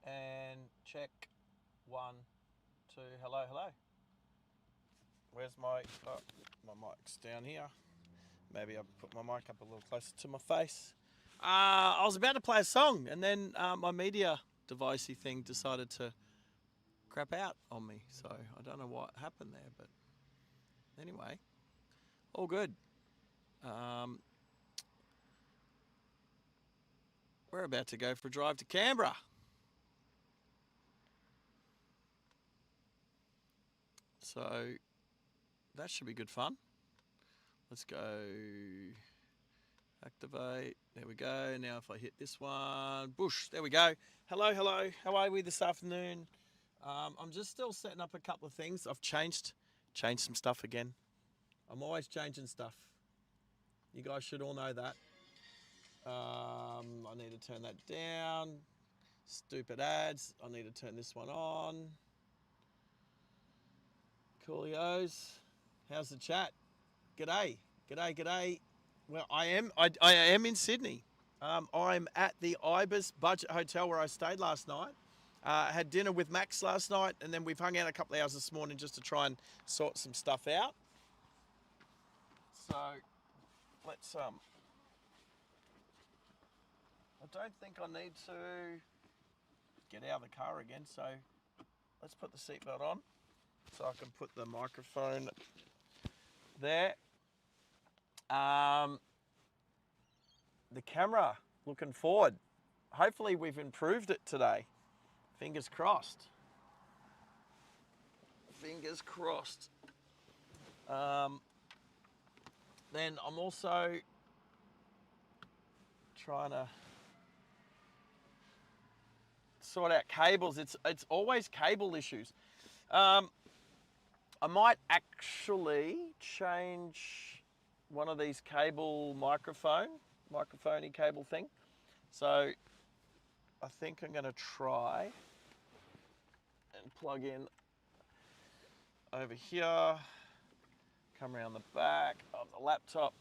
And check 1, 2. Hello, hello. Where's my mic's down here. Maybe I'll put my mic up a little closer to my face. I was about to play a song, and then my media devicey thing decided to crap out on me. So I don't know what happened there, but anyway, all good. We're about to go for a drive to Canberra. So that should be good fun. Let's go activate. There we go. Now if I hit this one, bush, there we go. Hello, hello. How are we this afternoon? I'm just still setting up a couple of things. I've changed some stuff again. I'm always changing stuff. You guys should all know that. I need to turn that down. Stupid ads. I need to turn this one on. Coolios. How's the chat? G'day. G'day, g'day. Well, I am in Sydney. I'm at the Ibis Budget Hotel where I stayed last night. Had dinner with Max last night, and then we've hung out a couple of hours this morning just to try and sort some stuff out. So let's I don't think I need to get out of the car again, so let's put the seatbelt on so I can put the microphone there. The camera, looking forward. Hopefully we've improved it today. Fingers crossed. Fingers crossed. Then I'm also trying to sort out cables. It's always cable issues. I might actually change one of these cable microphony cable thing. So I think I'm going to try and plug in over here, come around the back of the laptop.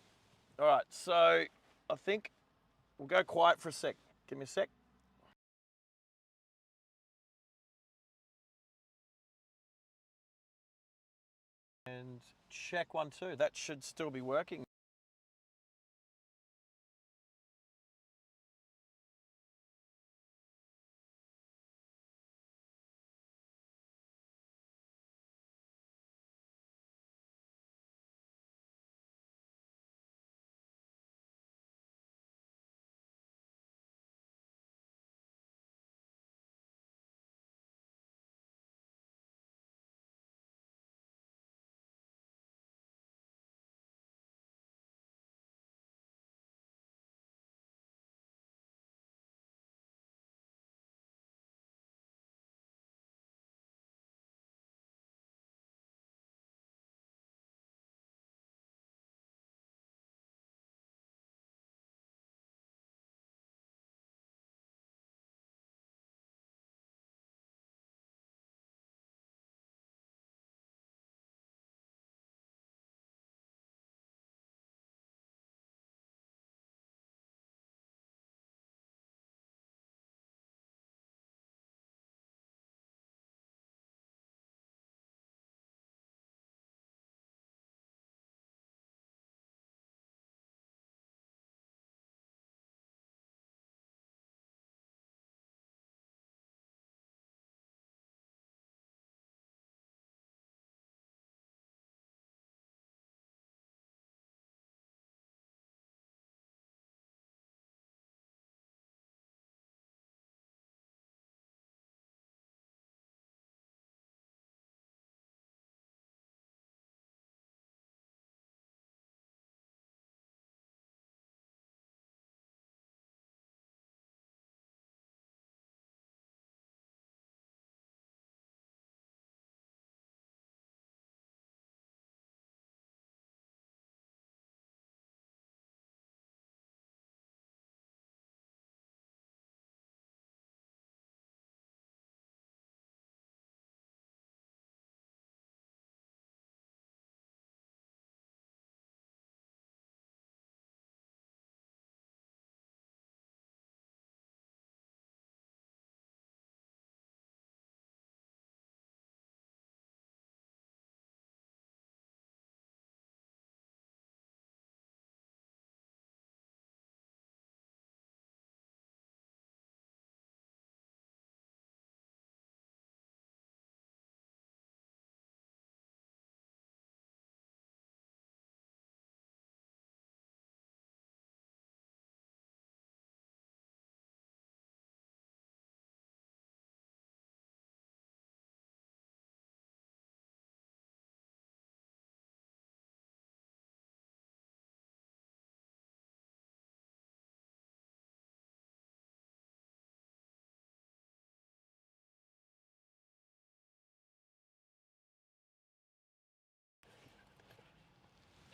All right, so I think we'll go quiet for a sec. Give me a sec. And check 1, 2. That should still be working.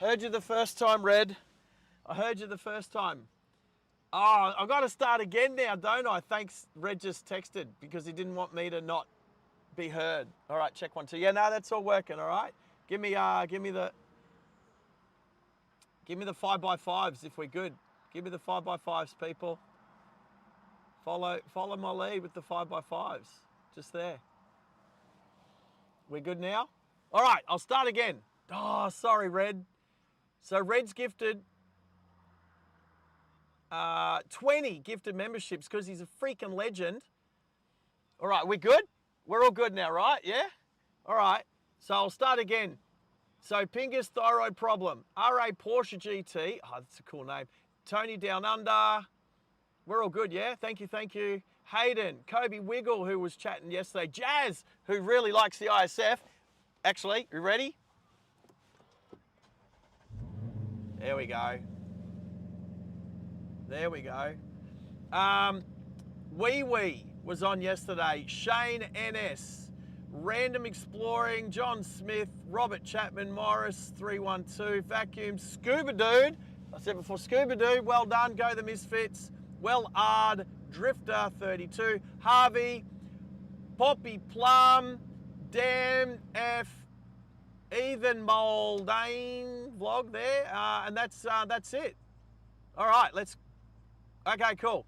Heard you the first time, Red. I heard you the first time. Oh, I've got to start again now, don't I? Thanks, Red just texted because he didn't want me to not be heard. All right, check 1, 2. Yeah, no, that's all working. All right, give me the 5x5s if we're good. Give me the 5x5s, people. Follow my lead with the 5x5s. Just there. We're good now. All right, I'll start again. Oh, sorry, Red. So Red's gifted 20 gifted memberships because he's a freaking legend. All right, we're good? We're all good now, right? Yeah? All right, so I'll start again. So Pingus thyroid problem, RA Porsche GT, oh, that's a cool name. Tony Down Under, we're all good, yeah? Thank you, thank you. Hayden, Kobe Wiggle, who was chatting yesterday. Jazz, who really likes the ISF. Actually, you ready? There we go. There we go. Wee Wee was on yesterday. Shane NS, Random Exploring, John Smith, Robert Chapman, Morris 312, Vacuum, Scuba Dude. I said before, Scuba Dude, well done. Go the Misfits. Well Ard, Drifter 32, Harvey, Poppy Plum, Damn F, Ethan Moldane vlog there, and that's it. All right, okay, cool.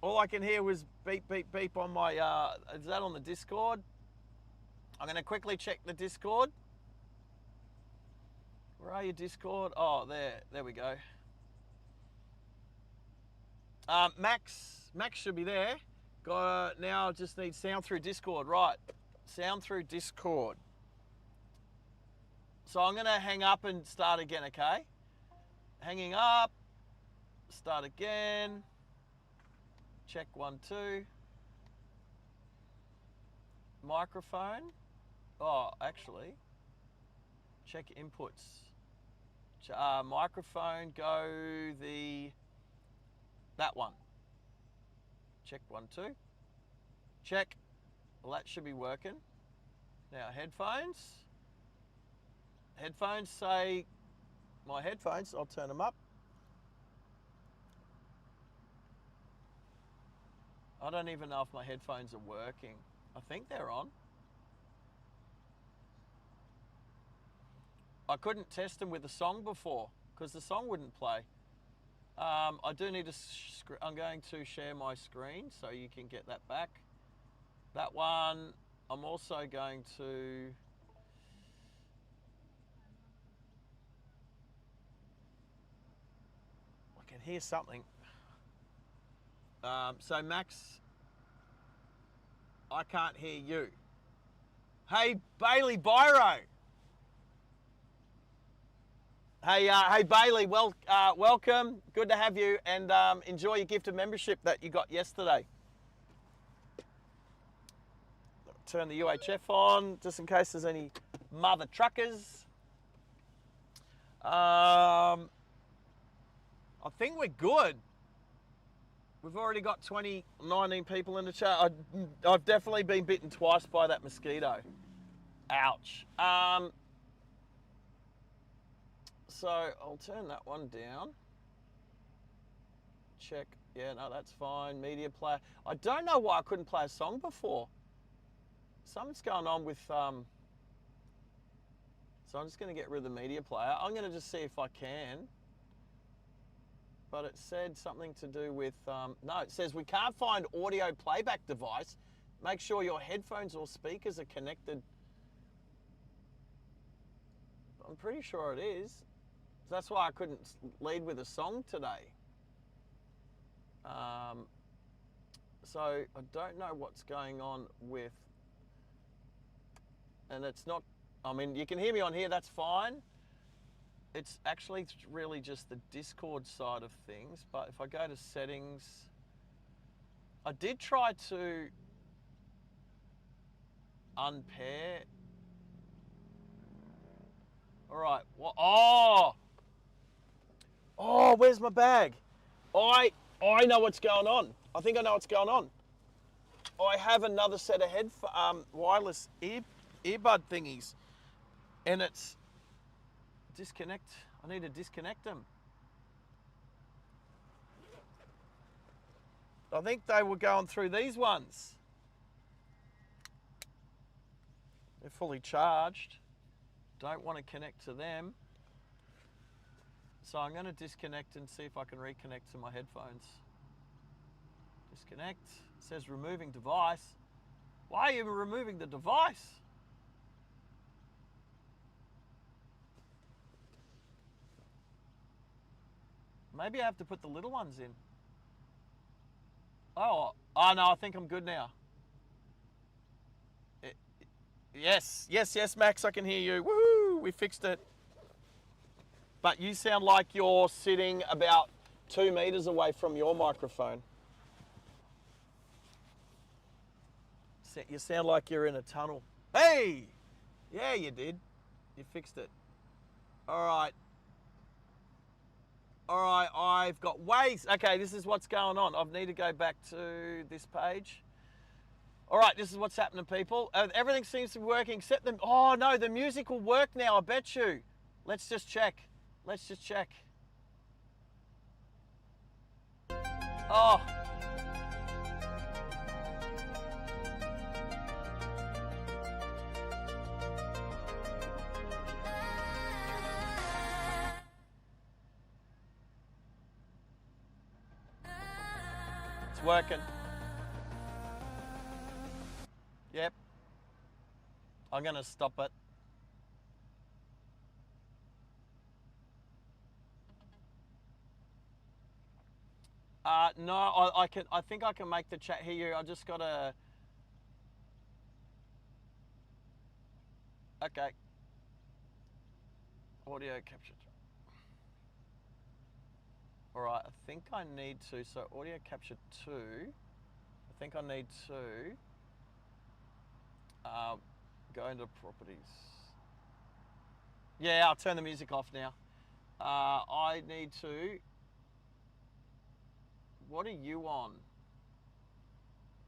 All I can hear was beep, beep, beep on my, is that on the Discord? I'm going to quickly check the Discord. Where are you, Discord? Oh, there we go. Max should be there. Now just need sound through Discord, right? Sound through Discord. So I'm going to hang up and start again, okay? Hanging up, start again. Check 1, 2. Microphone. Oh, actually, check inputs. Microphone, go that one. Check 1, 2. Check. Well, that should be working. Now headphones. Headphones say, my headphones, I'll turn them up. I don't even know if my headphones are working. I think they're on. I couldn't test them with a song before because the song wouldn't play. I do need I'm going to share my screen so you can get that back. That one, I'm also going to, I can hear something. So Max, I can't hear you. Hey, Bailey Byro. Hey Bailey, welcome. Good to have you, and enjoy your gift of membership that you got yesterday. Turn the UHF on, just in case there's any mother truckers. I think we're good. We've already got 19 people in the chat. I've definitely been bitten twice by that mosquito. Ouch. So I'll turn that one down. Check. Yeah, no, that's fine. Media player. I don't know why I couldn't play a song before. Something's going on with... So I'm just going to get rid of the media player. I'm going to just see if I can. But it said something to do with... no, it says we can't find audio playback device. Make sure your headphones or speakers are connected. I'm pretty sure it is. So that's why I couldn't lead with a song today. So I don't know what's going on with... And it's not... I mean, you can hear me on here, that's fine. It's actually really just the Discord side of things. But if I go to settings... I did try to unpair... All right. Well, oh, where's my bag? I know what's going on. I think I know what's going on. I have another set of wireless ear earbud thingies, and it's disconnect. I need to disconnect them. I think they were going through these ones. They're fully charged. Don't want to connect to them. So I'm going to disconnect and see if I can reconnect to my headphones. Disconnect. It says removing device. Why are you removing the device? Maybe I have to put the little ones in. Oh no, I think I'm good now. Yes, Max, I can hear you. Woohoo, we fixed it. But you sound like you're sitting about 2 meters away from your microphone. You sound like you're in a tunnel. Hey! Yeah, you did. You fixed it. All right, I've got ways. Okay, this is what's going on. I need to go back to this page. All right, this is what's happening, people. Everything seems to be working except the... Oh, no, the music will work now, I bet you. Let's just check. Oh. It's working. Yep. I'm going to stop it. No, I can. I think I can make the chat hear you. I just got to... Okay. Audio capture. All right, I think I need to... So audio capture 2. I think I need to... go into properties. Yeah, I'll turn the music off now. I need to... What are you on?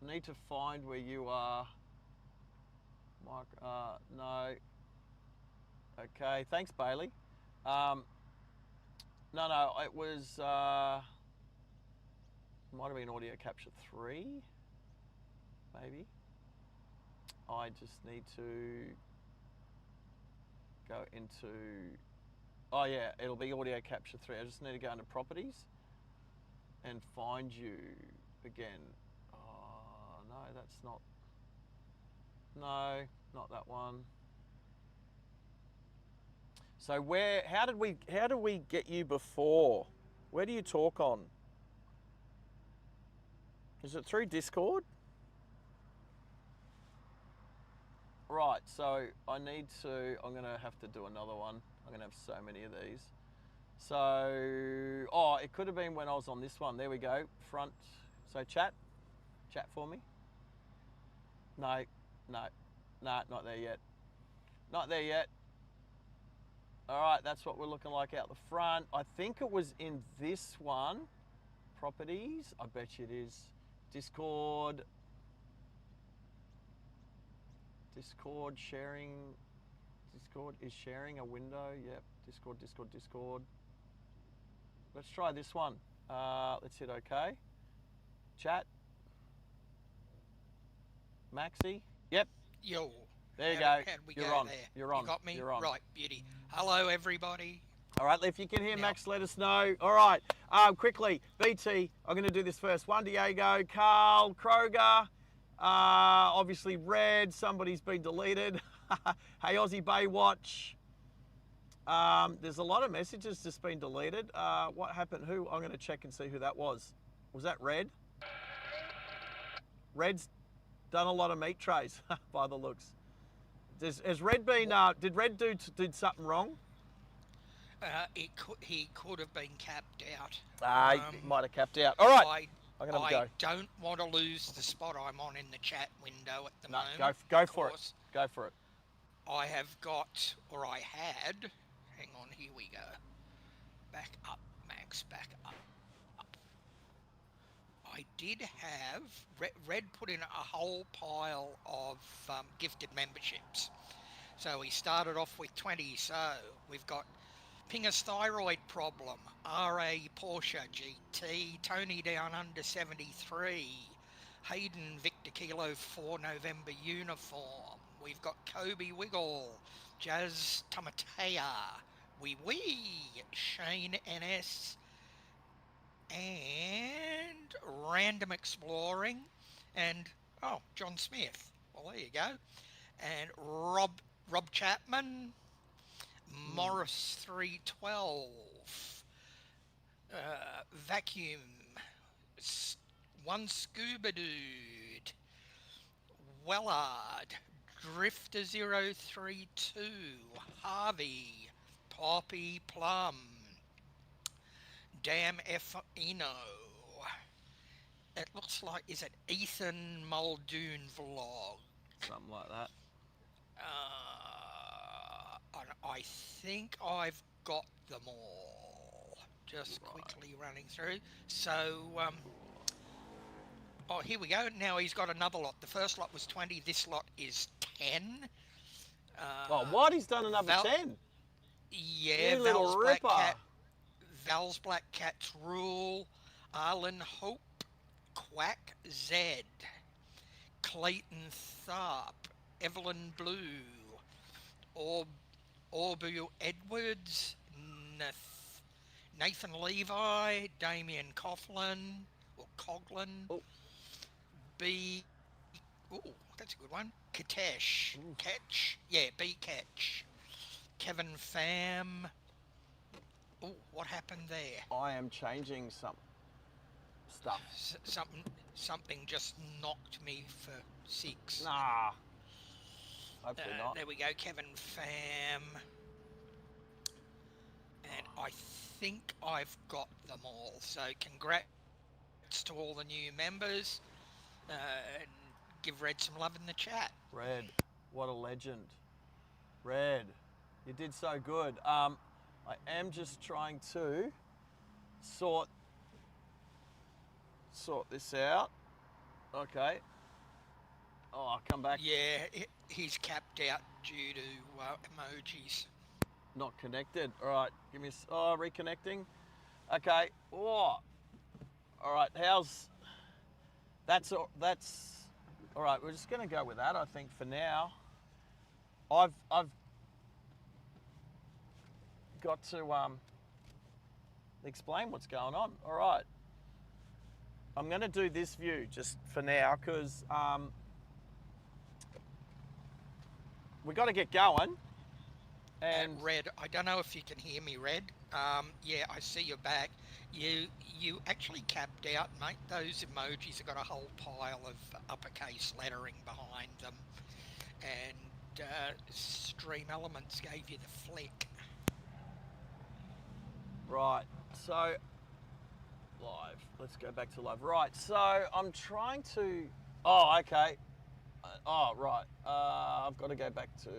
I need to find where you are. No. Okay, thanks, Bailey. No, it was... might have been audio capture 3, maybe. I just need to go into... Oh yeah, it'll be audio capture 3. I just need to go into properties and find you again. Oh, no, that's not... No, not that one. So how did we get you before? Where do you talk on? Is it through Discord? Right, so I'm gonna have to do another one. I'm gonna have so many of these. So, it could have been when I was on this one. There we go, front. So chat for me. No, not there yet. Not there yet. All right, that's what we're looking like out the front. I think it was in this one, properties. I bet you it is. Discord sharing. Discord is sharing a window. Yep, Discord. Let's try this one. Let's hit OK. Chat. Maxi. Yep. Yo. There you go. How'd we You're go on. there? You're on. You got me? You're on. Right, beauty. Hello, everybody. All right, if you can hear Now. Max, let us know. All right, quickly, BT, I'm going to do this first. Juan Diego, Carl, Kroger, obviously Red, somebody's been deleted. Hey, Aussie Baywatch. There's a lot of messages just been deleted. What happened? Who? I'm going to check and see who that was. Was that Red? Red's done a lot of meat trays by the looks. Has Red been? Did Red did something wrong? He could have been capped out. He might have capped out. All right, I'm gonna go. I don't want to lose the spot I'm on in the chat window at the moment. Go for it. Go for it. I have got, or I had. Hang on, here we go. Back up, Max. Back up. I did have Red put in a whole pile of gifted memberships. So he started off with 20. So we've got Pingus thyroid problem, RA Porsche GT, Tony down under 73, Hayden Victor Kilo 4 November uniform. We've got Kobe Wiggle, Jazz Tamatea, Wee Wee, Shane NS, and Random Exploring, and John Smith. Well, there you go. And Rob Chapman, Morris 312, Vacuum, One Scuba Dude, Wellard, Drifter 032, Harvey, Poppy Plum, Damn F Eno. It looks like, is it Ethan Muldoon vlog? Something like that. I think I've got them all. Just quickly running through. So, here we go. Now he's got another lot. The first lot was 20. This lot is 10. What? He's done another 10? Yeah, You little ripper. Val's Black Cat's Rule, Arlen Hope, Quack Z, Clayton Tharp, Evelyn Blue, Orbu Edwards, Nathan Levi, Damien Coughlin, or Coughlin, B. Oh, that's a good one. Katesh, Catch, yeah, B Catch, Kevin Pham. Oh, what happened there? I am changing some stuff. Something just knocked me for 6. Nah. Hopefully not. There we go, Kevin Pham. And I think I've got them all. So congrats to all the new members. And give Red some love in the chat. Red, what a legend. Red, you did so good. I am just trying to sort this out. Okay. Oh, I'll come back. Yeah, he's capped out due to emojis. Not connected. All right, give me reconnecting. Okay. Oh. All right, that's all right, we're just going to go with that, I think, for now. I've got to explain what's going on. All right. I'm going to do this view just for now because we got to get going. And Red, I don't know if you can hear me, Red. Yeah, I see you're back. You actually capped out, mate. Those emojis have got a whole pile of uppercase lettering behind them. And Stream Elements gave you the flick. Right, so live. Let's go back to live. Right, so I'm trying to. Oh, okay. Right. I've got to go back to.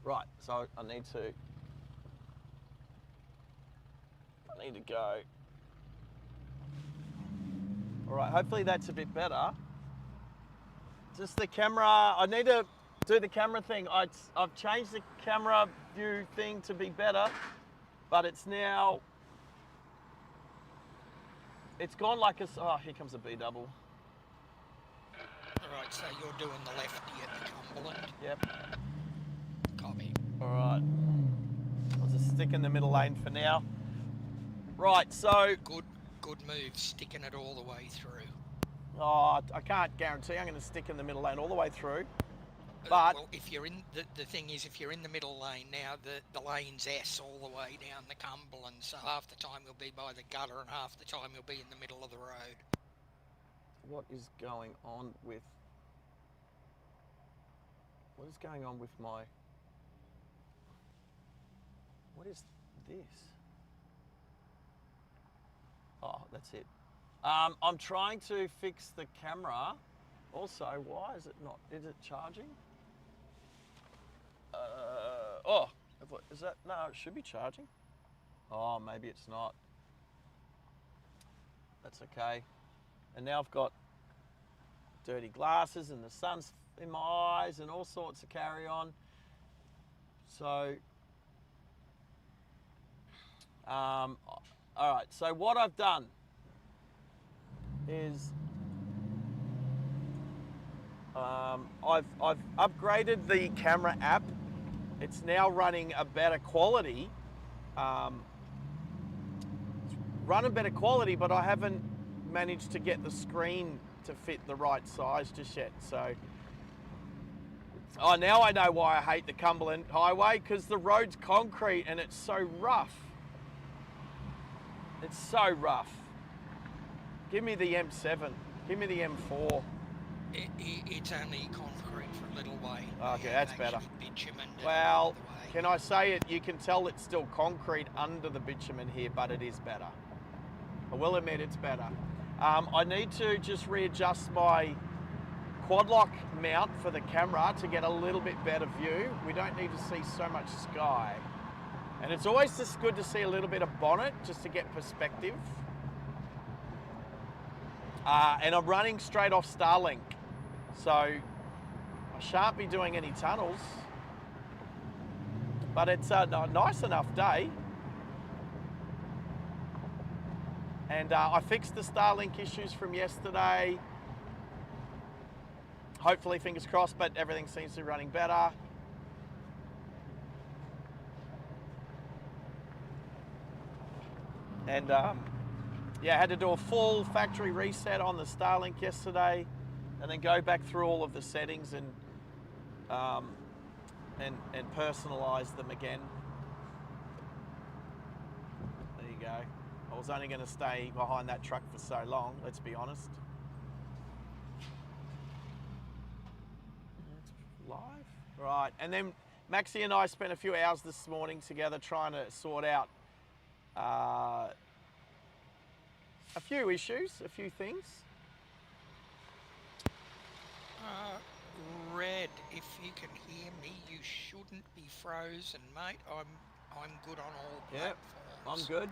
Right, so I need to go. All right, hopefully that's a bit better. Just the camera, I need to do the camera thing. I've changed the camera view thing to be better, but it's now, it's gone like a, here comes a B double. All right, so you're doing the lefty at the Cumberland. Yep. Copy. All right. I'll just stick in the middle lane for now. Right, so. Good move, sticking it all the way through. Oh, I can't guarantee I'm going to stick in the middle lane all the way through. But well, if you're in the thing is, if you're in the middle lane now, the lane's S all the way down the Cumberland. So half the time you'll be by the gutter, and half the time you'll be in the middle of the road. What is going on with my? What is this? Oh, that's it. I'm trying to fix the camera. Also, why is it not? Is it charging? Is that? No, it should be charging. Oh, maybe it's not. That's okay. And now I've got dirty glasses and the sun's in my eyes and all sorts of carry on. So, all right, so what I've done is I've upgraded the camera app. It's now running a better quality. It's running better quality, but I haven't managed to get the screen to fit the right size just yet. So, oh, now I know why I hate the Cumberland Highway, because the road's concrete and it's so rough. It's so rough. Give me the M7. Give me the M4. It's only concrete for a little way. Okay, that's better. Bitumen Well, can I say it? You can tell it's still concrete under the bitumen here, but it is better. I will admit it's better. I need to just readjust my quad lock mount for the camera to get a little bit better view. We don't need to see so much sky. And it's always just good to see a little bit of bonnet just to get perspective. And I'm running straight off Starlink. So I shan't be doing any tunnels. But it's a nice enough day. And I fixed the Starlink issues from yesterday. Hopefully, fingers crossed, but everything seems to be running better. And yeah, I had to do a full factory reset on the Starlink yesterday, and then go back through all of the settings and personalize them again. There you go. I was only going to stay behind that truck for so long, let's be honest. Live? Right, and then Maxie and I spent a few hours this morning together trying to sort out a few issues, a few things. Red, if you can hear me, you shouldn't be frozen, mate. I'm good on all platforms. Yep, I'm good.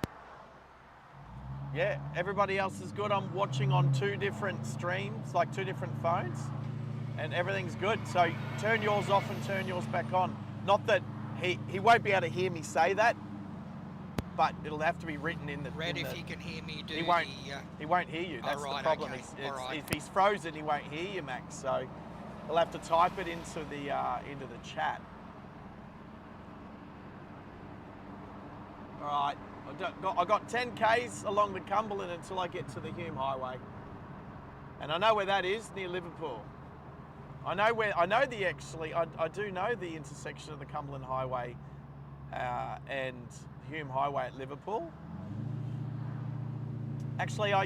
Yeah, everybody else is good. I'm watching on 2 different streams, like 2 different phones, and everything's good. So turn yours off and turn yours back on. Not that he won't be able to hear me say that, but it'll have to be written in the... Red, if you can hear me, do he won't hear you. That's the problem. Okay. If he's frozen, he won't hear you, Max. So he'll have to type it into the chat. All right, I got 10 Ks along the Cumberland until I get to the Hume Highway, and I know where that is, near Liverpool. I do know the intersection of the Cumberland Highway and Hume Highway at Liverpool. Actually, I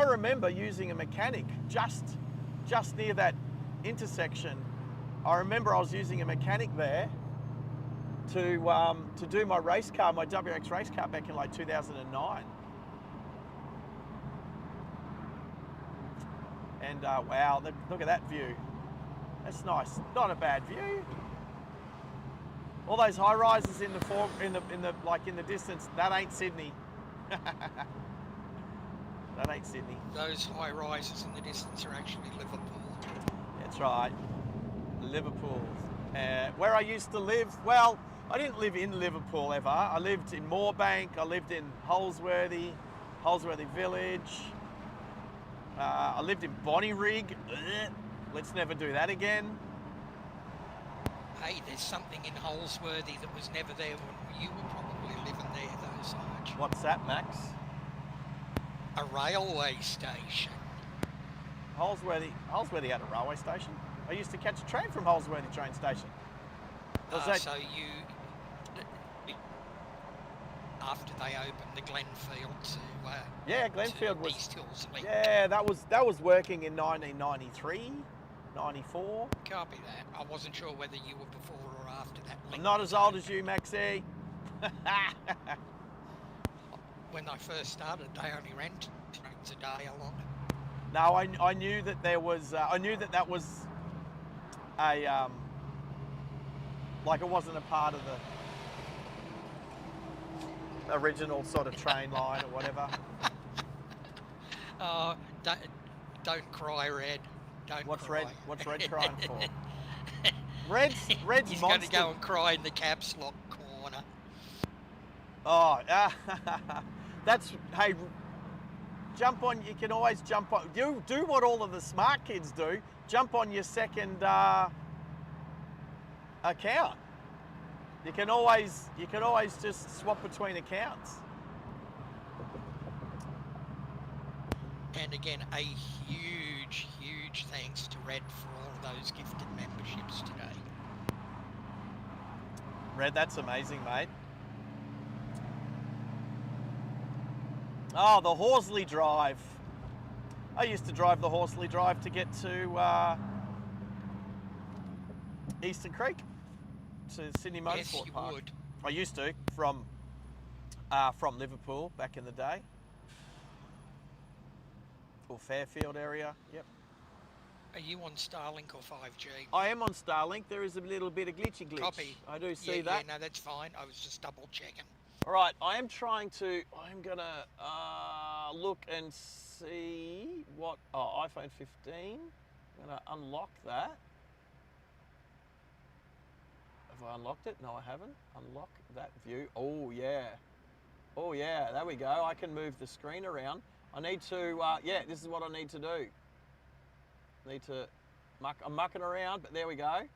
remember using a mechanic just near that intersection. I remember I was using a mechanic there to do my race car, my WX race car, back in like 2009. And wow, look at that view. That's nice. Not a bad view. All those high rises in the distance. That ain't Sydney. That ain't Sydney. Those high rises in the distance are actually Liverpool. That's right, Liverpool. Where I used to live, well, I didn't live in Liverpool ever. I lived in Moorebank. I lived in Holsworthy Village. I lived in Bonnyrigg. Let's never do that again. Hey, there's something in Holsworthy that was never there when you were probably living there, though, Sarge. What's that, Max? A railway station. Holsworthy had a railway station. I used to catch a train from Holsworthy train station. So you, after they opened the Glenfield to Glenfield was East Hills Link. Yeah, that was working in 1993, 94. Copy that. I wasn't sure whether you were before or after that link. I'm not as old as you, Maxie. When I first started, they only ran 2 trains a day along. No, I knew that there was. I knew that was a like it wasn't a part of the original sort of train line or whatever. Don't, don't cry, Red. Don't What's cry. Red? What's Red crying for? Red's He's monster. going to go and cry in the caps lock corner. Oh, that's, hey, jump on, you can always jump on, you do what all of the smart kids do, jump on your second account. You can always just swap between accounts. And again, a huge, huge thanks to Red for all of those gifted memberships today. Red, that's amazing, mate. Oh, the Horsley Drive. I used to drive the Horsley Drive to get to Eastern Creek, to Sydney Motorsport Yes, you Park. would. I used to from Liverpool back in the day, or Fairfield area. Yep. Are you on Starlink or 5G? I am on Starlink. There is a little bit of glitchy glitch. Copy. I do see Yeah, that. no, that's fine. I was just double checking. All right, I'm gonna look and see what, iPhone 15. I'm gonna unlock that. Have I unlocked it? No, I haven't. Unlock that view. Oh yeah. Oh yeah, there we go. I can move the screen around. I need to, yeah, this is what I need to do. I'm mucking around, but there we go.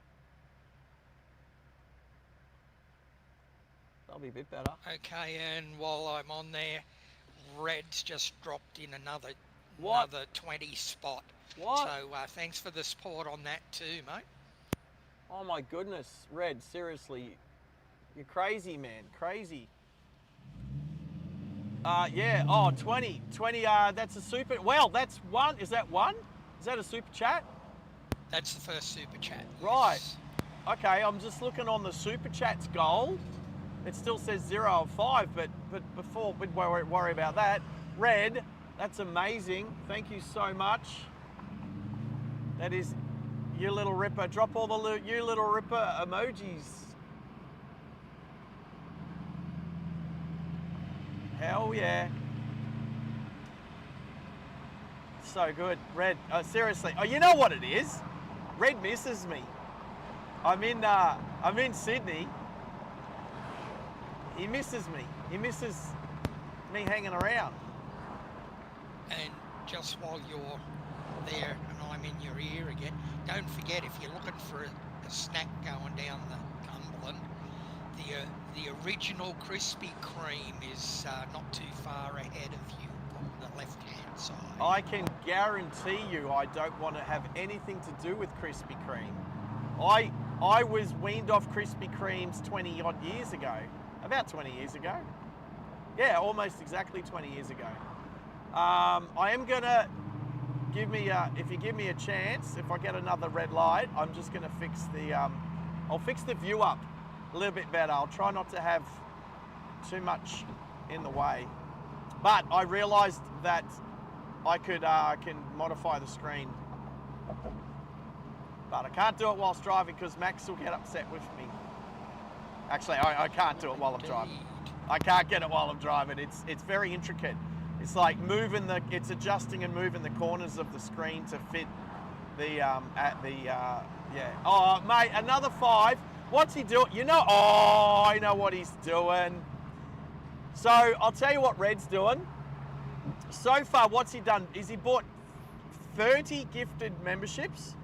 That'll be a bit better. Okay, and while I'm on there, Red's just dropped in another 20 spot. What? So thanks for the support on that too, mate. Oh my goodness, Red, seriously. You're crazy, man, crazy. Yeah, 20, that's a super, well, that's one, is that one? Is that a super chat? That's the first super chat. Right. Yes. Okay, I'm just looking on the super chats goal. It still says 0 of 5, but before we'd worry about that. Red, that's amazing. Thank you so much. That is you little ripper. Drop all the you little ripper emojis. Hell yeah. So good. Red, seriously. Oh, you know what it is? Red misses me. I'm in Sydney. He misses me. He misses me hanging around. And just while you're there and I'm in your ear again, don't forget, if you're looking for a snack going down the Cumberland, the original Krispy Kreme is not too far ahead of you on the left-hand side. I can guarantee you I don't want to have anything to do with Krispy Kreme. I was weaned off Krispy Kremes 20 odd years ago. About 20 years ago. Yeah, almost exactly 20 years ago. I am gonna if you give me a chance, if I get another red light, I'm just gonna fix the, I'll fix the view up a little bit better. I'll try not to have too much in the way. But I realized that I can modify the screen. But I can't do it whilst driving because Max will get upset with me. Actually, I can't do it while I'm driving. I can't get it while I'm driving. It's very intricate. It's like it's adjusting and moving the corners of the screen to fit the, yeah. Oh, mate, another 5. What's he doing? I know what he's doing. So I'll tell you what Red's doing. So far, what's he done? Is he bought 30 gifted memberships,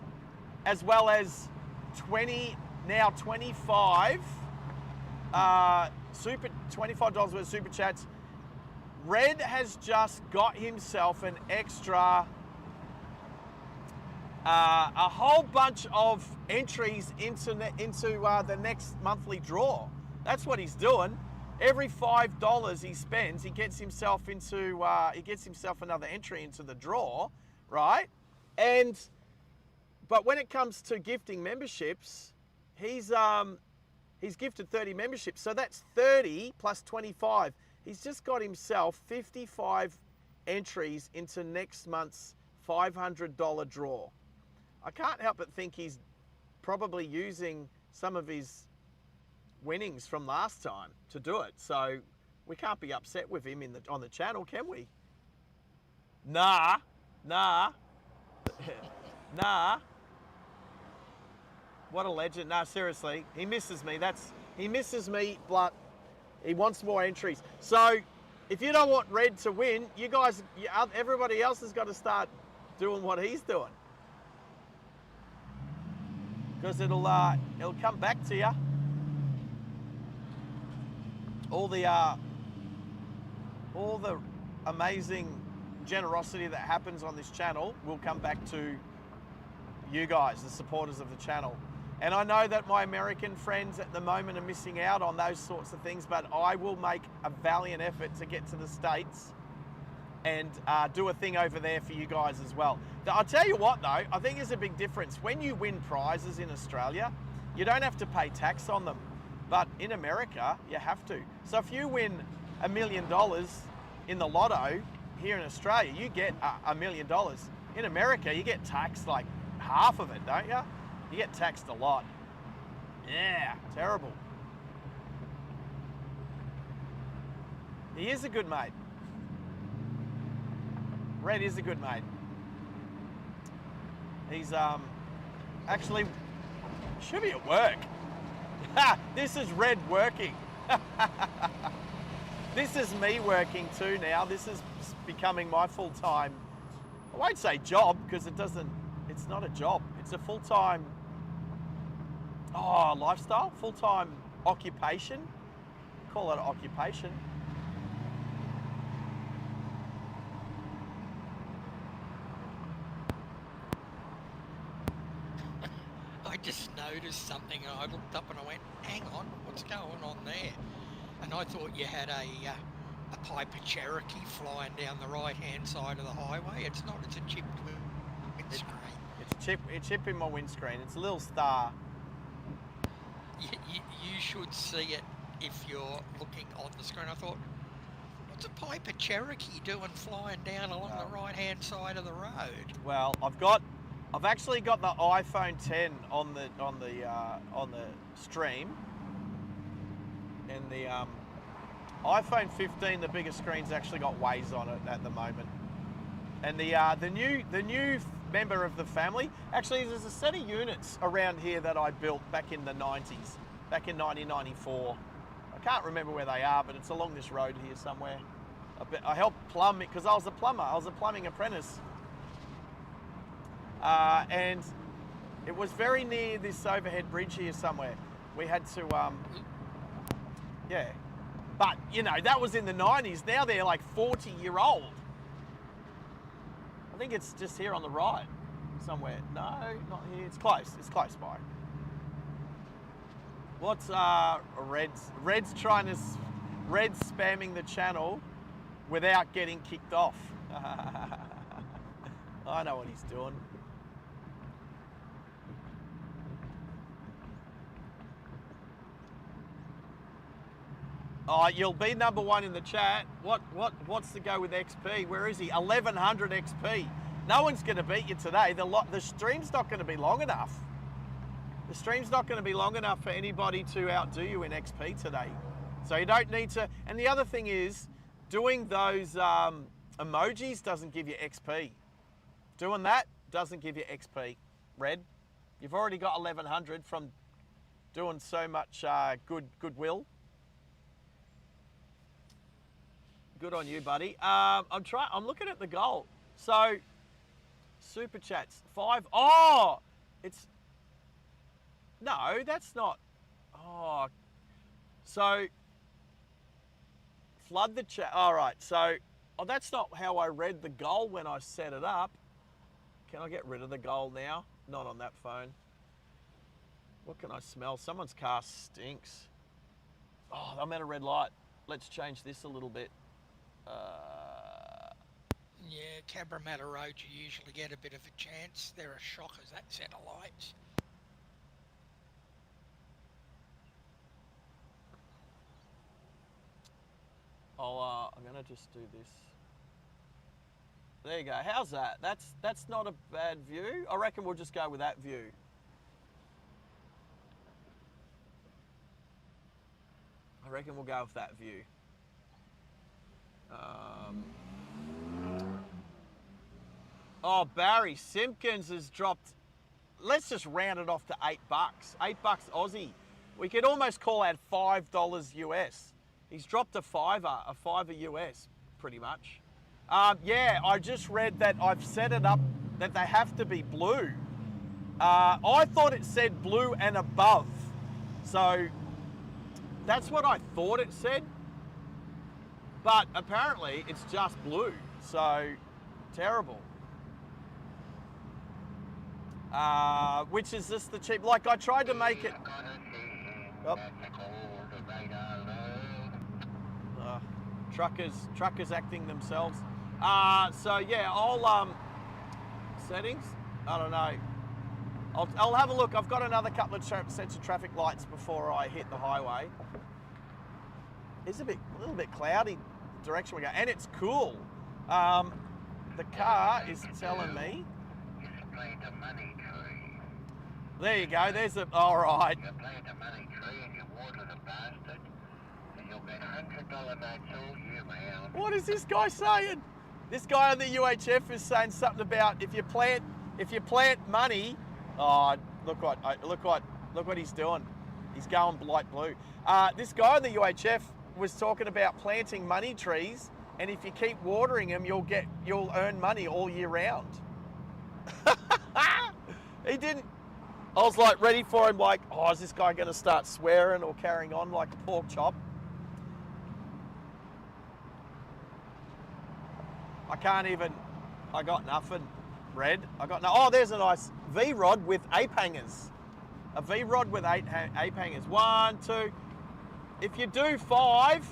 as well as 25 $25 worth of super chats. Red has just got himself an extra a whole bunch of entries into the next monthly draw. That's what he's doing. Every $5 he spends, he gets himself another entry into the draw, right? But when it comes to gifting memberships, he's gifted 30 memberships, so that's 30 plus 25. He's just got himself 55 entries into next month's $500 draw. I can't help but think he's probably using some of his winnings from last time to do it. So we can't be upset with him on the channel, can we? Nah, Nah. Nah. What a legend. Nah, seriously. He misses me. He misses me, but he wants more entries. So, if you don't want Red to win, you guys, everybody else has got to start doing what he's doing. Because it'll come back to you. All the amazing generosity that happens on this channel will come back to you guys, the supporters of the channel. And I know that my American friends at the moment are missing out on those sorts of things, but I will make a valiant effort to get to the States and do a thing over there for you guys as well. I'll tell you what though, I think there's a big difference. When you win prizes in Australia, you don't have to pay tax on them. But in America, you have to. So if you win $1 million in the lotto here in Australia, you get $1 million. In America, you get taxed like half of it, don't you? You get taxed a lot. Yeah, terrible. He is a good mate. Red is a good mate. He's actually should be at work. This is Red working. This is me working too now. This is becoming my full-time, I won't say job because it's not a job. It's a full-time lifestyle, full-time occupation. Call it an occupation. I just noticed something and I looked up and I went, hang on, what's going on there? And I thought you had a Piper Cherokee flying down the right-hand side of the highway. It's not, it's a chipped windscreen. It's chip in my windscreen. It's a little star. You should see it if you're looking on the screen. I thought, what's a Piper Cherokee doing flying down along the right-hand side of the road? Well, I've actually got the iPhone 10 on the stream, and the iPhone 15, the bigger screen's actually got Waze on it at the moment. And the new member of the family, actually there's a set of units around here that I built back in the 90s, back in 1994. I can't remember where they are, but it's along this road here somewhere. I helped plumb it because I was a plumber. I was a plumbing apprentice. And it was very near this overhead bridge here somewhere. We had to, yeah. But, you know, that was in the 90s. Now they're like 40-year-old. I think it's just here on the right somewhere. No, not here. It's close. It's close by. What's Red's trying to... Red's spamming the channel without getting kicked off. I know what he's doing. Oh, you'll be number one in the chat. What's the go with XP? Where is he? 1100 XP. No one's going to beat you today. The stream's not going to be long enough. The stream's not going to be long enough for anybody to outdo you in XP today. So you don't need to. And the other thing is, doing those emojis doesn't give you XP. Doing that doesn't give you XP. Red, you've already got 1100 from doing so much goodwill. Good on you, buddy. I'm looking at the goal. So, super chats 5. Oh, it's no, that's not. Oh, so flood the chat. All right. So, that's not how I read the goal when I set it up. Can I get rid of the goal now? Not on that phone. What can I smell? Someone's car stinks. Oh, I'm at a red light. Let's change this a little bit. Yeah, Cabramatta Road, you usually get a bit of a chance. There are shockers, that set of lights. I'm gonna just do this. There you go. How's that? That's not a bad view. I reckon we'll just go with that view. I reckon we'll go with that view. Oh, Barry Simpkins has dropped, let's just round it off to $8. $8 Aussie. We could almost call that $5 US. He's dropped a fiver US, pretty much. Yeah, I just read that I've set it up that they have to be blue. I thought it said blue and above. So that's what I thought it said. But apparently it's just blue. So terrible. Which is just the cheap, like I tried to make it. Oh. Truckers acting themselves. So yeah, I'll settings. I don't know. I'll have a look. I've got another couple of sets of traffic lights before I hit the highway. It's a little bit cloudy the direction we go, and it's cool. The car is telling me. There you go. There's a. All right. You plant a money tree and you water the bastard, and you'll get $100 notes all year round. What is this guy saying? This guy on the UHF is saying something about if you plant money. Oh, look what he's doing. He's going light blue. This guy on the UHF was talking about planting money trees, and if you keep watering them, you'll earn money all year round. He didn't. I was like ready for him, like, oh, is this guy going to start swearing or carrying on like a pork chop? I got nothing. Red. Oh, there's a nice V-rod with ape hangers. A V-rod with ape hangers. 1, 2. If you do 5,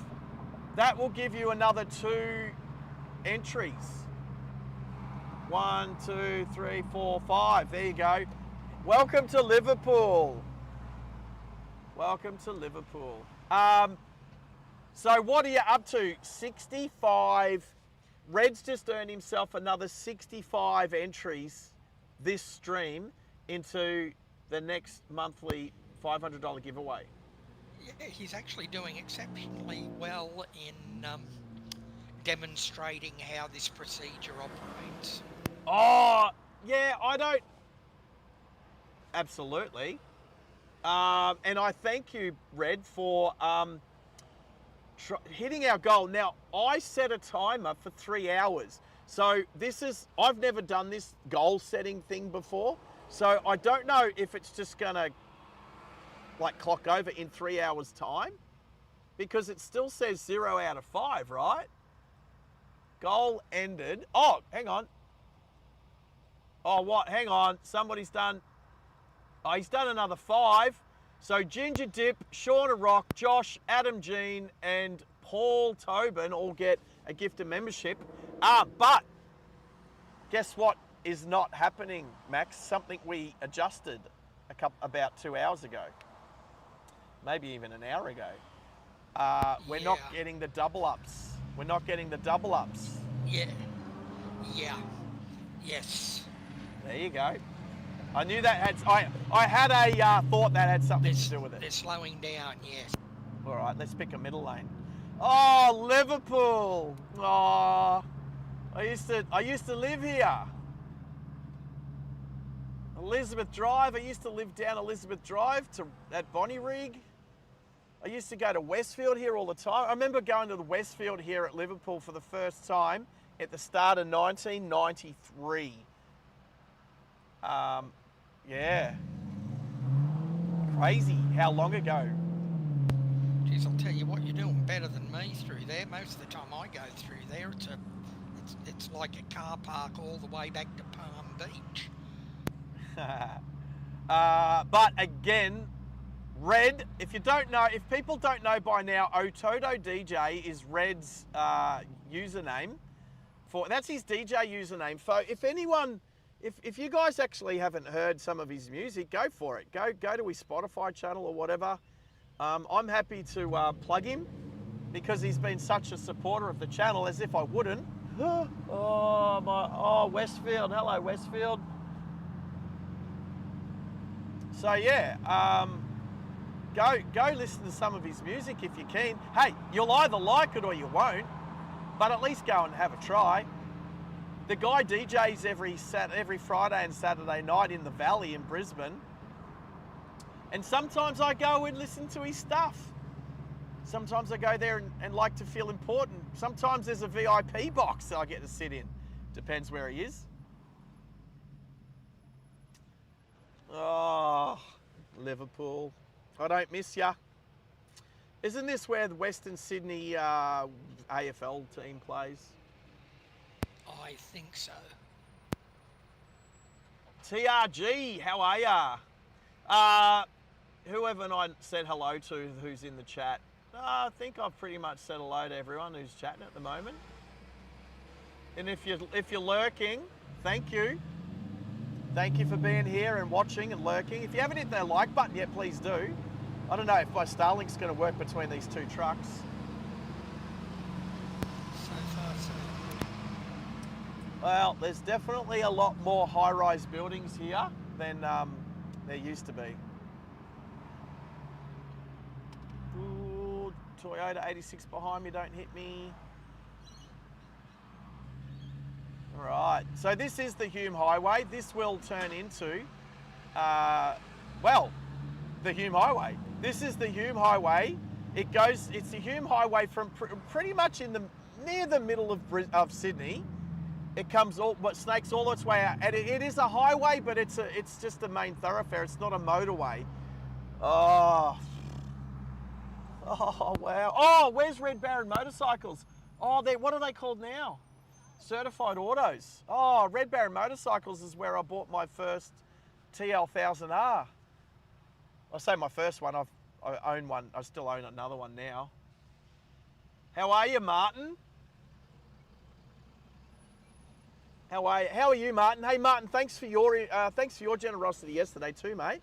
that will give you another 2 entries. 1, 2, 3, 4, 5. There you go. Welcome to Liverpool. Welcome to Liverpool. So what are you up to? 65. Red's just earned himself another 65 entries this stream into the next monthly $500 giveaway. Yeah, he's actually doing exceptionally well in demonstrating how this procedure operates. Oh, yeah, I don't... Absolutely. And I thank you, Red, for hitting our goal. Now, I set a timer for 3 hours. So I've never done this goal setting thing before. So I don't know if it's just gonna like clock over in 3 hours time, because it still says 0 out of 5, right? Goal ended. Oh, hang on. Oh, what? Hang on. Somebody's done. Oh, he's done another 5. So Ginger Dip, Shauna Rock, Josh, Adam Jean, and Paul Tobin all get a gift of membership. But guess what is not happening, Max? Something we adjusted about 2 hours ago. Maybe even an hour ago. We're not getting the double ups. We're not getting the double ups. Yeah. Yes. There you go. I knew that had. I had a thought that had something to do with it. They're slowing down. Yes. All right, let's pick a middle lane. Oh, Liverpool. Oh, I used to live here. Elizabeth Drive. I used to live down Elizabeth Drive at Bonnyrigg. I used to go to Westfield here all the time. I remember going to the Westfield here at Liverpool for the first time at the start of 1993. Yeah. Crazy how long ago. Geez, I'll tell you what, you're doing better than me through there. Most of the time I go through there, it's like a car park all the way back to Palm Beach. But again, Red, if people don't know by now, Ototo DJ is Red's username. That's his DJ username. So if you guys actually haven't heard some of his music, go for it. Go to his Spotify channel or whatever. I'm happy to plug him because he's been such a supporter of the channel, as if I wouldn't. Westfield. Hello, Westfield. So yeah, go listen to some of his music if you can. Hey, you'll either like it or you won't, but at least go and have a try. The guy DJs every Friday and Saturday night in the Valley in Brisbane. And sometimes I go and listen to his stuff. Sometimes I go there and like to feel important. Sometimes there's a VIP box that I get to sit in. Depends where he is. Oh, Liverpool. I don't miss ya. Isn't this where the Western Sydney AFL team plays? I think so. TRG, how are ya? Whoever I said hello to who's in the chat, I think I've pretty much said hello to everyone who's chatting at the moment. And if you're lurking, thank you. Thank you for being here and watching and lurking. If you haven't hit that like button yet, please do. I don't know if my Starlink's going to work between these two trucks. So far, so good. Well, there's definitely a lot more high-rise buildings here than there used to be. Ooh, Toyota 86 behind me, don't hit me. All right, so this is the Hume Highway. This will turn into, well, the Hume Highway. This is the Hume Highway. It's the Hume Highway from pretty much near the middle of Sydney. It comes snakes all its way out, and it is a highway, but it's just a main thoroughfare. It's not a motorway. Oh wow. Oh, where's Red Baron Motorcycles? Oh, what are they called now? Certified Autos. Oh, Red Baron Motorcycles is where I bought my first TL1000R. I say my first one. I own one. I still own another one now. How are you, Martin? How are you, Martin? Hey, Martin. Thanks for your generosity yesterday too, mate.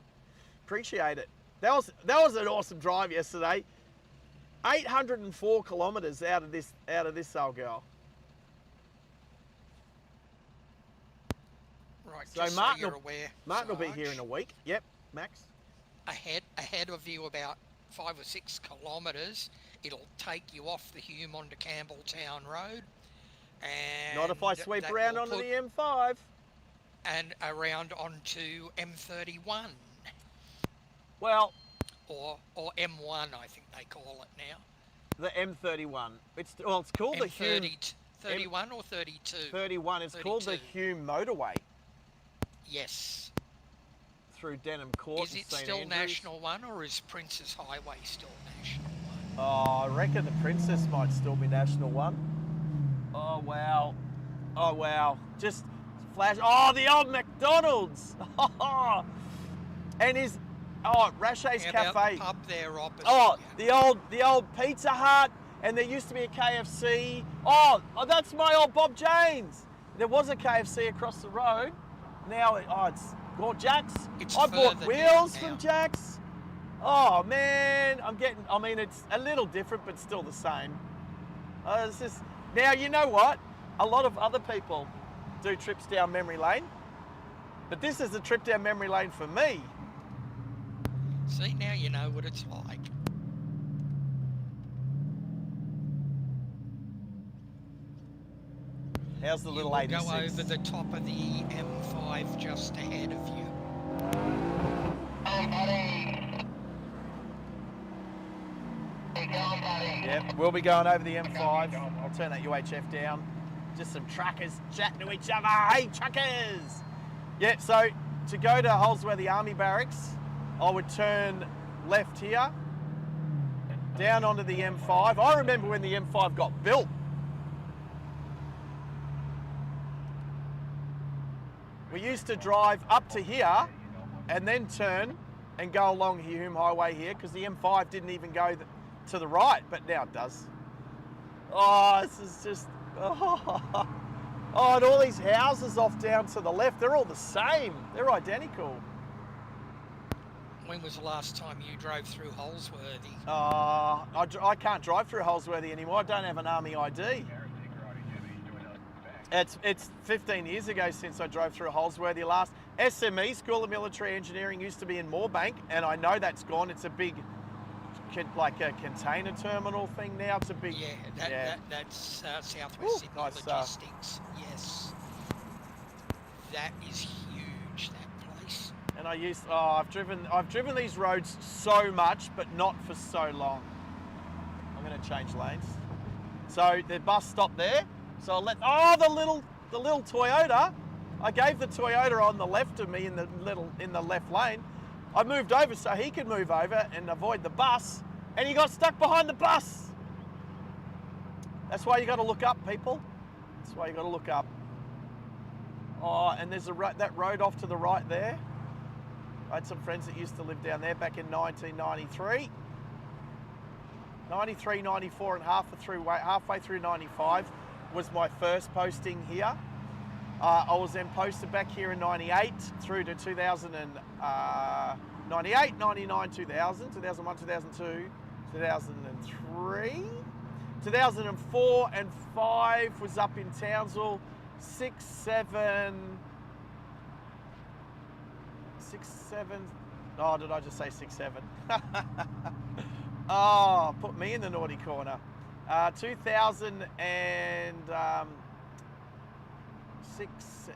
Appreciate it. That was an awesome drive yesterday. 804 kilometres out of this old girl. Right, So just Martin, so you're aware, Martin will be Sarge, here in a week. Yep, Max. ahead of you about 5 or 6 kilometres. It'll take you off the Hume onto Campbelltown Road, and Not if I sweep that around will onto put- the M5. and around onto M31 Well, or M1, I think they call it now. the M31. It's called the Hume M30, 31 or 32? 31. It's called the 32. Hume Motorway Yes. through Denham Court. Is and it St still Andrews. National 1 or is Princess Highway still National 1? Oh, I reckon the Princess might still be National 1. Oh, wow. Oh, wow. Just flash. Oh, the old McDonald's. And Rachet's How about Cafe. the pub there opposite? Oh, you? the old Pizza Hut, and there used to be a KFC. Oh, that's my old Bob Jane's. There was a KFC across the road. Now it's got Jack's. It's I bought further wheels down from now. Jack's. Oh man, it's a little different, but still the same. Now you know what? A lot of other people do trips down memory lane, but this is a trip down memory lane for me. See, now you know what it's like. How's the You little will 86? go over the top of the M5 just ahead of you. Hey, buddy. Hey, go, buddy. Yep, we'll be going over the M5. I'll turn that UHF down. Just some truckers chatting to each other. Hey, truckers! Yeah, so to go to Holsworthy Army Barracks, I would turn left here, down onto the M5. I remember when the M5 got built. We used to drive up to here and then turn and go along Hume Highway here because the M5 didn't even go to the right, but now it does. Oh, this is just... Oh, and all these houses off down to the left, they're all the same. They're identical. When was the last time you drove through Holsworthy? I can't drive through Holsworthy anymore. I don't have an Army ID. It's 15 years ago since I drove through Holsworthy last. SME, School of Military Engineering, used to be in Moorebank, and I know that's gone. It's a big, like a container terminal thing now. It's a big... Yeah, that's Southwest Ooh, Sydney nice, Logistics. Yes. that is huge, that place. And I've driven these roads so much, but not for so long. I'm going to change lanes. So the bus stopped there. So I'll the little Toyota. I gave the Toyota on the left of me in the left lane. I moved over so he could move over and avoid the bus, and he got stuck behind the bus. That's why you got to look up, people. That's why you got to look up. Oh, and there's that road off to the right there. I had some friends that used to live down there back in 1993. 93, 94 and halfway through 95 was my first posting here. I was then posted back here in 98 through to 2000 and 98, 99, 2000, 2001, 2002, 2003. 2004 and 5 was up in Townsville. 6, 7. Oh, did I just say 6, 7? Oh, put me in the naughty corner. 2006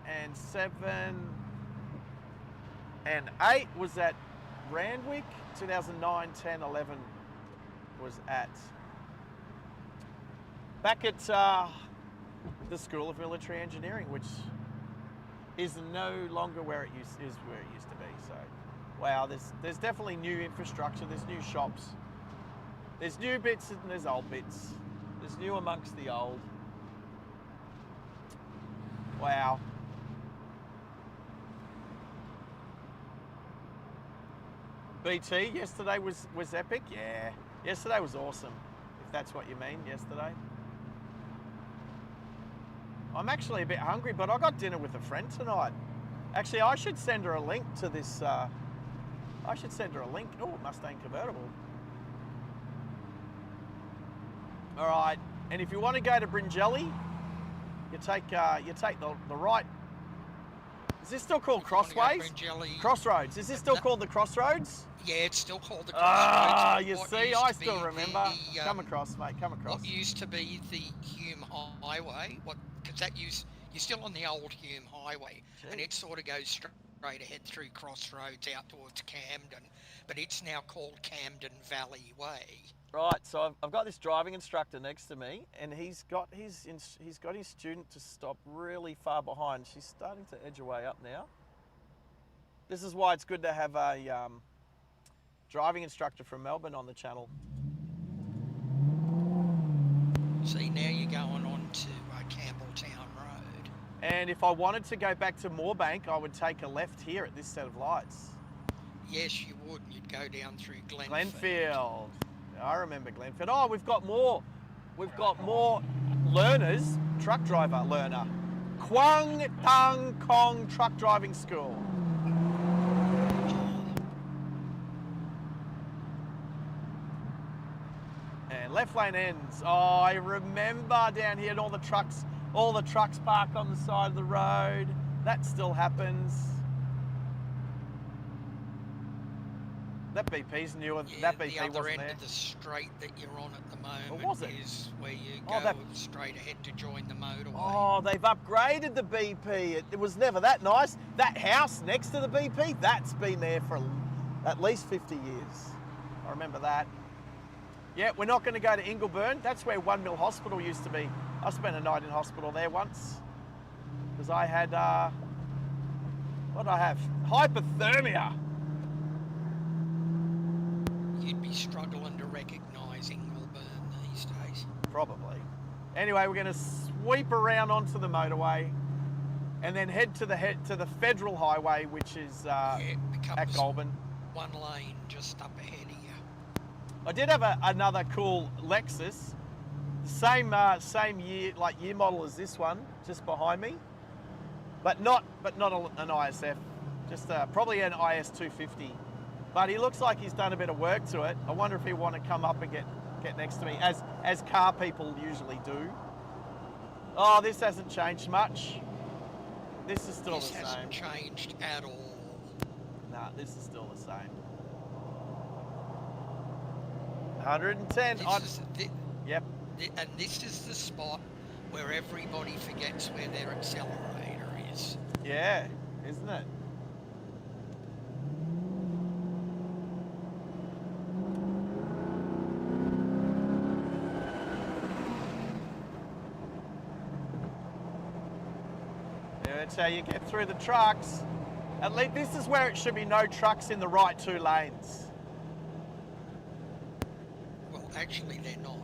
and 7 and 8 was at Randwick. 2009, 10, 11 was back at the School of Military Engineering, which is no longer where it used to be. So, wow, there's definitely new infrastructure. There's new shops. There's new bits and there's old bits. There's new amongst the old. Wow. BT yesterday was epic. Yeah, yesterday was awesome. If that's what you mean, yesterday. I'm actually a bit hungry, but I got dinner with a friend tonight. Actually, I should send her a link to this. I should send her a link. Oh, Mustang convertible. All right, and if you want to go to Bringelly, you take the right. Is this still called Crossways? Crossroads. Is this still called the Crossroads? Yeah, it's still called the Crossroads. Ah, you see, I still remember. Come across, mate. Come across. What used to be the Hume Highway? Because you're still on the old Hume Highway, and it sort of goes straight ahead through Crossroads out towards Camden, but it's now called Camden Valley Way. Right, so I've got this driving instructor next to me, and he's got his student to stop really far behind. She's starting to edge away up now. This is why it's good to have a driving instructor from Melbourne on the channel. See, now you're going on to Campbelltown Road. And if I wanted to go back to Moorebank, I would take a left here at this set of lights. Yes, you would. You'd go down through Glenfield. Glenfield. I remember Glenfield. Oh, we've got more learners, truck driver learner. Kwang Tung Kong Truck Driving School. And left lane ends. Oh, I remember down here and all the trucks parked on the side of the road. That still happens. That BP's newer. Yeah, that BP the other wasn't end there. of the straight that you're on at the moment was it? is where you go straight ahead to join the motorway. Oh, they've upgraded the BP. It was never that nice. That house next to the BP, that's been there for at least 50 years. I remember that. Yeah, we're not going to go to Ingleburn. That's where 1 Mill Hospital used to be. I spent a night in hospital there once because I had, what did I have? Hypothermia. You'd be struggling to recognise Goulburn these days. Probably. Anyway, we're going to sweep around onto the motorway and then head to the federal highway, which is at Goulburn. One lane just up ahead of you. I did have another cool Lexus, same year model as this one, just behind me, but not an ISF, just probably an IS 250. But he looks like he's done a bit of work to it. I wonder if he'd want to come up and get next to me, as car people usually do. Oh, this hasn't changed much. This is still the same. This hasn't changed at all. Nah, this is still the same. 110. Yep. And this is the spot where everybody forgets where their accelerator is. Yeah, isn't it? Yeah, that's how you get through the trucks. At least this is where it should be no trucks in the right two lanes. Well, actually, they're not.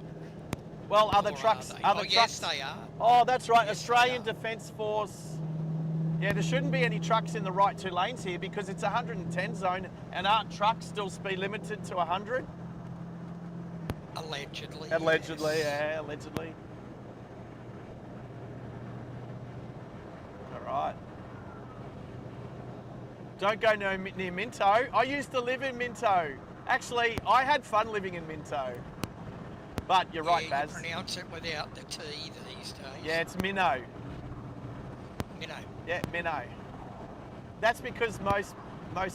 Well, other Or trucks, are they? other Oh, trucks. yes, they are. Oh, that's right, Yes, they Australian are. Defence Force. Yeah, there shouldn't be any trucks in the right two lanes here because it's a 110 zone, and aren't trucks still speed limited to 100? Allegedly. Allegedly, yes. yeah, allegedly. All right. Don't go near Minto. I used to live in Minto. Actually, I had fun living in Minto. But you're right, Yeah, Baz. you pronounce it without the T these days. Yeah, it's Minnow. Minnow. Yeah, Minnow. That's because most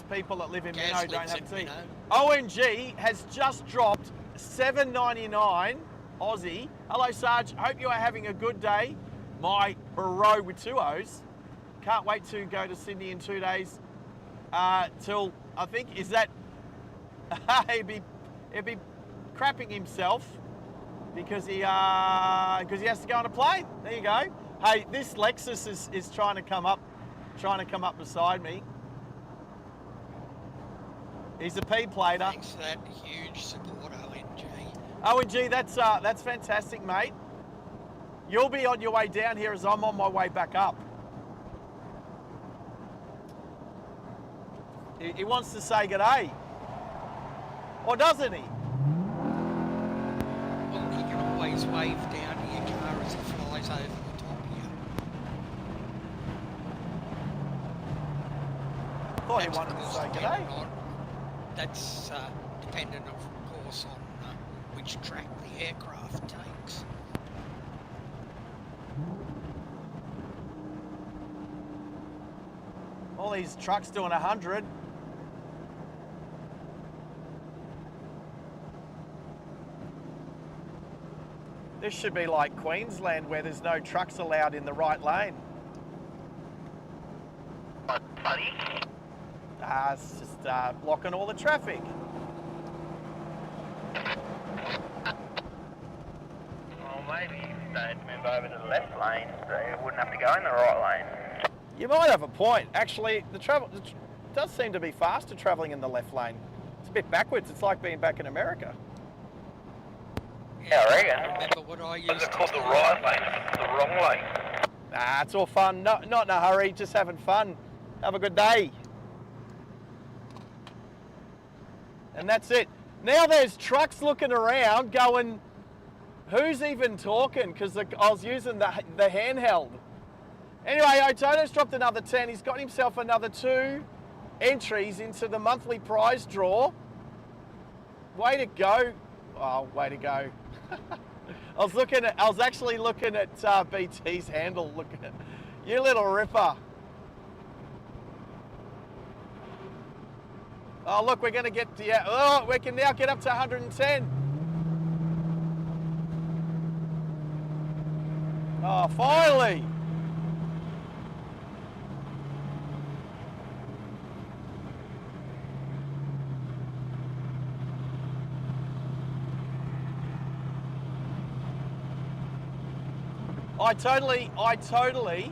people that live in Gaz Minnow don't lives have in T. Minnow. ONG has just dropped $7.99 Aussie. Hello, Sarge. Hope you are having a good day. My bro with two O's. Can't wait to go to Sydney in 2 days. Till I think is that he'd be crapping himself because he has to go on a plane. There you go. Hey, this Lexus is trying to come up beside me. He's a P-plater. Thanks for that huge support, ONG. ONG, that's fantastic, mate. You'll be on your way down here as I'm on my way back up. He wants to say g'day. Or doesn't he? Well, you can always wave down to your car as it flies over the top of you. Thought he That's wanted of to course say dependent g'day. on- That's dependent, of course, on which track the aircraft takes. All these trucks doing 100. This should be like Queensland where there's no trucks allowed in the right lane. What, buddy? It's just blocking all the traffic. Well, maybe if they'd move over to the left lane, they wouldn't have to go in the right lane. You might have a point. Actually, it does seem to be faster travelling in the left lane. It's a bit backwards. It's like being back in America. Yeah, I reckon. Remember what I used What's it to called? The tell right lane, the wrong lane. Nah, it's all fun. Not in a hurry, just having fun. Have a good day. And that's it. Now there's trucks looking around going, who's even talking? Because I was using the handheld. Anyway, Ototo's dropped another 10. He's got himself another 2 entries into the monthly prize draw. Way to go. Oh, way to go. I was actually looking at BT's handle. Looking at you, little ripper. Oh, look, we're going to get to, oh, we can now get up to 110. Oh, finally. I totally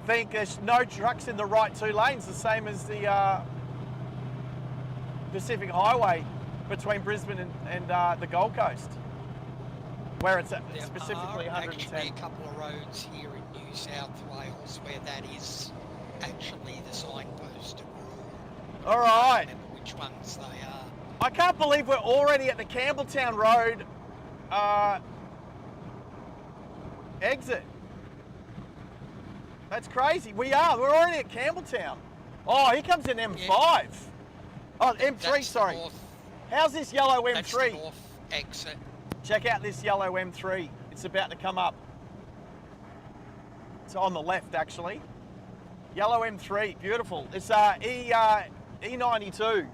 think there's no trucks in the right 2 lanes, the same as the Pacific Highway between Brisbane and the Gold Coast, where it's specifically There are 110. actually a couple of roads here in New South Wales where that is actually the signposted rule. All I right. can't remember which ones they are. I can't believe we're already at the Campbelltown Road exit. That's crazy. We're already at Campbelltown. Oh, here comes an M5. Yeah. Oh, M3, That's the sorry. north- How's this yellow That's the M3? north exit. Check out this yellow M3. It's about to come up. It's on the left, actually. Yellow M3, beautiful. It's E92.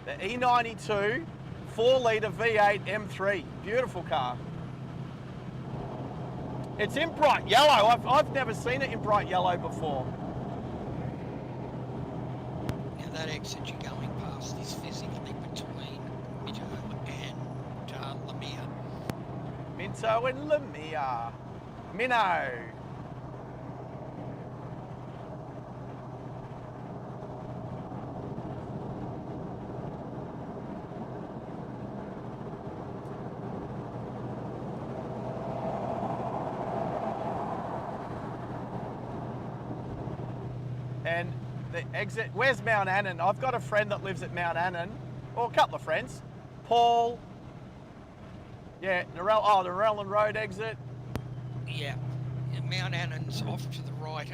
The E92 4-litre V8 M3. Beautiful car. It's in bright yellow. I've never seen it in bright yellow before. Now that exit you're going past is physically between Minto and Lemire. Minto and Lemire. Minnow. And the exit, where's Mount Annan? I've got a friend that lives at Mount Annan, or a couple of friends. Paul, yeah, the Narellan Road exit. Yeah, and Mount Annan's off to the right.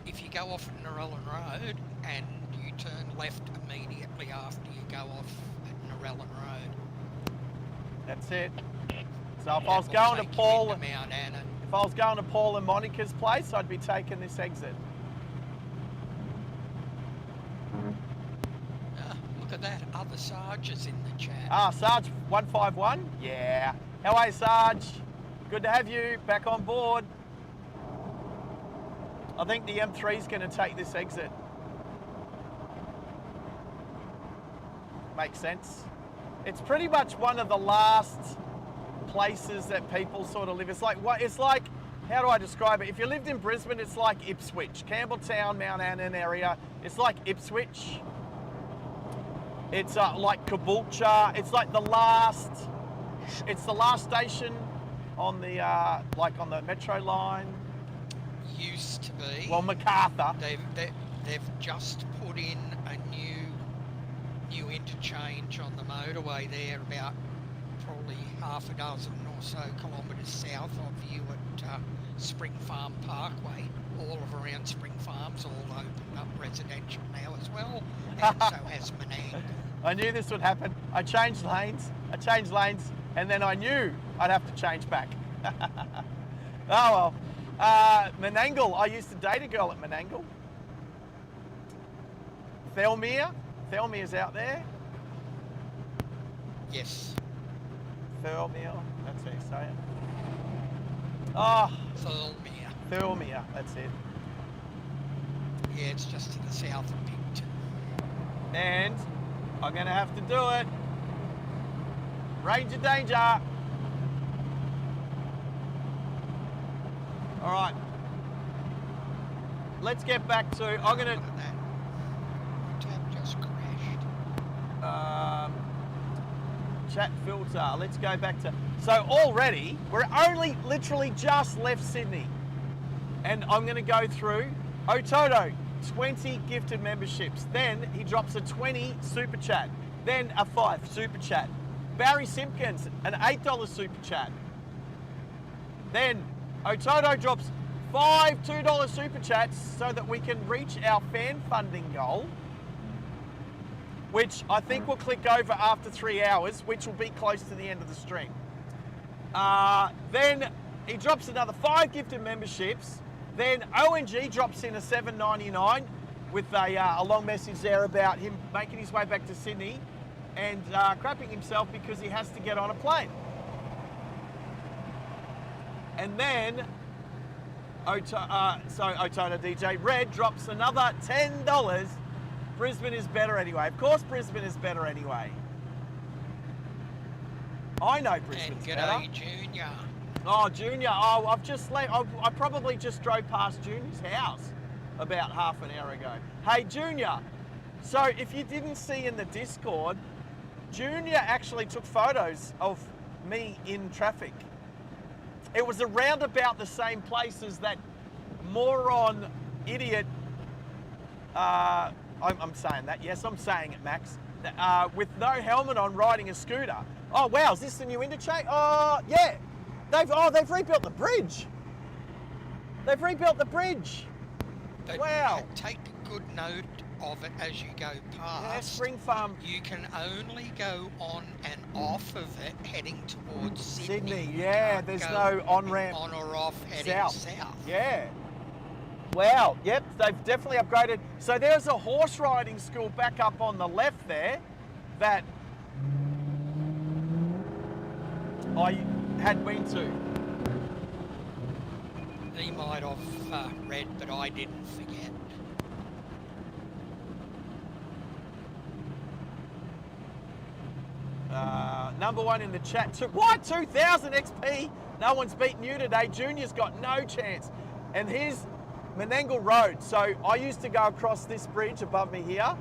If you go off at Narellan Road and you turn left immediately after you go off at Narellan Road. That's it. So if I was going to Paul, Mount Annan. if I was going to Paul and Monica's place, I'd be taking this exit. Look at that, other Sarge is in the chat. Sarge 151. Yeah. How are you, Sarge? Good to have you back on board. I think the M3 is going to take this exit. Makes sense. It's pretty much one of the last places that people sort of live. It's like, how do I describe it? If you lived in Brisbane, it's like Ipswich. Campbelltown, Mount Annan area, it's like Ipswich. It's like Caboolture. It's like the last station on the on the metro line. Used to be. Well, Macarthur. They've just put in a new interchange on the motorway there, about probably half a dozen or so kilometres south of you at Spring Farm Parkway. All of around Spring Farm's all opened up residential now as well, and so has Menangle. I knew this would happen. I changed lanes, and then I knew I'd have to change back. Oh well. Menangle, I used to date a girl at Menangle. Thelmere's out there. Yes. Thelmere, that's how you say it. Oh, Thelmere, that's it. Yeah, it's just to the south of Picton. And I'm going to have to do it. Range of danger. All right. Let's get back to, I'm going to... Tab just crashed. Chat filter. Let's go back to... So already, we're only literally just left Sydney. And I'm going to go through Ototo, 20 gifted memberships. Then he drops a 20 super chat. Then a 5 super chat. Barry Simpkins, an $8 super chat. Then Ototo drops 5 $2 super chats so that we can reach our fan funding goal, which I think will click over after 3 hours, which will be close to the end of the stream. Then he drops another 5 gifted memberships. Then ONG drops in a $7.99 with a long message there about him making his way back to Sydney and crapping himself because he has to get on a plane. And then Ototo DJ Red drops another $10. Brisbane is better anyway. Of course Brisbane is better anyway. I know Brisbane's better. And g'day Junior. Oh, Junior. Oh, I've just left. I probably just drove past Junior's house about half an hour ago. Hey, Junior. So if you didn't see in the Discord, Junior actually took photos of me in traffic. It was around about the same place as that moron idiot. I'm saying that. Yes, I'm saying it, Max. With no helmet on, riding a scooter. Oh wow, is this the new interchange? Oh yeah. They've rebuilt the bridge. They've rebuilt the bridge. But wow. Take good note of it as you go past. Yeah, Spring Farm. You can only go on and off of it heading towards Sydney. Yeah, there's no on-ramp. On or off heading south. Yeah. Wow, yep, they've definitely upgraded. So there's a horse riding school back up on the left there that I had been to. He might have read, but I didn't forget. Number one in the chat. What? 2000 XP? No one's beaten you today. Junior's got no chance. And here's Menangle Road. So I used to go across this bridge above me here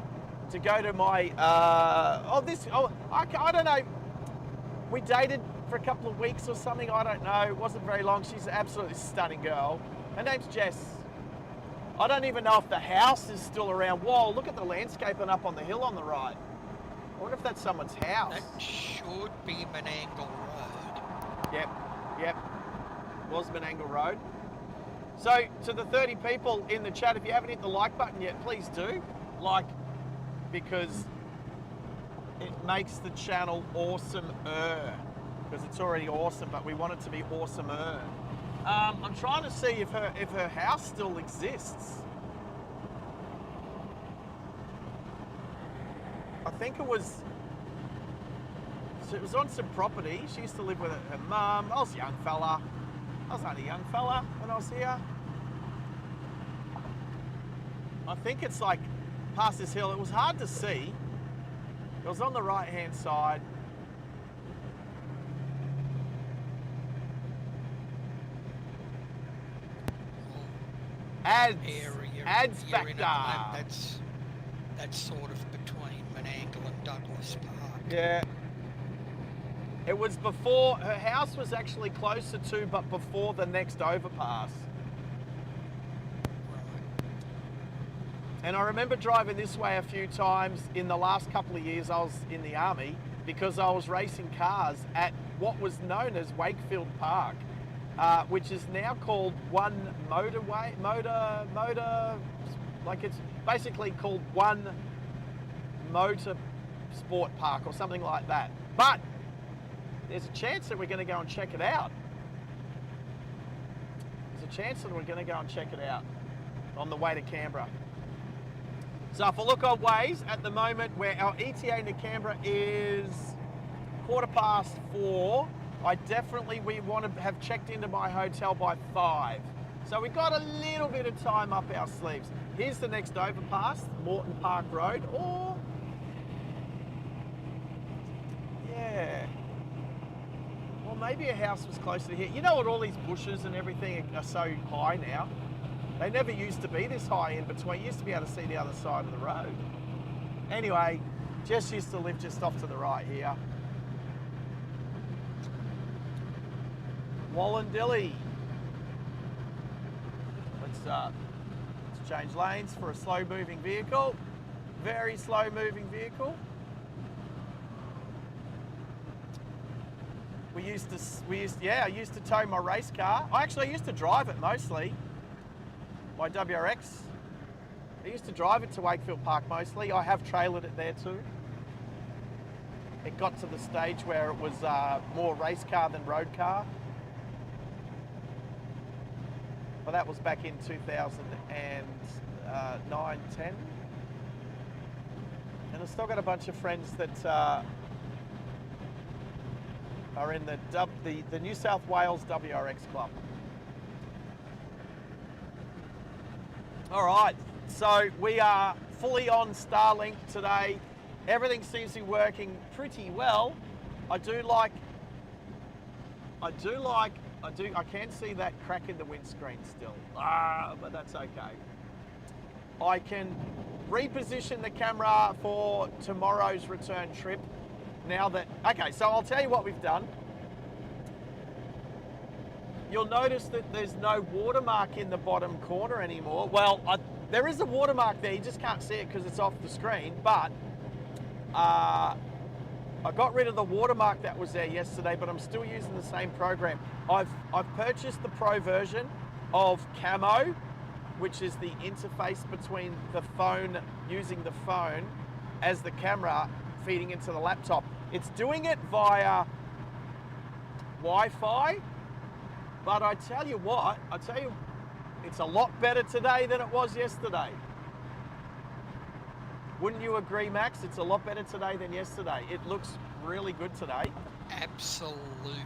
to go to my, I don't know. We dated for a couple of weeks or something. I don't know. It wasn't very long. She's an absolutely stunning girl. Her name's Jess. I don't even know if the house is still around. Whoa, look at the landscaping up on the hill on the right. I wonder if that's someone's house. That should be Menangle Road. Yep. Was Menangle Road. So, to the 30 people in the chat, if you haven't hit the like button yet, please do. Like, because it makes the channel awesome-er. Because it's already awesome, but we want it to be awesomer. I'm trying to see if her house still exists. I think it was on some property. She used to live with her mum. I was a young fella. I was only a young fella when I was here. I think it's like past this hill. It was hard to see. It was on the right-hand side. Ads factor. That's sort of between Menangle and Douglas Park. Yeah. It was before, her house was actually closer to, but before the next overpass. Right. And I remember driving this way a few times in the last couple of years I was in the army, because I was racing cars at what was known as Wakefield Park, which is now called One Motorway, like it's basically called One Motor Sport Park or something like that. But there's a chance that we're going to go and check it out. There's a chance that we're going to go and check it out on the way to Canberra. So if I look on Waze, at the moment where our ETA into Canberra is 4:15, we want to have checked into my hotel by 5. So we got a little bit of time up our sleeves. Here's the next overpass, Moreton Park Road, or yeah. Well, maybe a house was closer to here. You know what, all these bushes and everything are so high now. They never used to be this high in between. You used to be able to see the other side of the road. Anyway, Jess used to live just off to the right here. Wallandilly. Let's change lanes for a slow-moving vehicle. Very slow-moving vehicle. I used to tow my race car. I used to drive it mostly. My WRX. I used to drive it to Wakefield Park mostly. I have trailered it there too. It got to the stage where it was more race car than road car. But that was back in 2009, 10. And I've still got a bunch of friends that are in the New South Wales WRX Club. All right, so we are fully on Starlink today. Everything seems to be working pretty well. I can see that crack in the windscreen still, but that's okay. I can reposition the camera for tomorrow's return trip. Okay, so I'll tell you what we've done. You'll notice that there's no watermark in the bottom corner anymore. Well, there is a watermark there, you just can't see it because it's off the screen, but I got rid of the watermark that was there yesterday, but I'm still using the same program. I've purchased the Pro version of Camo, which is the interface between the phone, using the phone as the camera feeding into the laptop. It's doing it via Wi-Fi, but I tell you what, It's a lot better today than it was yesterday. Wouldn't you agree, Max? It's a lot better today than yesterday. It looks really good today. Absolutely.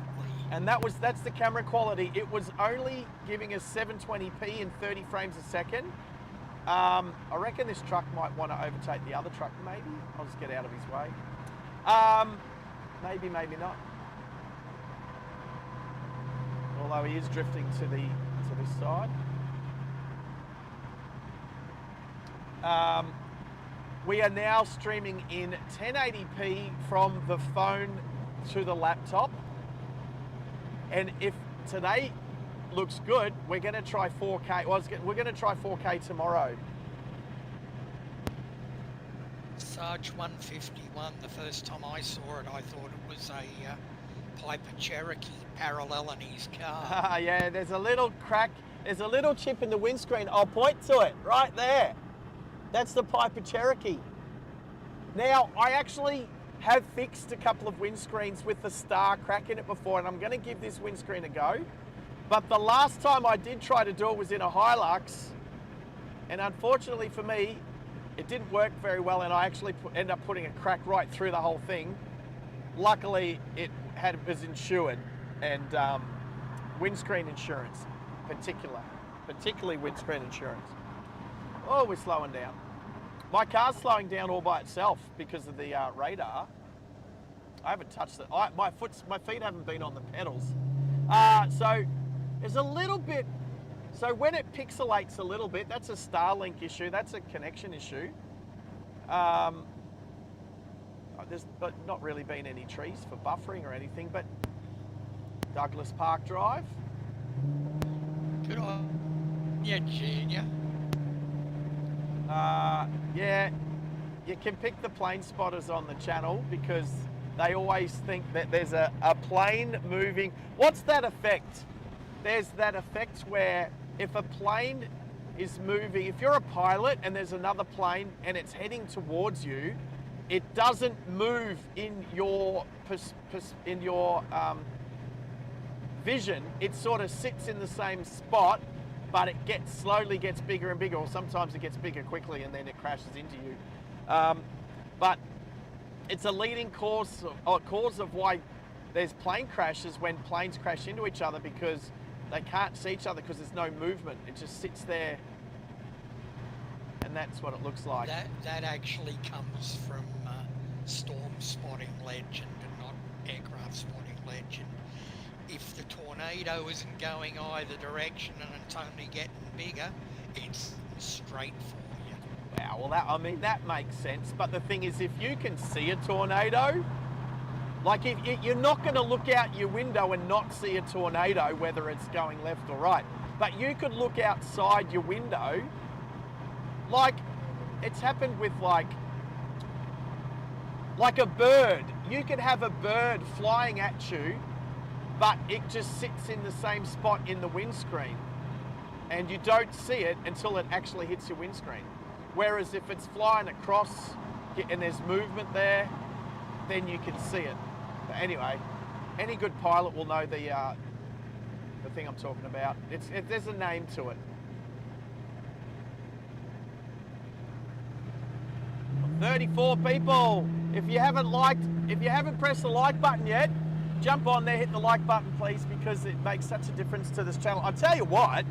And that's the camera quality. It was only giving us 720p in 30 frames a second. I reckon this truck might want to overtake the other truck, maybe. I'll just get out of his way. Maybe, maybe not. Although he is drifting to this side. We are now streaming in 1080p from the phone to the laptop. And if today looks good, we're going to try 4K. We're going to try 4K tomorrow. Sarge 151, the first time I saw it, I thought it was a Piper Cherokee paralleling his car. Yeah, there's a little crack. There's a little chip in the windscreen. I'll point to it right there. That's the Piper Cherokee. Now, I actually have fixed a couple of windscreens with the star crack in it before, and I'm going to give this windscreen a go. But the last time I did try to do it was in a Hilux, and unfortunately for me, it didn't work very well, and I actually ended up putting a crack right through the whole thing. Luckily, it was insured, and windscreen insurance, particularly windscreen insurance. Oh, we're slowing down. My car's slowing down all by itself because of the radar. I haven't touched it. My feet haven't been on the pedals. So there's a little bit. So when it pixelates a little bit, that's a Starlink issue. That's a connection issue. There's not really been any trees for buffering or anything, but Douglas Park Drive. Good on you, Junior. Yeah, you can pick the plane spotters on the channel because they always think that there's a plane moving. What's that effect? There's that effect where if a plane is moving, if you're a pilot and there's another plane and it's heading towards you, it doesn't move in your vision. It sort of sits in the same spot, but it slowly gets bigger and bigger, or sometimes it gets bigger quickly and then it crashes into you. But it's a leading cause of why there's plane crashes when planes crash into each other, because they can't see each other because there's no movement. It just sits there, and that's what it looks like. That actually comes from storm spotting legend and not aircraft spotting legend. If the tornado isn't going either direction and it's only getting bigger, it's straight for you. Wow, well that makes sense. But the thing is, if you can see a tornado, like if you're not going to look out your window and not see a tornado, whether it's going left or right, but you could look outside your window. Like it's happened with like a bird. You could have a bird flying at you, but it just sits in the same spot in the windscreen, and you don't see it until it actually hits your windscreen. Whereas if it's flying across and there's movement there, then you can see it. But anyway, any good pilot will know the thing I'm talking about. There's a name to it. 34 people. If you haven't pressed the like button yet, jump on there, hit the like button, please, because it makes such a difference to this channel. I'll tell you what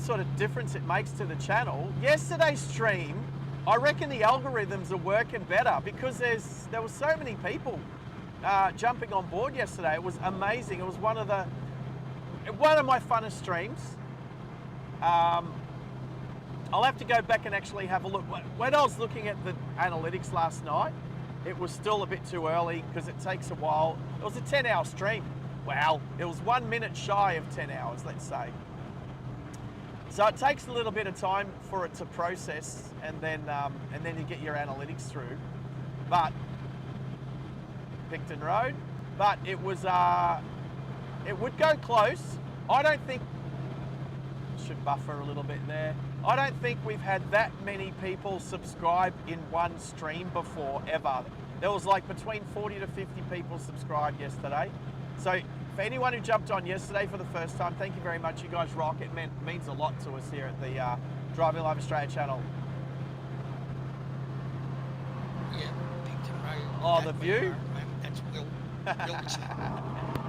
sort of difference it makes to the channel. Yesterday's stream, I reckon the algorithms are working better because there were so many people jumping on board yesterday. It was amazing. It was one of my funnest streams. I'll have to go back and actually have a look. When I was looking at the analytics last night, it was still a bit too early because it takes a while. It was a 10-hour stream. Wow, it was 1 minute shy of 10 hours, let's say. So it takes a little bit of time for it to process, and then you get your analytics through. But Picton Road, but it was it would go close. I don't think should buffer a little bit there. I don't think we've had that many people subscribe in one stream before, ever. There was like between 40 to 50 people subscribed yesterday. So for anyone who jumped on yesterday for the first time, thank you very much. You guys rock. It means a lot to us here at the Driving Live Australia channel. Yeah, Picton Road. Oh, the view? That's Wilson.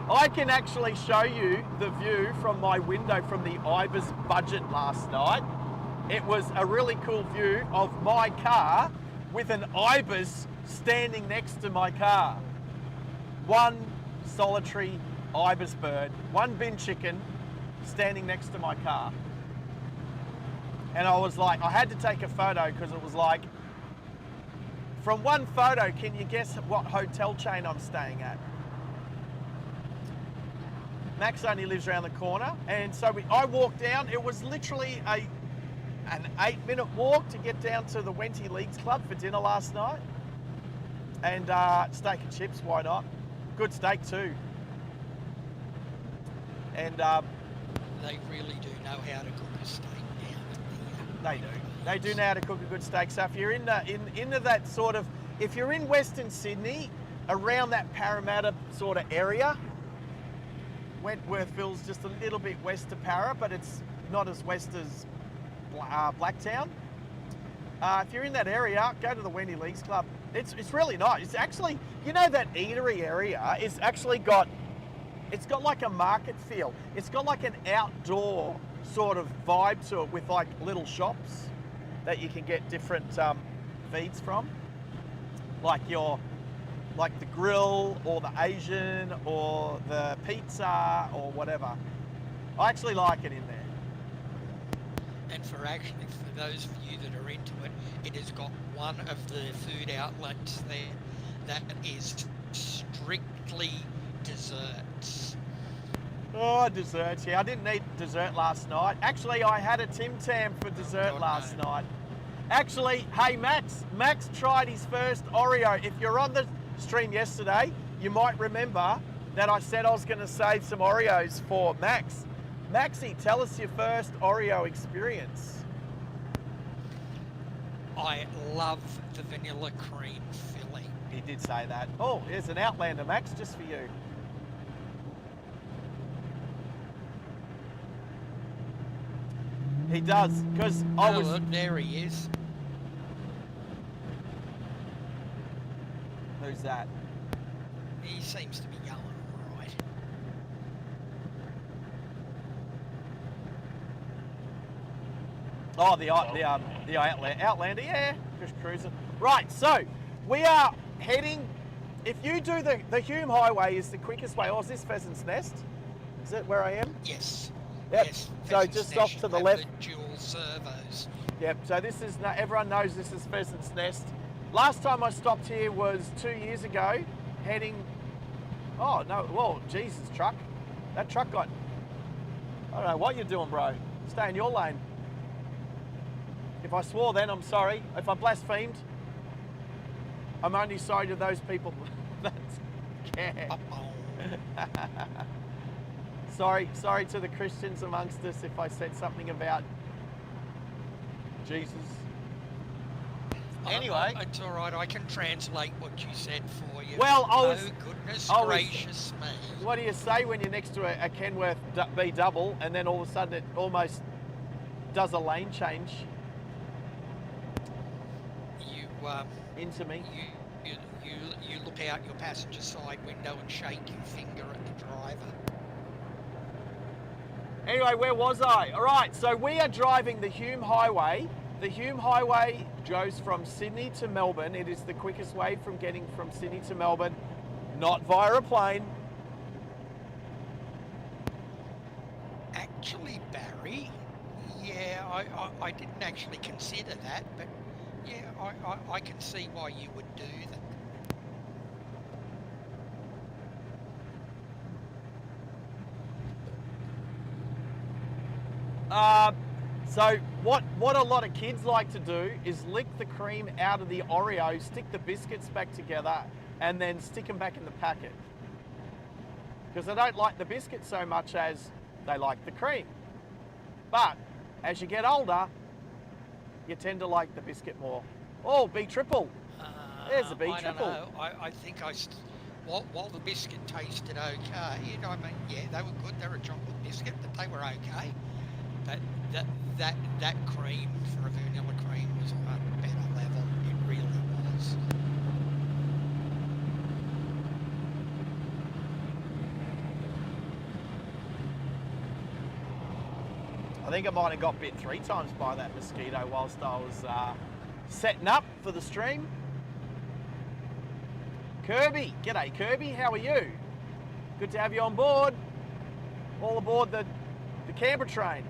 I can actually show you the view from my window from the Ibis budget last night. It was a really cool view of my car with an Ibis standing next to my car. One solitary Ibis bird, one bin chicken standing next to my car. And I was like, I had to take a photo because it was like, from one photo, can you guess what hotel chain I'm staying at? Max only lives around the corner, and so I walked down. It was literally an 8-minute walk to get down to the Wenty Leagues Club for dinner last night. And steak and chips, why not? Good steak too. And they really do know how to cook a steak down at the they do. They do know how to cook a good steak. So if you're into that sort of, if you're in Western Sydney, around that Parramatta sort of area, Wentworthville's just a little bit west of Para, but it's not as west as Blacktown. If you're in that area, go to the Wendy Leagues Club. It's really nice. It's actually, you know, that eatery area is actually got, it's got like a market feel. It's got like an outdoor sort of vibe to it with like little shops that you can get different feeds from. Like the grill or the Asian or the pizza or whatever. I actually like it in there. And for those of you that are into it, it has got one of the food outlets there that is strictly desserts. Oh, desserts. Yeah, I didn't eat dessert last night. Actually, I had a Tim Tam for dessert last night. Actually, hey, Max tried his first Oreo. If you're on the stream yesterday, you might remember that I said I was going to save some Oreos for Max. Maxie, tell us your first Oreo experience. I love the vanilla cream filling. He did say that. Oh, here's an Outlander, Max, just for you. He does, because look, there he is. Who's that? He seems to be going all right. Oh, the Outlander, yeah, just cruising. Right, so we are heading. If you do the Hume Highway, is the quickest way. Oh, is this Pheasant's Nest? Is it where I am? Yes. Yep. Yes. So just off to the left. The dual servos. Yep. So this is, everyone knows this is Pheasant's Nest. Last time I stopped here was 2 years ago, heading. Oh no! Well, Jesus, truck. That truck got. I don't know what you're doing, bro. Stay in your lane. If I swore then, I'm sorry. If I blasphemed, I'm only sorry to those people that care. Sorry to the Christians amongst us if I said something about Jesus. Anyway. It's all right, I can translate what you said for you. Well, goodness gracious me. What do you say when you're next to a Kenworth B double and then all of a sudden it almost does a lane change? Into me. You look out your passenger side window and shake your finger at the driver. Anyway, where was I? All right, so we are driving the Hume Highway. The Hume Highway goes from Sydney to Melbourne. It is the quickest way from getting from Sydney to Melbourne, not via a plane. Actually, Barry, yeah, I didn't actually consider that, but yeah, I can see why you would do that. So what a lot of kids like to do is lick the cream out of the Oreo, stick the biscuits back together, and then stick them back in the packet. Because they don't like the biscuit so much as they like the cream. But as you get older, you tend to like the biscuit more. Oh, B triple. There's a B triple. I don't know. I think while the biscuit tasted okay, I mean, yeah, they were good. They were a chocolate biscuit, but they were okay. But that cream for a vanilla cream was on a better level. It really was. I think I might have got bit 3 times by that mosquito whilst I was setting up for the stream. Kirby, g'day Kirby, how are you? Good to have you on board. All aboard the Canberra train.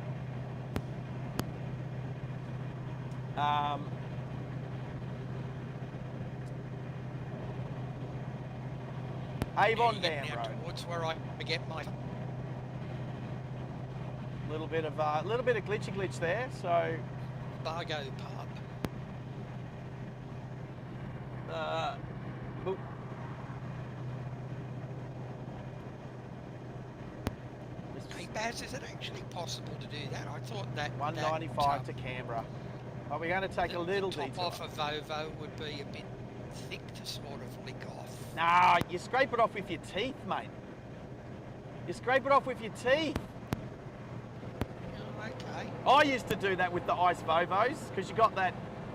Avon Dam Road. Towards where I get my Little bit of glitchy there. So Bargo pub. Oop. Hey Baz, is it actually possible to do that? I thought that 195 to Canberra. But we're going to take a little the top detour. off a Volvo would be a bit thick to sort of lick off. Nah, you scrape it off with your teeth, mate. You scrape it off with your teeth. Oh, okay. I used to do that with the ice Vovos because you got that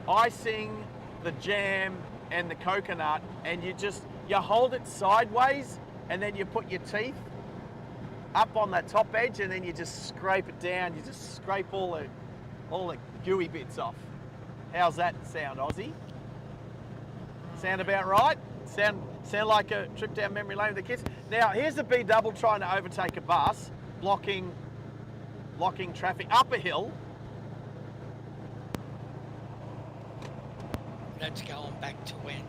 icing, the jam, and the coconut, and you hold it sideways, and then you put your teeth up on that top edge, and then you just scrape it down. You just scrape all the gooey bits off. How's that sound, Aussie? Sound about right? Sound like a trip down memory lane with the kids? Now, here's a B double trying to overtake a bus, blocking traffic up a hill. That's going back to when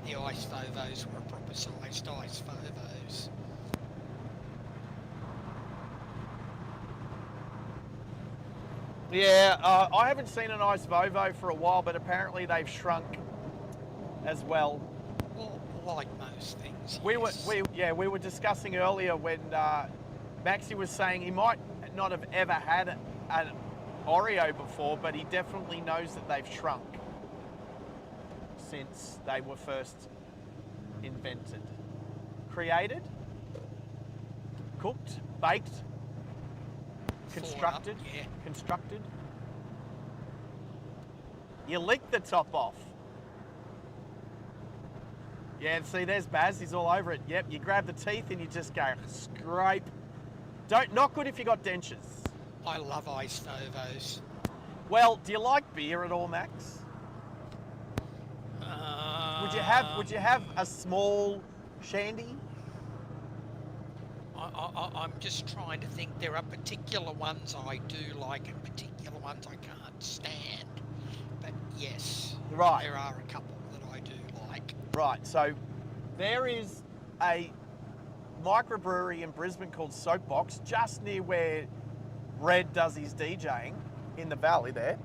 the ice Vovos were proper sized ice Vovos. Yeah, I haven't seen an ice Vovo for a while, but apparently they've shrunk as well. Well, like most things. We yes. were discussing earlier when Maxie was saying he might not have ever had an Oreo before, but he definitely knows that they've shrunk since they were first invented. Created, cooked, baked, constructed, Yeah. constructed. You lick the top off. Yeah, see, there's Baz, he's all over it. Yep, you grab the teeth and you just go scrape. Not good if you got dentures. I love ice Vovos. Well, do you like beer at all, Max? Would you have a small shandy? I'm just trying to think. There are particular ones I do like and particular ones I can't stand. But yes, Right. there are a couple that I do like. Right, so there is a microbrewery in Brisbane called Soapbox, just near where Red does his DJing in the valley there.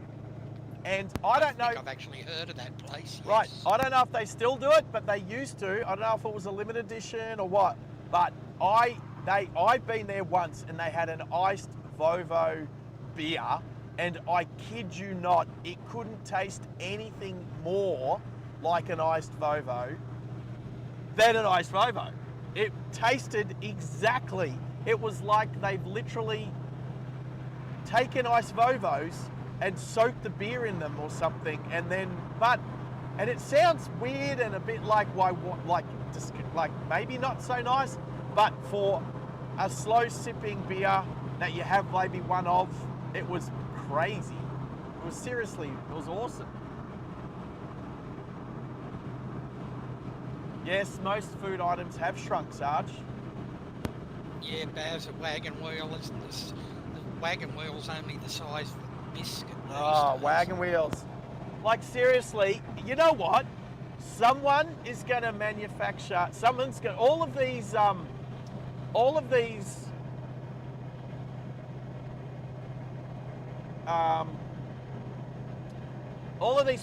And I don't know. I've actually heard of that place. Yes. Right, I don't know if they still do it, but they used to. I don't know if it was a limited edition or what. But I've been there once, and they had an iced Vovo beer, and I kid you not, it couldn't taste anything more like an iced Vovo than an iced Vovo. It tasted exactly. It was like they've literally taken iced Vovos and soaked the beer in them or something, and it sounds weird and a bit like maybe not so nice, but for a slow sipping beer that you have maybe one of, it was crazy. It was awesome. Yes, most food items have shrunk, Sarge. Yeah, Baz, a wagon wheel. The wagon wheel's only the size of a biscuit. Oh, wagon wheels. Like, seriously, you know what? Someone is going to manufacture, all of these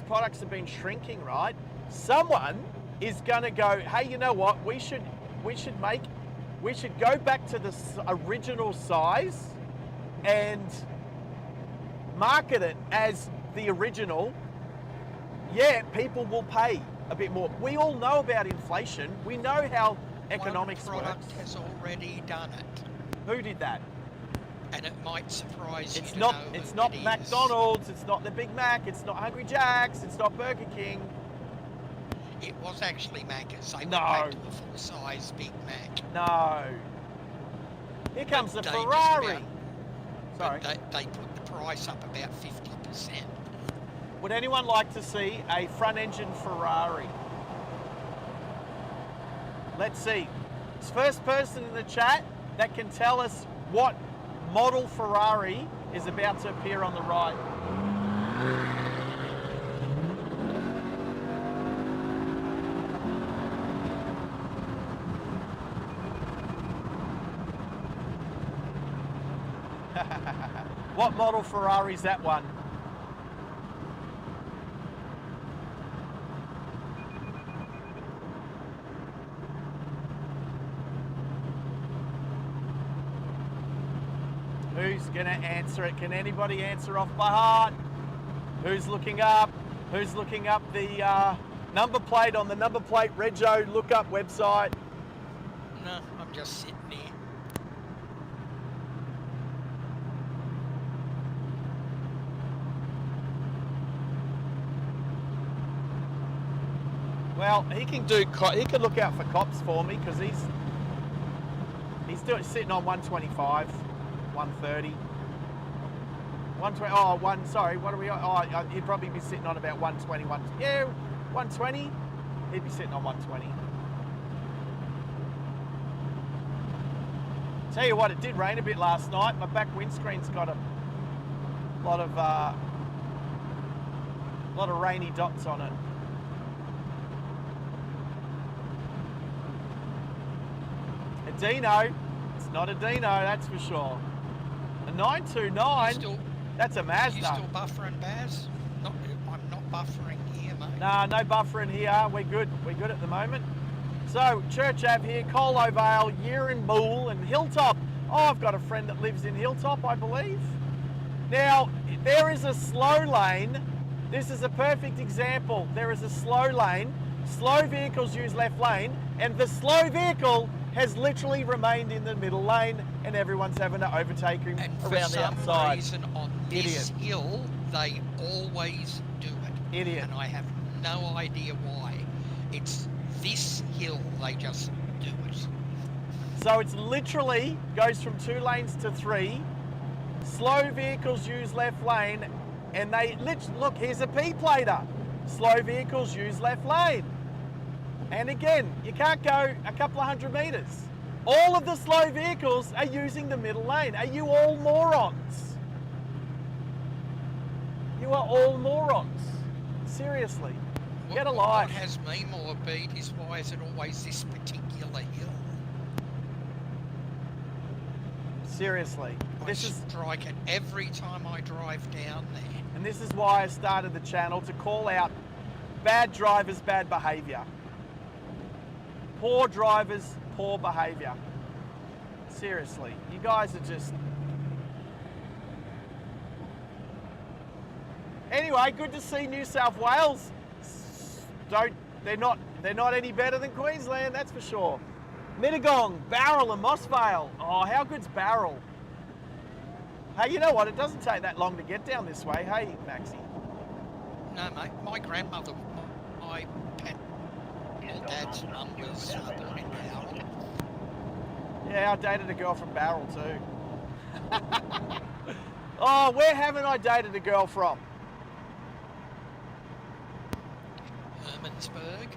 products have been shrinking, right? Someone is going to go, hey, you know what? We should go back to the original size and market it as the original. Yeah, people will pay a bit more. We all know about inflation. We know how economics one product works. has already done it, Who did that? and it might surprise you It's to not. know It's who not it is. McDonald's. It's not the Big Mac. It's not Hungry Jack's. It's not Burger King. It was actually Macca's. They went No. back to a full-size Big Mac. No. Here comes the They just Ferrari. about- Sorry. But they put the price up about 50%. Would anyone like to see a front-engine Ferrari? Let's see. It's first person in the chat that can tell us what model Ferrari is about to appear on the right. What model Ferrari is that one? Who's going to answer it? Can anybody answer off by heart? Who's looking up? Who's looking up the number plate on the number plate Rego lookup website? No, I'm just sitting here. Well, he can do. He can look out for cops for me because he's sitting on 125, 130, 120. Oh, one. Sorry, what are we on? Oh, he'd probably be sitting on about 120. Yeah, 120. He'd be sitting on 120. Tell you what, it did rain a bit last night. My back windscreen's got a lot of rainy dots on it. A Dino, it's not a Dino, that's for sure. A 929, Still, that's a you Mazda. still buffering, Baz? I'm not buffering here, mate. Nah, no buffering here. We're good. We're good at the moment. So, Church Ave here, Colo Vale, Yeren Bull and Hilltop. Oh, I've got a friend that lives in Hilltop, I believe. Now, there is a slow lane. This is a perfect example. There is a slow lane. Slow vehicles use left lane, and the slow vehicle has literally remained in the middle lane, and everyone's having to overtake him And for around the some outside. reason on this Idiot. hill, they always do it. Idiot. And I have no idea why. It's this hill, they just do it. So it's literally goes from 2 lanes to 3. Slow vehicles use left lane, and they look. Here's a P-plater. Slow vehicles use left lane, and again, you can't go a couple of 100 meters. All of the slow vehicles are using the middle lane. Are you all morons? You are all morons. Seriously, get a life. What has me more beat is why is it always this particular hill? Seriously, this I is. strike it every time I drive down there. And this is why I started the channel, to call out bad drivers, bad behaviour. Poor drivers, poor behaviour. Seriously, you guys are just... Anyway, good to see New South Wales. They're not any better than Queensland, that's for sure. Mittagong, Barrel and Mossvale. Oh, how good's Barrel? Hey, you know what? It doesn't take that long to get down this way. Hey, Maxie. No, mate, my grandmother, my dad's mum was born in Barrel. Yeah, I dated a girl from Barrel too. Oh, where haven't I dated a girl from? Hermansburg.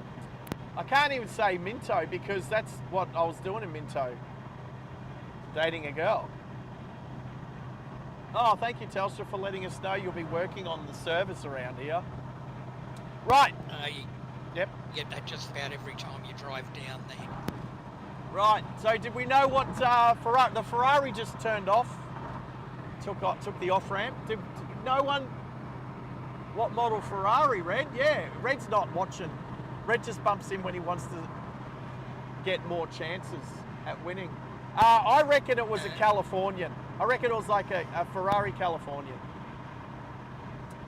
I can't even say Minto because that's what I was doing in Minto. Dating a girl. Oh, thank you, Telstra, for letting us know you'll be working on the service around here. Right. You Yep. get that just about every time you drive down there. Right. So did we know what the Ferrari just turned off? Took the off ramp. Did no one? What model Ferrari? Red? Yeah. Red's not watching. Red just bumps in when he wants to get more chances at winning. I reckon it was a Californian. I reckon it was like a Ferrari Californian.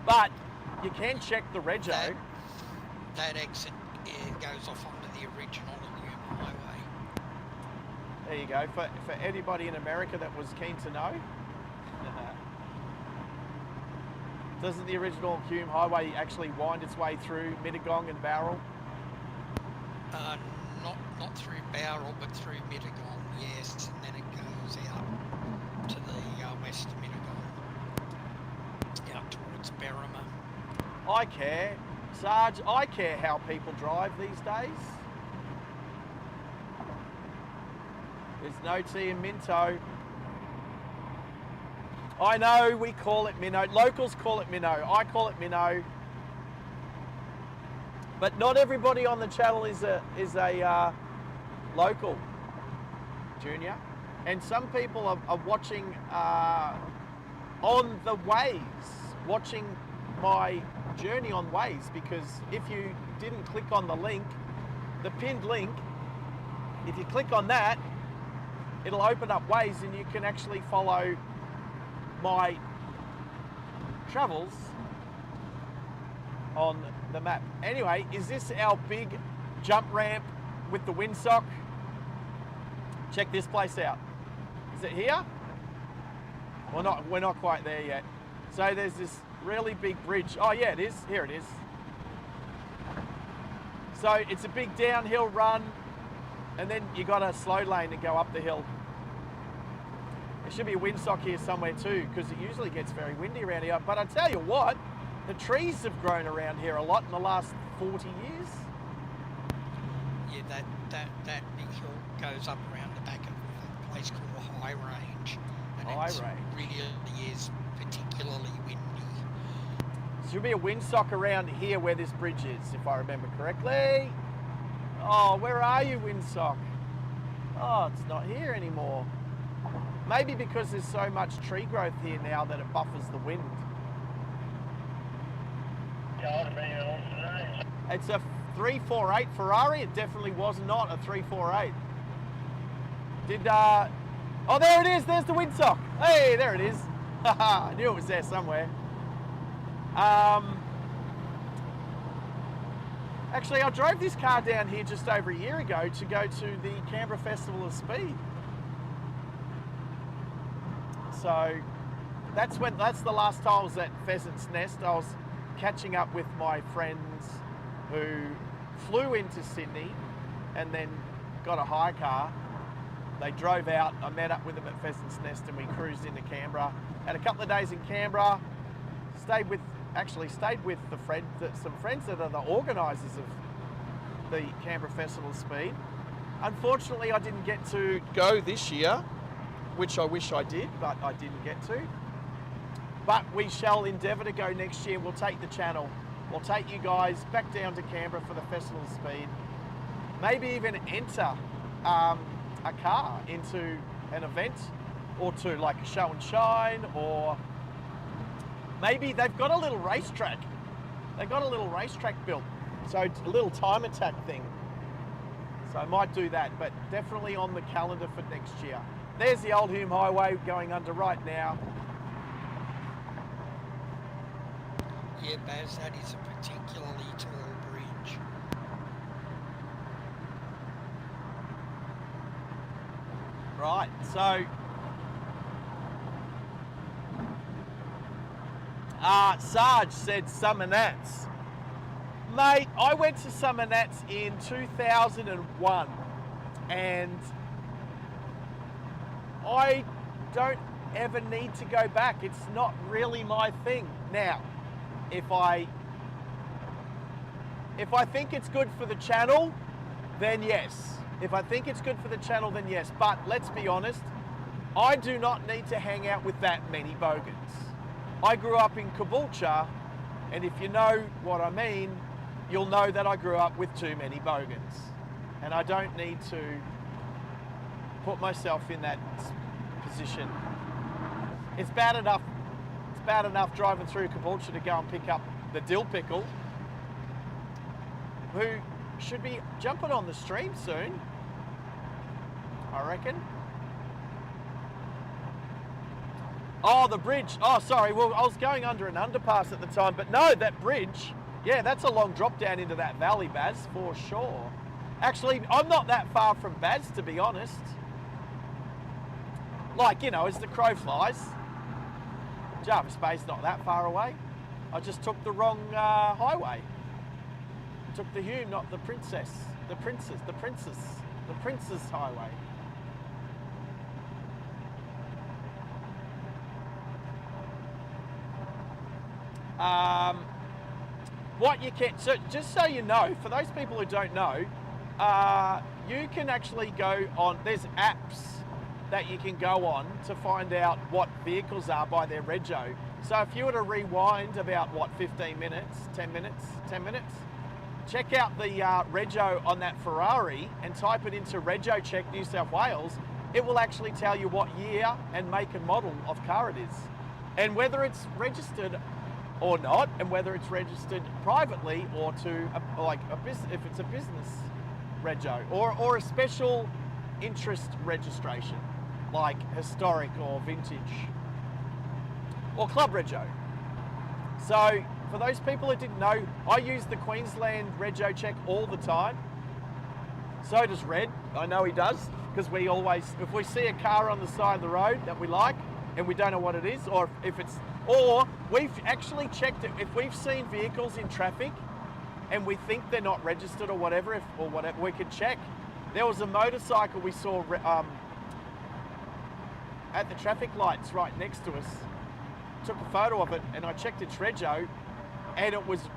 But you can check the Rego. That exit goes off onto the original Hume Highway. There you go. For anybody in America that was keen to know. Doesn't the original Hume Highway actually wind its way through Mittagong and Bowral? Not through Bowral, but through Mittagong, yes, and then it goes out to the west of Mittagong, out towards Berrima. I care. Sarge, I care how people drive these days. There's no tea in Minto. I know we call it Minnow. Locals call it Minnow. I call it Minnow. But not everybody on the channel is a local, Junior. And some people are watching on the Waze, watching my journey on Waze, because if you didn't click on the link, the pinned link, if you click on that, it'll open up Waze and you can actually follow my travels on the map. Anyway, is this our big jump ramp with the windsock? Check this place out. Is it here? Well, we're not quite there yet. So there's this really big bridge. Oh yeah, it is. Here it is. So it's a big downhill run, and then you got a slow lane to go up the hill. There should be a windsock here somewhere too, because it usually gets very windy around here. But I tell you what, the trees have grown around here a lot in the last 40 years. Yeah, that big hill goes up around the back of a place called High Range. And really is particularly windy. There should be a windsock around here where this bridge is, if I remember correctly. Oh, where are you, windsock? Oh, it's not here anymore. Maybe because there's so much tree growth here now that it buffers the wind. It's a 348 Ferrari. It definitely was not a 348. Oh, there it is. There's the windsock. Hey, there it is. I knew it was there somewhere. Actually, I drove this car down here just over a year ago to go to the Canberra Festival of Speed. So that's the last time I was at Pheasant's Nest. I was catching up with my friends who flew into Sydney and then got a hire car. They drove out. I met up with them at Pheasant's Nest and we cruised into Canberra. Had a couple of days in Canberra. Stayed with some friends that are the organisers of the Canberra Festival of Speed. Unfortunately, I didn't get to go this year, which I wish I did, but I didn't get to. But we shall endeavour to go next year. We'll take the channel. We'll take you guys back down to Canberra for the Festival of Speed. Maybe even enter a car into an event or two, like a show and shine, or maybe they've got a little racetrack. They've got a little racetrack built. So it's a little time attack thing. So I might do that, but definitely on the calendar for next year. There's the old Hume Highway going under right now. Yeah, Baz, that is a particularly tall bridge. Right, so Sarge said Summer Nats. Mate, I went to Summer Nats in 2001 and I don't ever need to go back. It's not really my thing. Now, if I think it's good for the channel, then yes. If I think it's good for the channel, then yes. But let's be honest, I do not need to hang out with that many bogans. I grew up in Caboolture, and if you know what I mean, you'll know that I grew up with too many bogans. And I don't need to put myself in that position. It's bad enough driving through Caboolture to go and pick up the dill pickle, who should be jumping on the stream soon, I reckon. Oh, the bridge. Oh, sorry. Well, I was going under an underpass at the time, but no, that bridge, yeah, that's a long drop down into that valley, Baz, for sure. Actually, I'm not that far from Baz, to be honest. Like, you know, as the crow flies, Jarvis Bay's not that far away. I just took the wrong highway. Took the Hume, not the Princess Highway. What you can, so just so you know, for those people who don't know, you can actually go on, there's apps that you can go on to find out what vehicles are by their rego. So if you were to rewind about, what, 15 minutes, 10 minutes, check out the rego on that Ferrari and type it into Rego Check New South Wales, it will actually tell you what year and make and model of car it is. And whether it's registered or not, and whether it's registered privately or to a business, if it's a business rego, or a special interest registration, like historic or vintage, or club rego. So for those people who didn't know, I use the Queensland Rego Check all the time. So does Red. I know he does, because we always, if we see a car on the side of the road that we like and we don't know what it is, or if it's, or we've actually checked it, if we've seen vehicles in traffic and we think they're not registered or whatever, we can check. There was a motorcycle we saw at the traffic lights right next to us. Took a photo of it and I checked its rego, and it was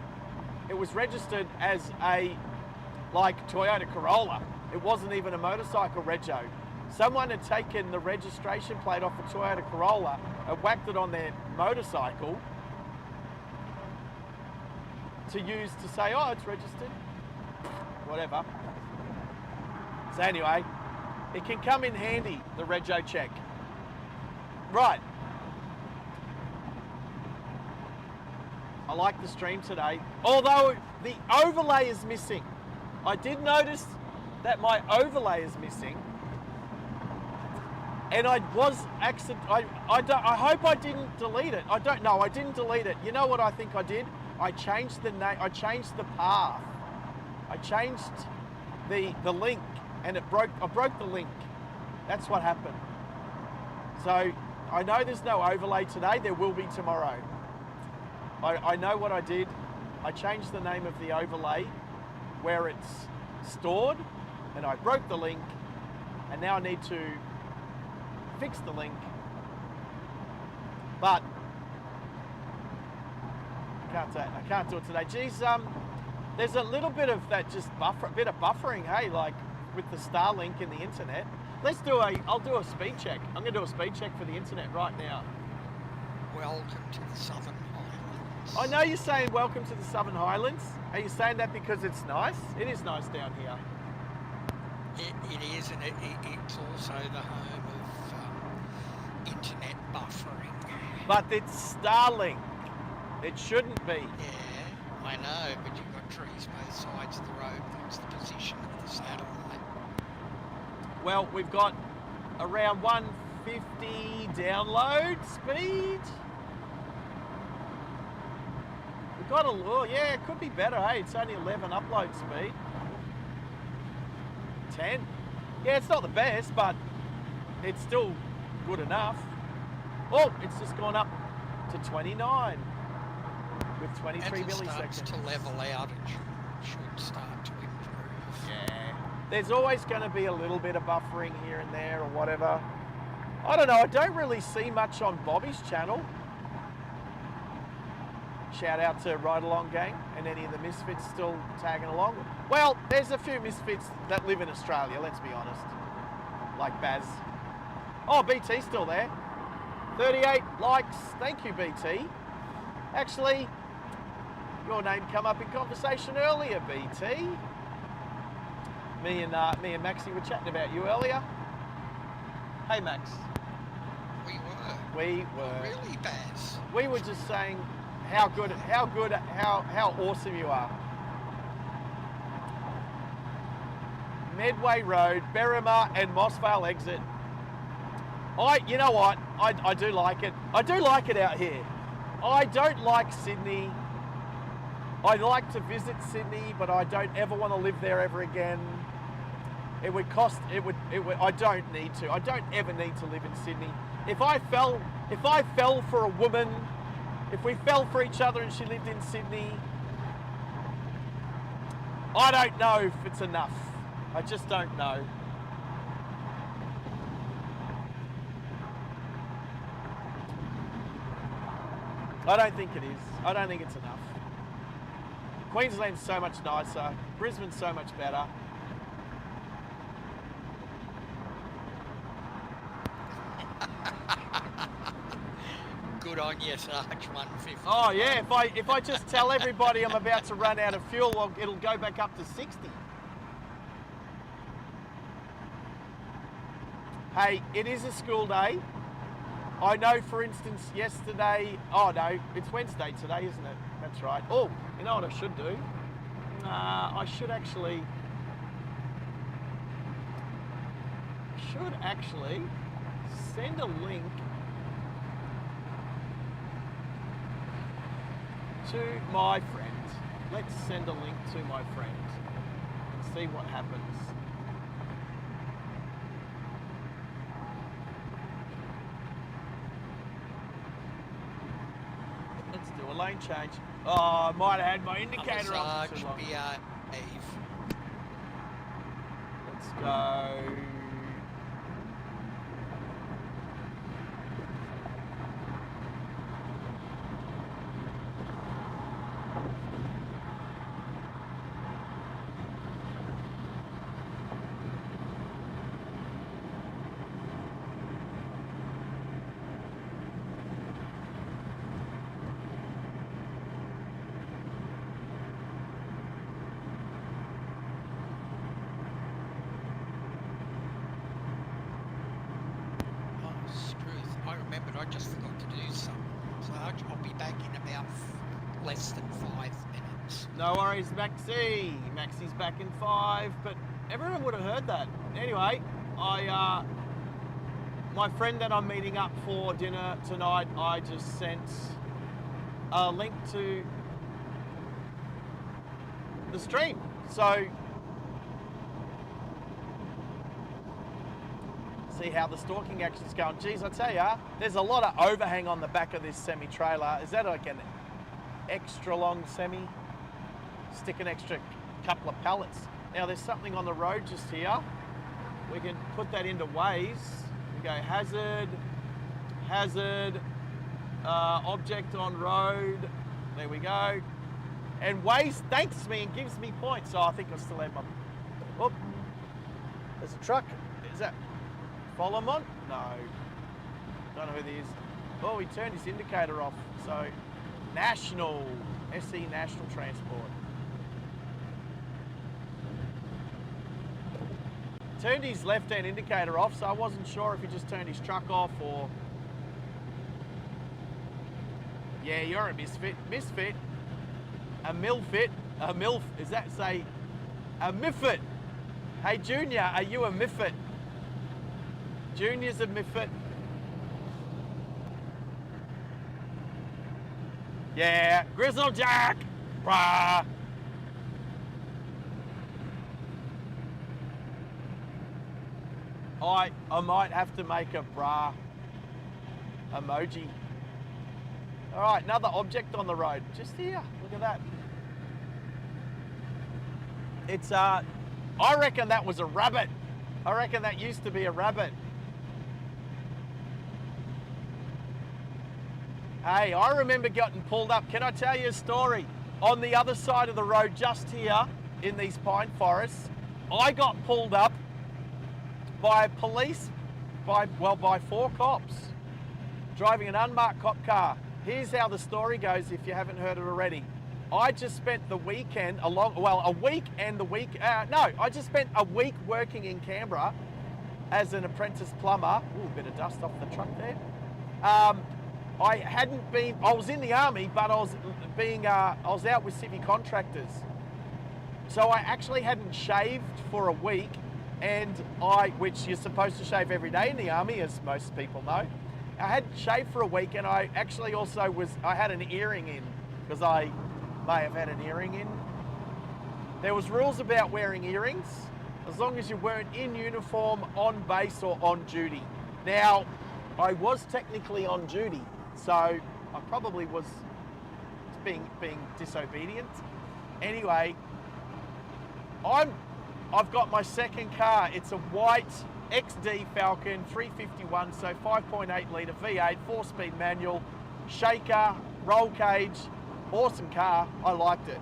registered as a Toyota Corolla. It wasn't even a motorcycle rego. Someone had taken the registration plate off a Toyota Corolla and whacked it on their motorcycle to use to say, oh, it's registered, whatever. So anyway, it can come in handy, the Rego Check. Right. I like the stream today, although the overlay is missing. I did notice that my overlay is missing, and I hope I didn't delete it. I don't know, I didn't delete it. You know what I think I did? I changed the name, I changed the path. I changed the link, and I broke the link. That's what happened. So I know there's no overlay today, there will be tomorrow. I know what I did. I changed the name of the overlay where it's stored, and I broke the link, and now I need to fix the link. But I can't do it today. Geez, there's a little bit of that buffering, hey, like with the Starlink and the internet. I'll do a speed check. I'm gonna do a speed check for the internet right now. Welcome to the Southern Highlands. I know you're saying welcome to the Southern Highlands. Are you saying that because it's nice? It is nice down here. It is, and it's also the home of internet buffering. But it's Starlink. It shouldn't be. Yeah, I know, but you've got trees both sides of the road. That's the position of the satellite. Well, we've got around 150 download speed. We've got yeah, it could be better, hey? It's only 11 upload speed. 10. Yeah, it's not the best, but it's still good enough. Oh, it's just gone up to 29 with 23 milliseconds. As it starts to level out, it should start to improve. Yeah. There's always going to be a little bit of buffering here and there or whatever. I don't know, I don't really see much on Bobby's channel. Shout out to Ride Along Gang and any of the misfits still tagging along. Well, there's a few misfits that live in Australia, let's be honest. Like Baz. Oh, BT's still there. 38 likes, thank you BT. Actually, your name come up in conversation earlier, BT. Me and Maxie were chatting about you earlier. Hey Max. We were. Really, Baz? We were just saying how awesome you are. Medway Road, Berrima and Mossvale exit. You know what? I do like it. I do like it out here. I don't like Sydney. I like to visit Sydney, but I don't ever want to live there ever again. It would cost. It would. I don't need to. I don't ever need to live in Sydney. If I fell for a woman, if we fell for each other and she lived in Sydney, I don't know if it's enough. I just don't know. I don't think it is. I don't think it's enough. Queensland's so much nicer. Brisbane's so much better. Good on you, Sarge. 150. Oh yeah, if I just tell everybody I'm about to run out of fuel, well, it'll go back up to 60. Hey, it is a school day. I know, for instance, yesterday. Oh no, it's Wednesday today, isn't it? That's right. Oh, you know what I should do? I should actually send a link to my friend. Let's send a link to my friend and see what happens. Let's do a lane change. Oh, I might have had my indicator on for too long. Behave. Let's go. I remembered I just forgot to do something. Sarge, I'll be back in about less than 5 minutes. No worries, Maxie. Maxie's back in 5, but everyone would have heard that. Anyway, my friend that I'm meeting up for dinner tonight, I just sent a link to the stream. So, see how the stalking action's going. Geez, I tell ya, there's a lot of overhang on the back of this semi-trailer. Is that like an extra long semi? Stick an extra couple of pallets. Now there's something on the road just here. We can put that into Waze. We go hazard, object on road. There we go. And Waze thanks me and gives me points. So I think I still have my. Oh, there's a truck. Is that follow him on? No. Don't know who he is. Oh, he turned his indicator off. So, National, SE National Transport. Turned his left-hand indicator off, so I wasn't sure if he just turned his truck off or... Yeah, you're a misfit. Misfit. A milfit. A milf. Is that say... A miffit. Hey, Junior, are you a miffit? Junior's a miffit. Yeah, Grizzle Jack. Brah. I might have to make a bra emoji. All right, another object on the road. Just here, look at that. It's, I reckon that was a rabbit. I reckon that used to be a rabbit. Hey, I remember getting pulled up. Can I tell you a story? On the other side of the road, just here in these pine forests, I got pulled up by police, by 4 cops, driving an unmarked cop car. Here's how the story goes if you haven't heard it already. I just spent the weekend, I just spent a week working in Canberra as an apprentice plumber. Ooh, a bit of dust off the truck there. I was in the army, but I was out with civvy contractors. So I actually hadn't shaved for a week, which you're supposed to shave every day in the army, as most people know. I hadn't shaved for a week, and I actually also I had an earring in, because I may have had an earring in. There was rules about wearing earrings. as long as you weren't in uniform, on base or on duty. Now, I was technically on duty, so I probably was being disobedient. Anyway, I've got my second car. It's a white XD Falcon 351, so 5.8 litre V8, 4-speed manual, shaker, roll cage, awesome car. I liked it.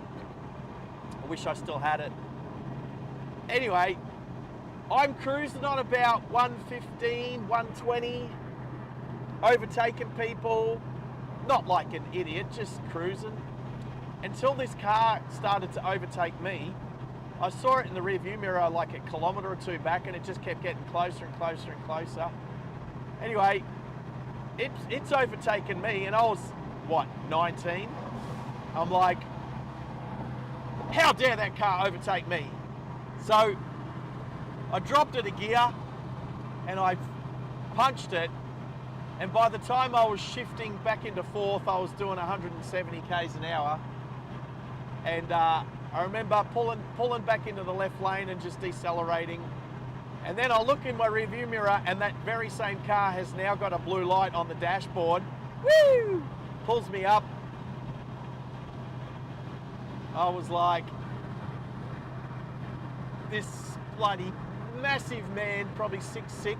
I wish I still had it. Anyway, I'm cruising on about 115, 120, overtaking people, not like an idiot, just cruising, until this car started to overtake me. I saw it in the rear view mirror like a kilometre or two back, and it just kept getting closer and closer and closer. Anyway, it's overtaken me, and I was, what, 19? I'm like, how dare that car overtake me? So I dropped it a gear and I punched it, and by the time I was shifting back into fourth, I was doing 170 k's an hour, and I remember pulling back into the left lane and just decelerating. And then I look in my rearview mirror, and that very same car has now got a blue light on the dashboard. Woo! Pulls me up. I was like, this bloody massive man, probably 6'6",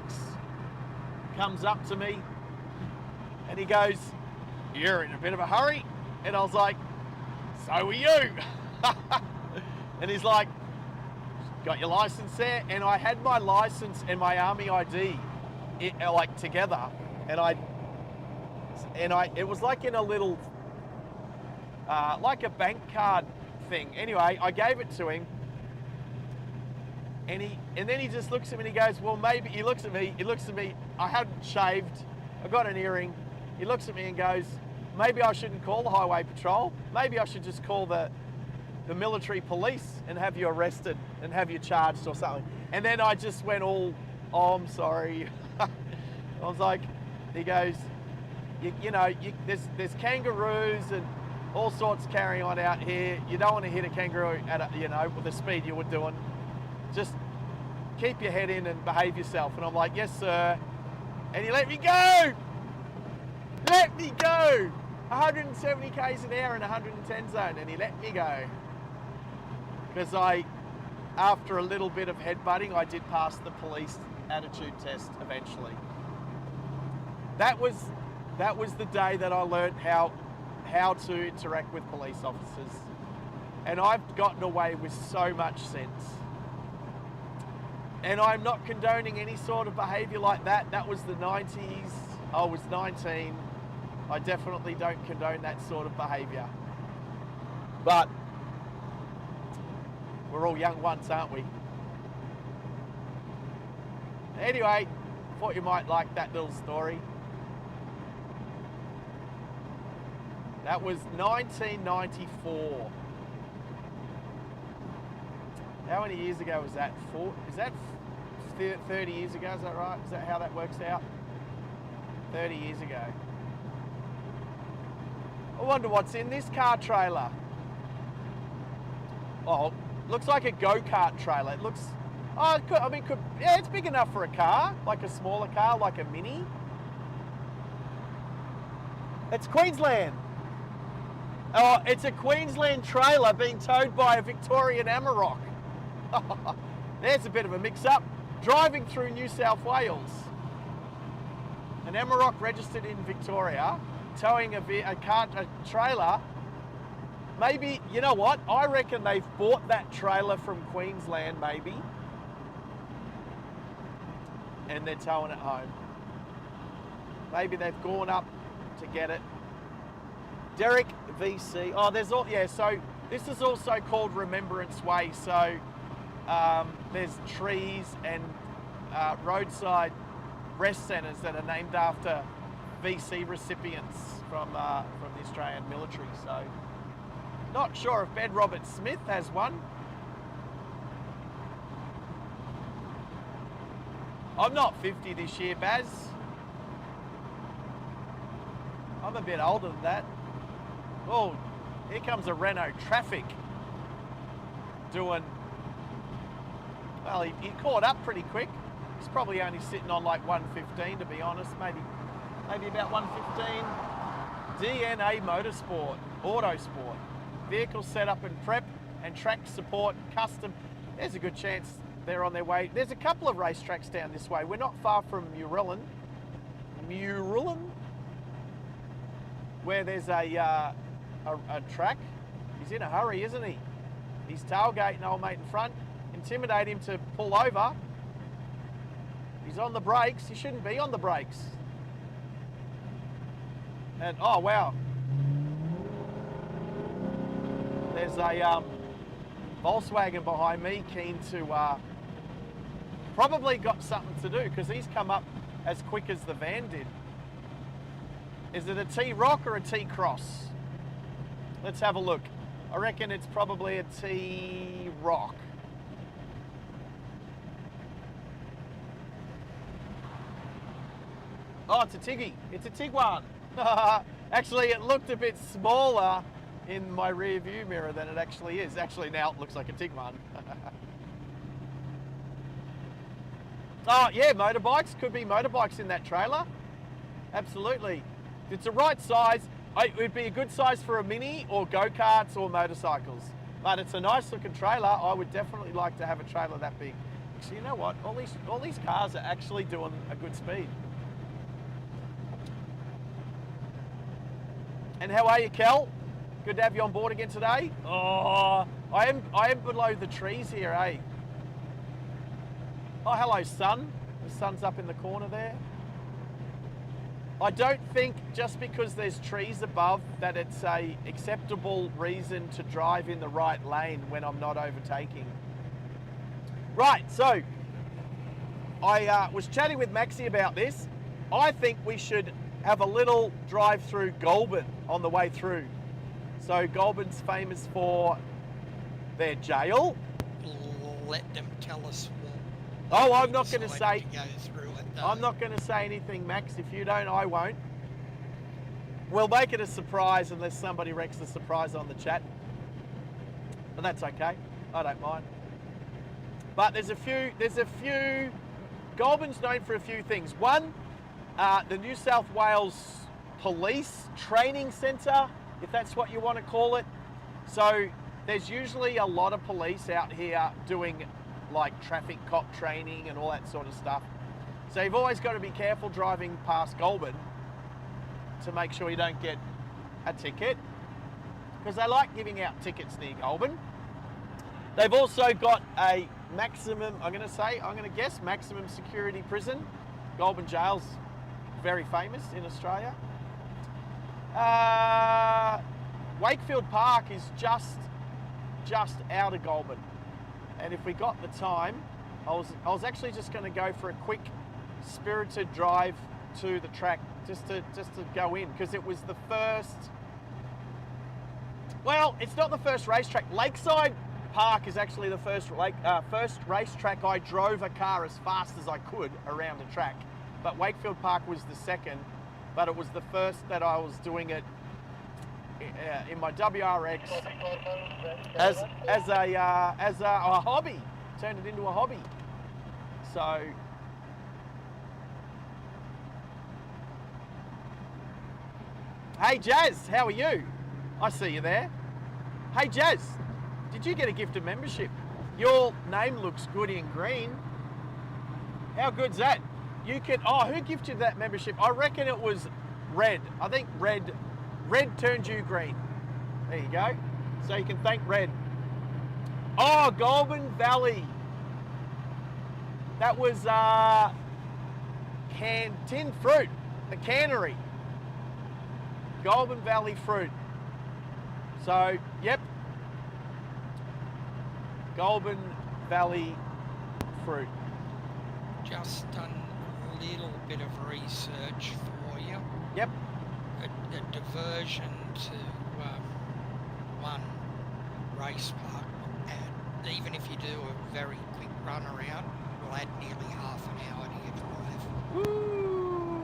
comes up to me and he goes, "You're in a bit of a hurry?" And I was like, "So are you." And he's like, "Got your license there?" And I had my license and my army ID like together, and it was like in a little like a bank card thing. Anyway, I gave it to him, and then he just looks at me and he goes, "Well, maybe," he looks at me, I hadn't shaved, I got an earring. He looks at me and goes, "Maybe I shouldn't call the highway patrol. Maybe I should just call the military police and have you arrested and have you charged or something." And then I just went all, "Oh, I'm sorry." I was like, he goes, you know, there's kangaroos and all sorts carrying on out here. You don't want to hit a kangaroo at with the speed you were doing. Just keep your head in and behave yourself. And I'm like, "Yes, sir." And he let me go. Let me go. 170 k's an hour in 110 zone, and he let me go. Because after a little bit of headbutting, I did pass the police attitude test eventually. That was the day that I learned how to interact with police officers. And I've gotten away with so much since. And I'm not condoning any sort of behaviour like that. That was the 90s. I was 19. I definitely don't condone that sort of behaviour. But we're all young once, aren't we? Anyway, thought you might like that little story. That was 1994. How many years ago was that? Is that 30 years ago? Is that right? Is that how that works out? 30 years ago. I wonder what's in this car trailer. Oh, looks like a go-kart trailer. It looks, yeah, it's big enough for a car, like a smaller car, like a Mini. It's Queensland. Oh, it's a Queensland trailer being towed by a Victorian Amarok. There's a bit of a mix-up. Driving through New South Wales. An Amarok registered in Victoria, towing a trailer. Maybe, you know what? I reckon they've bought that trailer from Queensland, maybe. And they're towing it home. Maybe they've gone up to get it. Derek VC. Oh, so this is also called Remembrance Way. So there's trees and roadside rest centres that are named after VC recipients from the Australian military. So not sure if Ben Robert Smith has one. I'm not 50 this year, Baz. I'm a bit older than that. Oh, here comes a Renault Traffic doing Well, he caught up pretty quick. He's probably only sitting on like 115, to be honest. Maybe about 115. DNA Motorsport, Autosport. Vehicle setup and prep and track support, custom. There's a good chance they're on their way. There's a couple of racetracks down this way. We're not far from Murillin, where there's a track. He's in a hurry, isn't he? He's tailgating old mate in front. Intimidate him to pull over. He's on the brakes. He shouldn't be on the brakes. And oh wow, there's a Volkswagen behind me, keen to probably got something to do because he's come up as quick as the van did. Is it a T-Rock or a T-Cross? Let's have a look. I reckon it's probably a T-Rock. Oh, it's a Tiggy. It's a Tiguan. Actually, it looked a bit smaller in my rear view mirror than it actually is. Actually, now it looks like a Tiguan. Oh, yeah, motorbikes. Could be motorbikes in that trailer. Absolutely. If it's the right size, it would be a good size for a Mini or go-karts or motorcycles. But it's a nice looking trailer. I would definitely like to have a trailer that big. Actually, you know what? All these cars are actually doing a good speed. And how are you, Kel? Good to have you on board again today. Oh, I am below the trees here, eh? Oh, hello, sun. The sun's up in the corner there. I don't think just because there's trees above that it's a acceptable reason to drive in the right lane when I'm not overtaking. Right, so I was chatting with Maxi about this. I think we should have a little drive through Goulburn on the way through. So Goulburn's famous for their jail. Let them tell us what. Oh, I'm not going to say. To go through it, I'm not going to say anything, Max. If you don't, I won't. We'll make it a surprise unless somebody wrecks the surprise on the chat. But that's okay. I don't mind. But there's a few. Goulburn's known for a few things. One, the New South Wales Police Training Centre, if that's what you want to call it. So there's usually a lot of police out here doing like traffic cop training and all that sort of stuff. So you've always got to be careful driving past Goulburn to make sure you don't get a ticket, because they like giving out tickets near Goulburn. They've also got a maximum, I'm going to guess, maximum security prison. Goulburn Jail's very famous in Australia. Wakefield Park is just out of Goulburn. And if we got the time, I was actually just going to go for a quick spirited drive to the track just to go in, because it was the first. Well, it's not the first racetrack. Lakeside Park is actually the first racetrack I drove a car as fast as I could around a track. But Wakefield Park was the second, but it was the first that I was doing it in my WRX as a hobby. Turned it into a hobby. So hey Jazz, how are you? I see you there. Hey Jazz, did you get a gifted membership? Your name looks good in green. How good's that? You can, who gifted you that membership? I reckon it was Red. I think Red turned you green. There you go. So you can thank Red. Oh, Goulburn Valley. That was tin fruit, the cannery. Goulburn Valley fruit. So, yep. Goulburn Valley fruit. Just done a little bit of research for you. Yep. A diversion to one race park, and even if you do a very quick run around, will add nearly half an hour to your drive. Woo!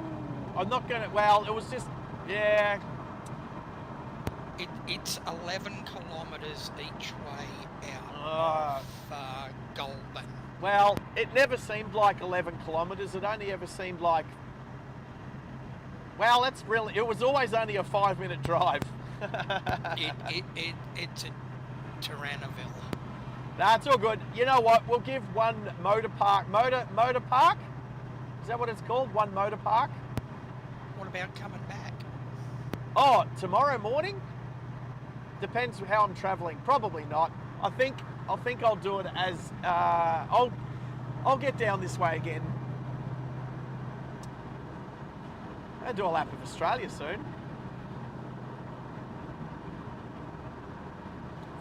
I'm not gonna. Well, it was just, yeah. It's 11 kilometres each way out of Goulburn. Well, it never seemed like 11 kilometres. It only ever seemed like, well, it was always only a 5-minute drive. It's a Tyrannoville. That's all good. You know what? We'll give one motor park. Is that what it's called? One motor park? What about coming back? Oh, tomorrow morning? Depends how I'm travelling. Probably not. I think I'll do it as I'll get down this way again. I'll do a lap of Australia soon.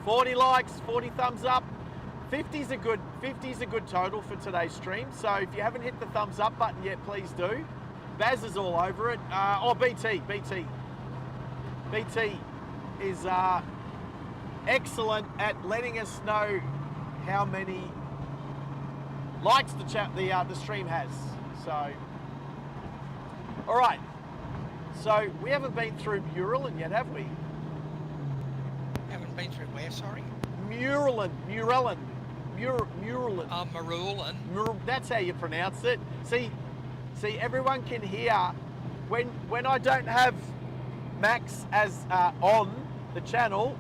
40 likes, 40 thumbs up. 50's a good total for today's stream. So if you haven't hit the thumbs up button yet, please do. Baz is all over it. BT is excellent at letting us know how many likes the stream has. So, all right. So we haven't been through Muralin yet, have we? Haven't been through where, sorry? Muralin. Marulin. That's how you pronounce it. See, everyone can hear when I don't have Max as on the channel.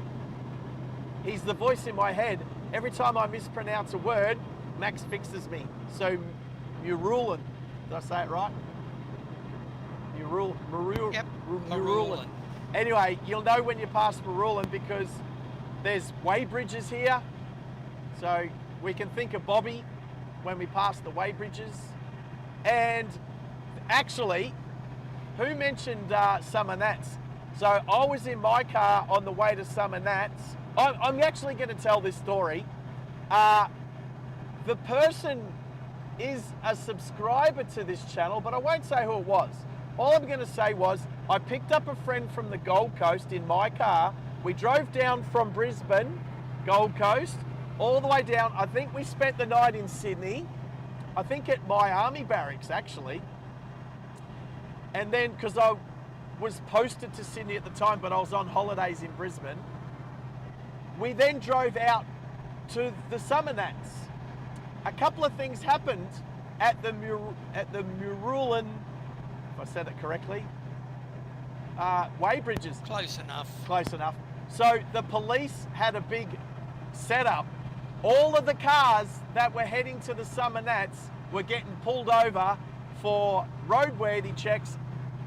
He's the voice in my head. Every time I mispronounce a word, Max fixes me. So, Muralin. Did I say it right? Yep. Muralin. Anyway, you'll know when you pass Muralin because there's way bridges here. So we can think of Bobby when we pass the way bridges. And actually, who mentioned Summer Nats? So I was in my car on the way to Summer Nats. I'm actually going to tell this story. The person is a subscriber to this channel, but I won't say who it was. All I'm going to say was I picked up a friend from the Gold Coast in my car. We drove down from Brisbane, Gold Coast, all the way down. I think we spent the night in Sydney. I think at my army barracks, actually. And then, because I was posted to Sydney at the time, but I was on holidays in Brisbane, we then drove out to the Summer Nats. A couple of things happened at the Muralin, if I said it correctly, way bridges. Close enough. Close enough. So the police had a big setup. All of the cars that were heading to the Summer Nats were getting pulled over for roadworthy checks,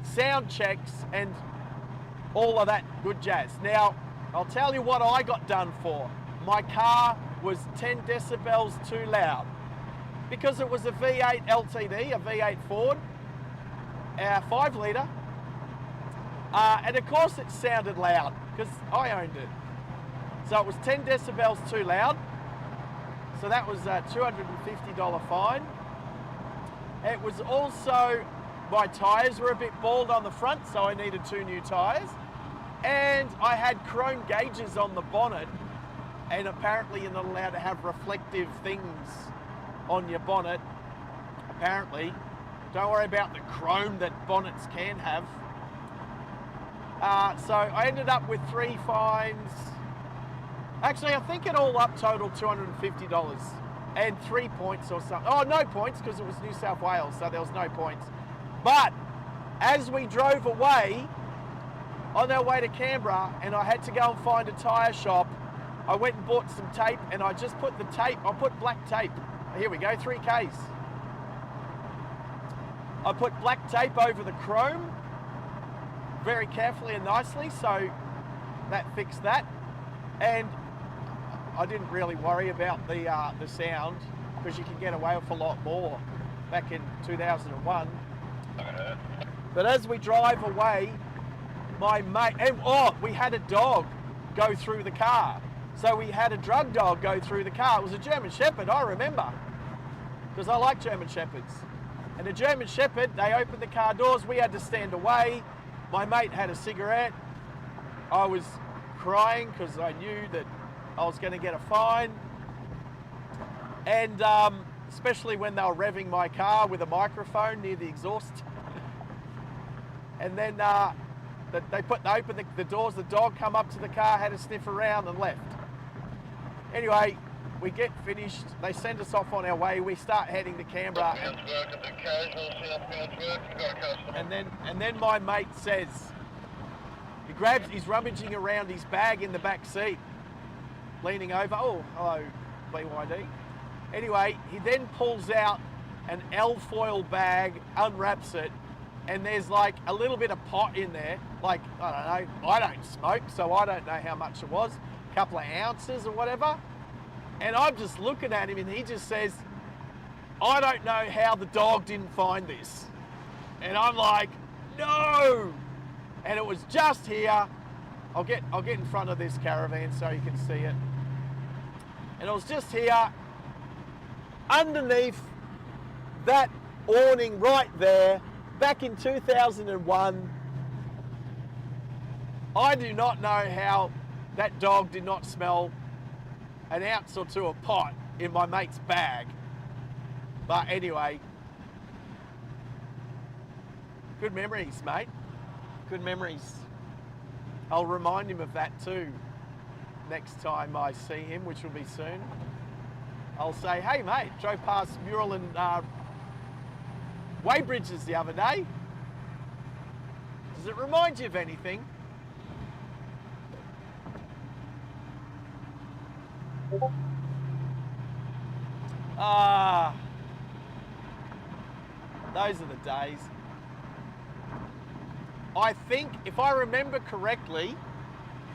sound checks, and all of that good jazz. Now, I'll tell you what I got done for. My car was 10 decibels too loud because it was a V8 LTD, a V8 Ford, 5 litre. And of course it sounded loud because I owned it. So it was 10 decibels too loud. So that was a $250 fine. It was also, my tyres were a bit bald on the front, so I needed 2 new tyres. And I had chrome gauges on the bonnet, and apparently you're not allowed to have reflective things on your bonnet. Apparently. Don't worry about the chrome that bonnets can have. So I ended up with 3 fines. Actually, I think it all up totaled $250 and 3 points or something. Oh, no points because it was New South Wales, so there was no points. But as we drove away, on our way to Canberra, and I had to go and find a tyre shop, I went and bought some tape, and I just put the tape, I put black tape. Here we go, 3Ks. I put black tape over the chrome very carefully and nicely, so that fixed that. And I didn't really worry about the sound because you can get away with a lot more back in 2001. But as we drive away, my mate, and we had a dog go through the car. So we had a drug dog go through the car. It was a German Shepherd, I remember, because I like German Shepherds. And the German Shepherd, they opened the car doors. We had to stand away. My mate had a cigarette. I was crying because I knew that I was going to get a fine. And especially when they were revving my car with a microphone near the exhaust. And then they opened the doors. The dog come up to the car, had a sniff around and left. Anyway, we get finished. They send us off on our way. We start heading to Canberra. Southbound's working, the casual, southbound's working, got a customer. And then my mate says, he's rummaging around his bag in the back seat, leaning over. Oh, hello, BYD. Anyway, he then pulls out an alfoil bag, unwraps it, and there's like a little bit of pot in there. Like, I don't know, I don't smoke, so I don't know how much it was, a couple of ounces or whatever. And I'm just looking at him and he just says, I don't know how the dog didn't find this. And I'm like, no! And it was just here. I'll get in front of this caravan so you can see it. And it was just here, underneath that awning right there, back in 2001. I do not know how that dog did not smell an ounce or two of pot in my mate's bag. But anyway, good memories, mate. Good memories. I'll remind him of that too next time I see him, which will be soon. I'll say, hey mate, drove past Mural and Weybridges the other day. Does it remind you of anything? Those are the days. I think, if I remember correctly,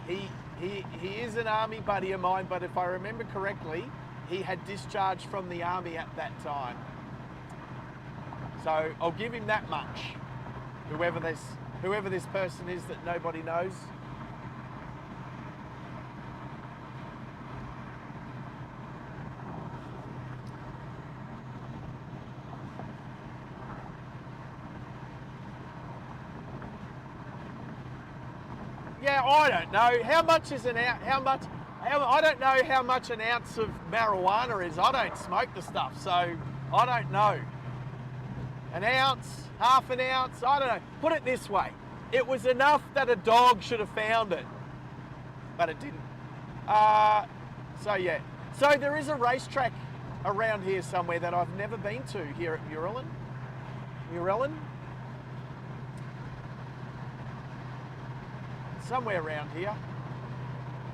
he is an army buddy of mine, but if I remember correctly, he had discharged from the army at that time. So I'll give him that much. Whoever this person is that nobody knows. Yeah, I don't know. How much is an ounce? I don't know how much an ounce of marijuana is. I don't smoke the stuff, so I don't know. An ounce, half an ounce, I don't know. Put it this way. It was enough that a dog should have found it, but it didn't. So yeah. So there is a racetrack around here somewhere that I've never been to here at Muralin. Somewhere around here.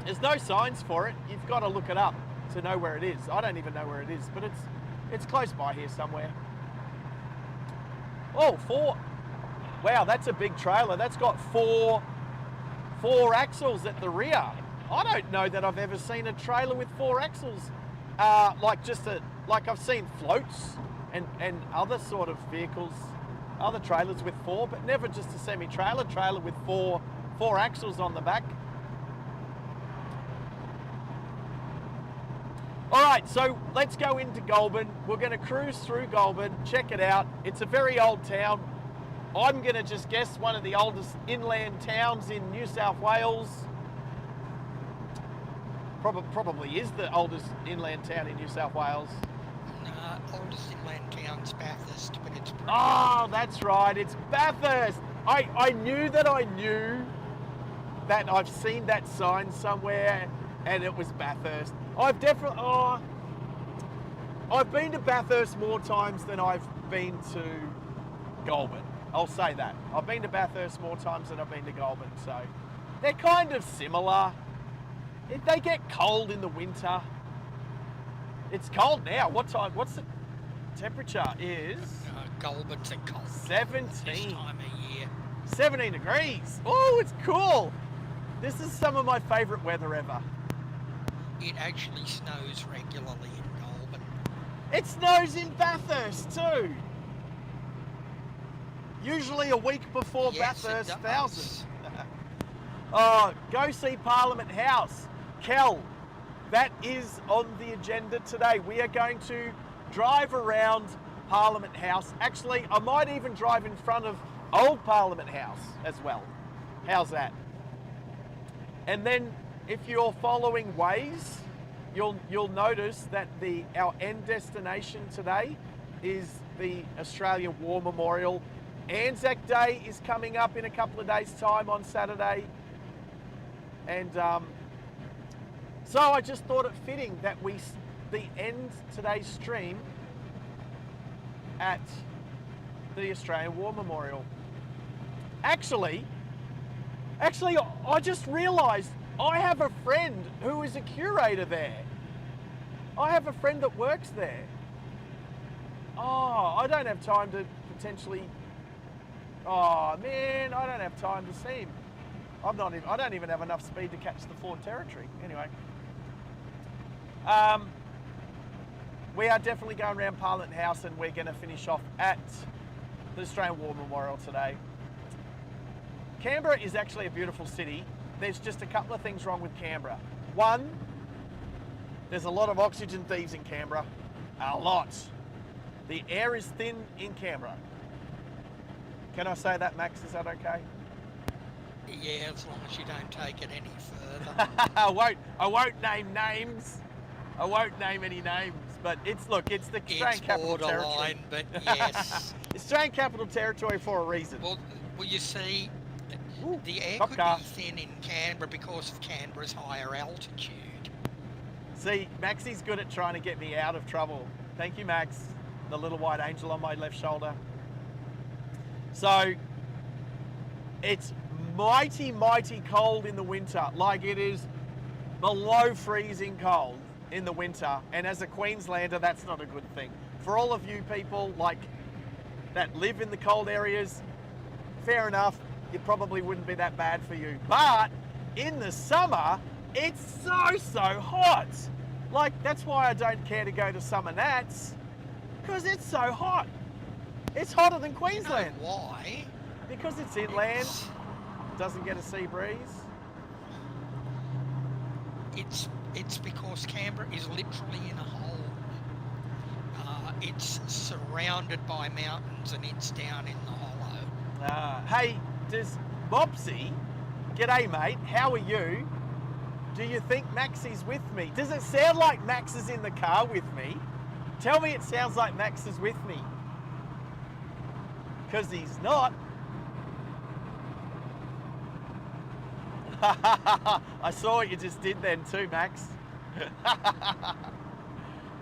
There's no signs for it. You've got to look it up to know where it is. I don't even know where it is, but it's close by here somewhere. Oh, wow, that's a big trailer. That's got four axles at the rear. I don't know that I've ever seen a trailer with 4 axles. Like I've seen floats and other sort of vehicles, other trailers with 4, but never just a semi-trailer trailer with four axles on the back. All right, so let's go into Goulburn. We're going to cruise through Goulburn, check it out. It's a very old town. I'm going to just guess one of the oldest inland towns in New South Wales. Probably is the oldest inland town in New South Wales. Oldest inland town's Bathurst, but it's... Oh, that's right, it's Bathurst. I knew that I've seen that sign somewhere, and it was Bathurst. I've been to Bathurst more times than I've been to Goulburn. I'll say that. I've been to Bathurst more times than I've been to Goulburn, so they're kind of similar. They get cold in the winter. It's cold now. What's the temperature is? Goulburn's a cold. 17. This time of year. 17 degrees. Oh, it's cool. This is some of my favourite weather ever. It actually snows regularly in Goulburn. It snows in Bathurst too. Usually a week before Bathurst 1000. Oh, go see Parliament House. Kel, that is on the agenda today. We are going to drive around Parliament House. Actually, I might even drive in front of old Parliament House as well. How's that? And then if you're following Waze, you'll notice that our end destination today is the Australian War Memorial. Anzac Day is coming up in a couple of days' time on Saturday. And so I just thought it fitting that we the end today's stream at the Australian War Memorial. Actually, I just realised I have a friend who is a curator there. I have a friend that works there. Oh, I don't have time to potentially... Oh man, I don't have time to see him. I don't even have enough speed to catch the Ford Territory. Anyway. We are definitely going around Parliament House, and we're going to finish off at the Australian War Memorial today. Canberra is actually a beautiful city. There's just a couple of things wrong with Canberra. One, there's a lot of oxygen thieves in Canberra. A lot. The air is thin in Canberra. Can I say that, Max? Is that okay? Yeah, as long as you don't take it any further. I won't name names. I won't name any names. But it's the Australian Capital Territory. But yes. Australian Capital Territory for a reason. Well, you see, the air cop could car. be thin in Canberra because of Canberra's higher altitude. See, Maxie's good at trying to get me out of trouble. Thank you, Max. The little white angel on my left shoulder. So, it's mighty, mighty cold in the winter. Like, it is below freezing cold in the winter. And as a Queenslander, that's not a good thing. For all of you people that live in the cold areas, fair enough, it probably wouldn't be that bad for you. But in the summer, it's so hot. Like, that's why I don't care to go to summer nats, because it's so hot. It's hotter than Queensland. You know why? Because it's inland, doesn't get a sea breeze. It's because Canberra is literally in a hole. It's surrounded by mountains and it's down in the hollow. Hey, does Mopsy, g'day mate, how are you? Do you think Maxie's with me? Does it sound like Max is in the car with me? Tell me it sounds like Max is with me. Because he's not. I saw what you just did then too, Max.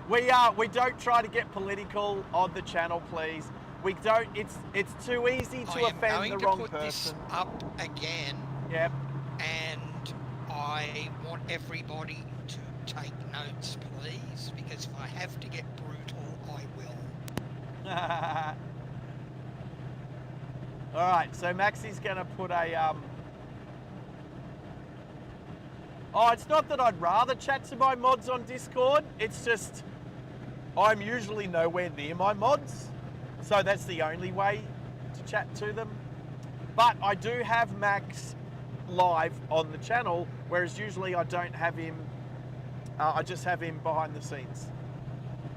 We don't try to get political on the channel, please. We don't. It's too easy to offend the wrong person. I'm going to put this up again. Yep. And I want everybody to take notes, please, because if I have to get brutal, I will. All right. So Maxie's going to put a. Oh, it's not that I'd rather chat to my mods on Discord. It's just I'm usually nowhere near my mods. So that's the only way to chat to them. But I do have Max live on the channel, whereas usually I don't have him. I just have him behind the scenes.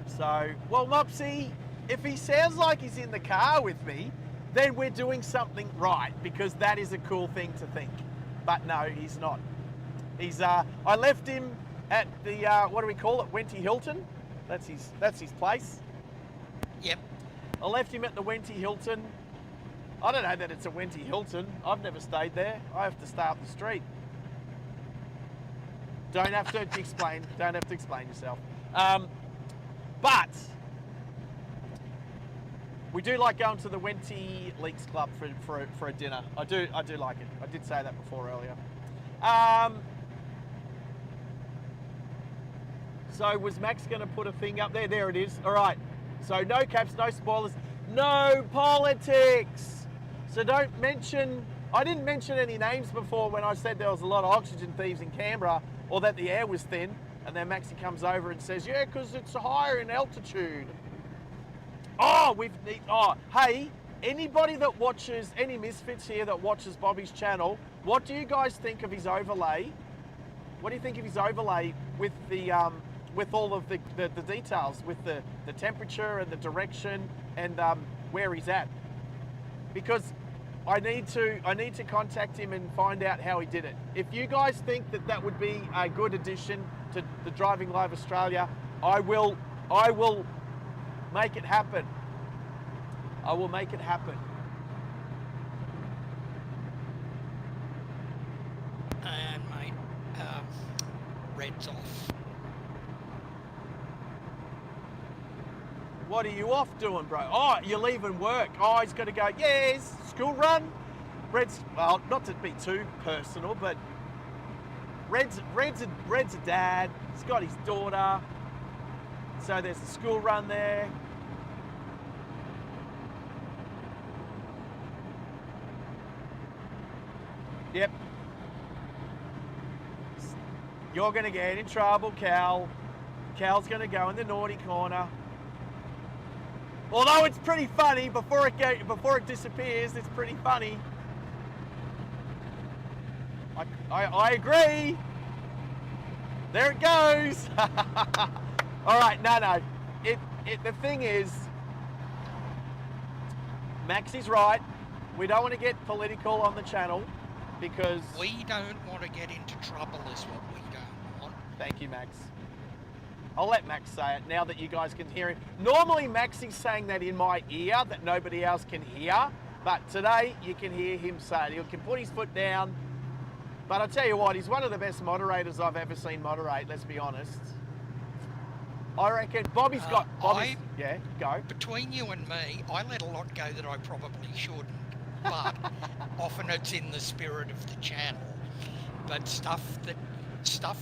So, well, Mopsy, if he sounds like he's in the car with me, then we're doing something right, because that is a cool thing to think. But no, he's not. He's. I left him at the what do we call it? Wenty Hilton. That's his place. Yep. I left him at the Wenty Hilton. I don't know that it's a Wenty Hilton. I've never stayed there. I have to stay up the street. Don't have to explain. Don't have to explain yourself. But we do like going to the Wenty Leaks Club for a dinner. I do like it. I did say that before earlier. So was Max going to put a thing up there? There it is. All right. So no caps, no spoilers, no politics. So don't mention, I didn't mention any names before when I said there was a lot of oxygen thieves in Canberra, or that the air was thin. And then Maxie comes over and says, yeah, because it's higher in altitude. Hey, anybody that watches, any misfits here that watches Bobby's channel, what do you guys think of his overlay? What do you think of his overlay with the with all of the details, with the temperature and the direction and where he's at? Because I need to contact him and find out how he did it. If you guys think that would be a good addition to the Driving Live Australia, I will make it happen. I will make it happen. And mate, red's off. What are you off doing, bro? Oh, you're leaving work. Oh, he's going to go, yes, school run. Red's, well, not to be too personal, but Red's a dad. He's got his daughter. So there's a school run there. Yep. You're going to get in trouble, Cal. Cal's going to go in the naughty corner. Although it's pretty funny, before it disappears, it's pretty funny. I agree. There it goes. All right, no. The thing is, Maxie's right. We don't want to get political on the channel because... We don't want to get into trouble is what we don't want. Thank you, Max. I'll let Max say it now that you guys can hear him. Normally, Maxie's saying that in my ear that nobody else can hear, but today you can hear him say it. He can put his foot down, but I'll tell you what, he's one of the best moderators I've ever seen moderate, let's be honest. I reckon Bobby's got... yeah, go. Between you and me, I let a lot go that I probably shouldn't, but often it's in the spirit of the channel. But stuff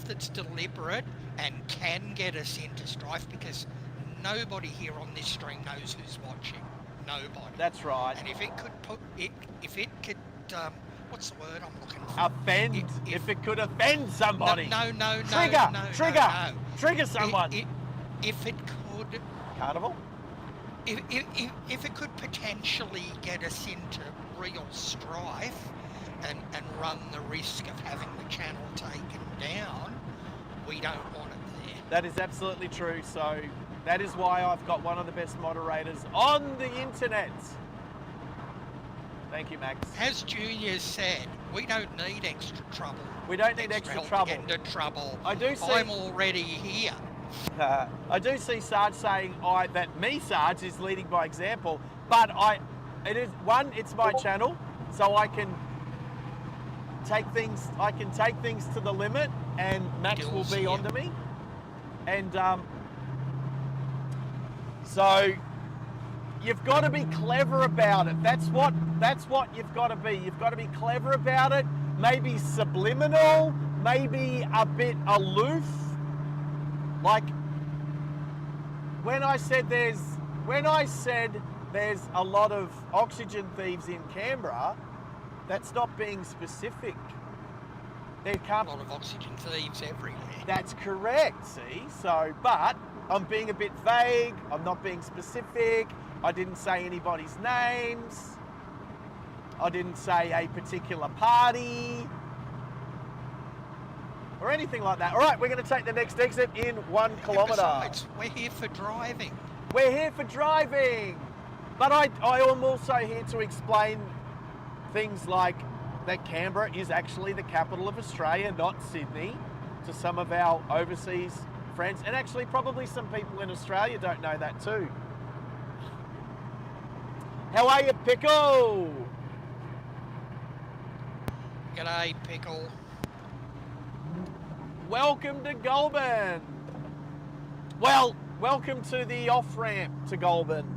that's deliberate and can get us into strife, because nobody here on this stream knows who's watching. Nobody. That's right. And if it could what's the word I'm looking for? Offend. If it could offend somebody. No. Trigger someone. If it could... Carnival? If it could potentially get us into real strife and run the risk of having the channel taken down, we don't want it there. That is absolutely true. So that is why I've got one of the best moderators on the internet. Thank you, Max. As Junior said, we don't need extra trouble. We don't need extra trouble. To get into trouble. I do see... I'm already here. I do see Sarge saying that Sarge is leading by example, but it's my channel, so I can take things to the limit, and Max will be onto me. And so you've got to be clever about it. That's what you've got to be. You've got to be clever about it, maybe subliminal, maybe a bit aloof. Like when I said there's a lot of oxygen thieves in Canberra, that's not being specific. There can't... A lot of oxygen thieves everywhere. That's correct, see? So, but I'm being a bit vague, I'm not being specific, I didn't say anybody's names, I didn't say a particular party, or anything like that. All right, we're going to take the next exit in 1 kilometre. Besides, we're here for driving. We're here for driving. But I am also here to explain things like that Canberra is actually the capital of Australia, not Sydney, to some of our overseas friends. And actually probably some people in Australia don't know that too. How are you, Pickle? G'day, Pickle. Welcome to Goulburn. Well, welcome to the off-ramp to Goulburn.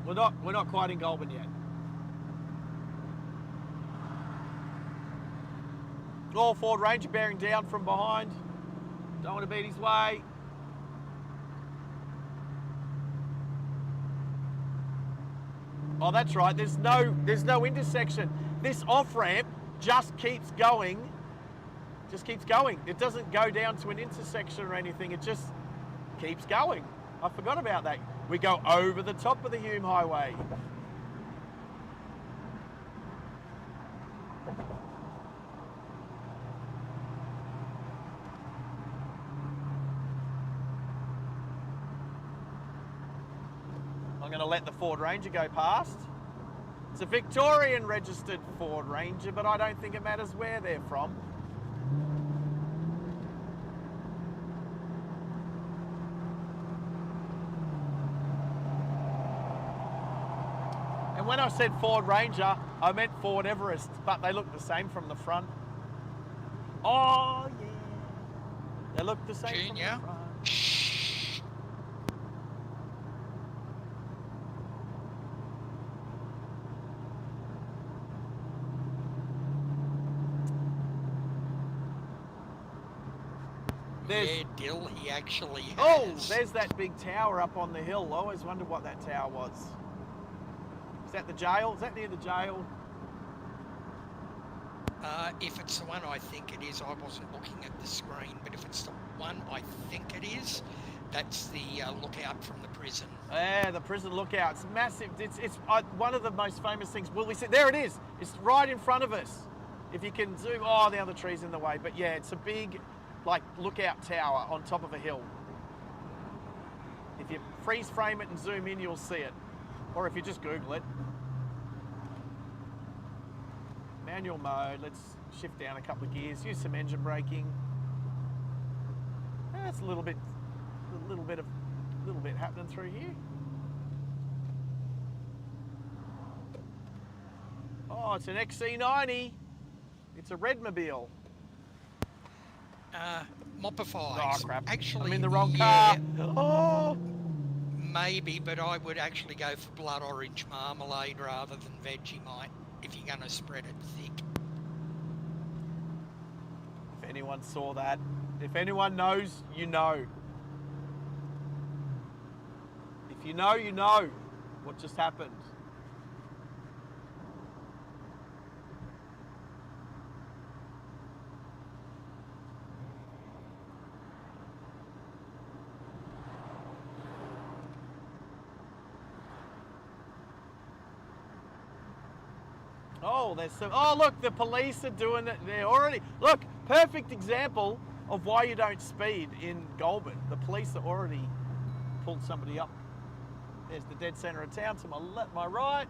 We're not quite in Goulburn yet. Oh, Ford Ranger bearing down from behind. Don't want to beat his way. Oh, that's right. There's no intersection. This off-ramp just keeps going. It doesn't go down to an intersection or anything. It just keeps going. I forgot about that. We go over the top of the Hume Highway. I'm going to let the Ford Ranger go past. It's a Victorian registered Ford Ranger, but I don't think it matters where they're from. And when I said Ford Ranger, I meant Ford Everest, but they look the same from the front. Oh, yeah. They look the same Junior? from the front. Yeah, Dill, he actually has. Oh, there's that big tower up on the hill. I always wondered what that tower was. Is that the jail? Is that near the jail? If it's the one I think it is, I wasn't looking at the screen, but if it's the one I think it is, that's the lookout from the prison. Yeah, the prison lookout. It's massive. It's one of the most famous things. Will we see? There it is. It's right in front of us. If you can zoom. Oh, the other tree's in the way. But yeah, it's a big, like, lookout tower on top of a hill. If you freeze frame it and zoom in, you'll see it. Or if you just Google it. Manual mode. Let's shift down a couple of gears. Use some engine braking. That's a little bit happening through here. Oh, it's an XC90. It's a Redmobile. Mopifies. Oh crap! Actually, I'm in the wrong car. yeah, Oh. maybe, but I would actually go for blood orange marmalade rather than Vegemite if you're going to spread it thick. If anyone saw that, if anyone knows, you know. If you know, you know what just happened. Oh, there's some. Oh, look, the police are doing it. They're already. Look, perfect example of why you don't speed in Goulburn. The police are already pulled somebody up. There's the dead centre of town to my left, my right.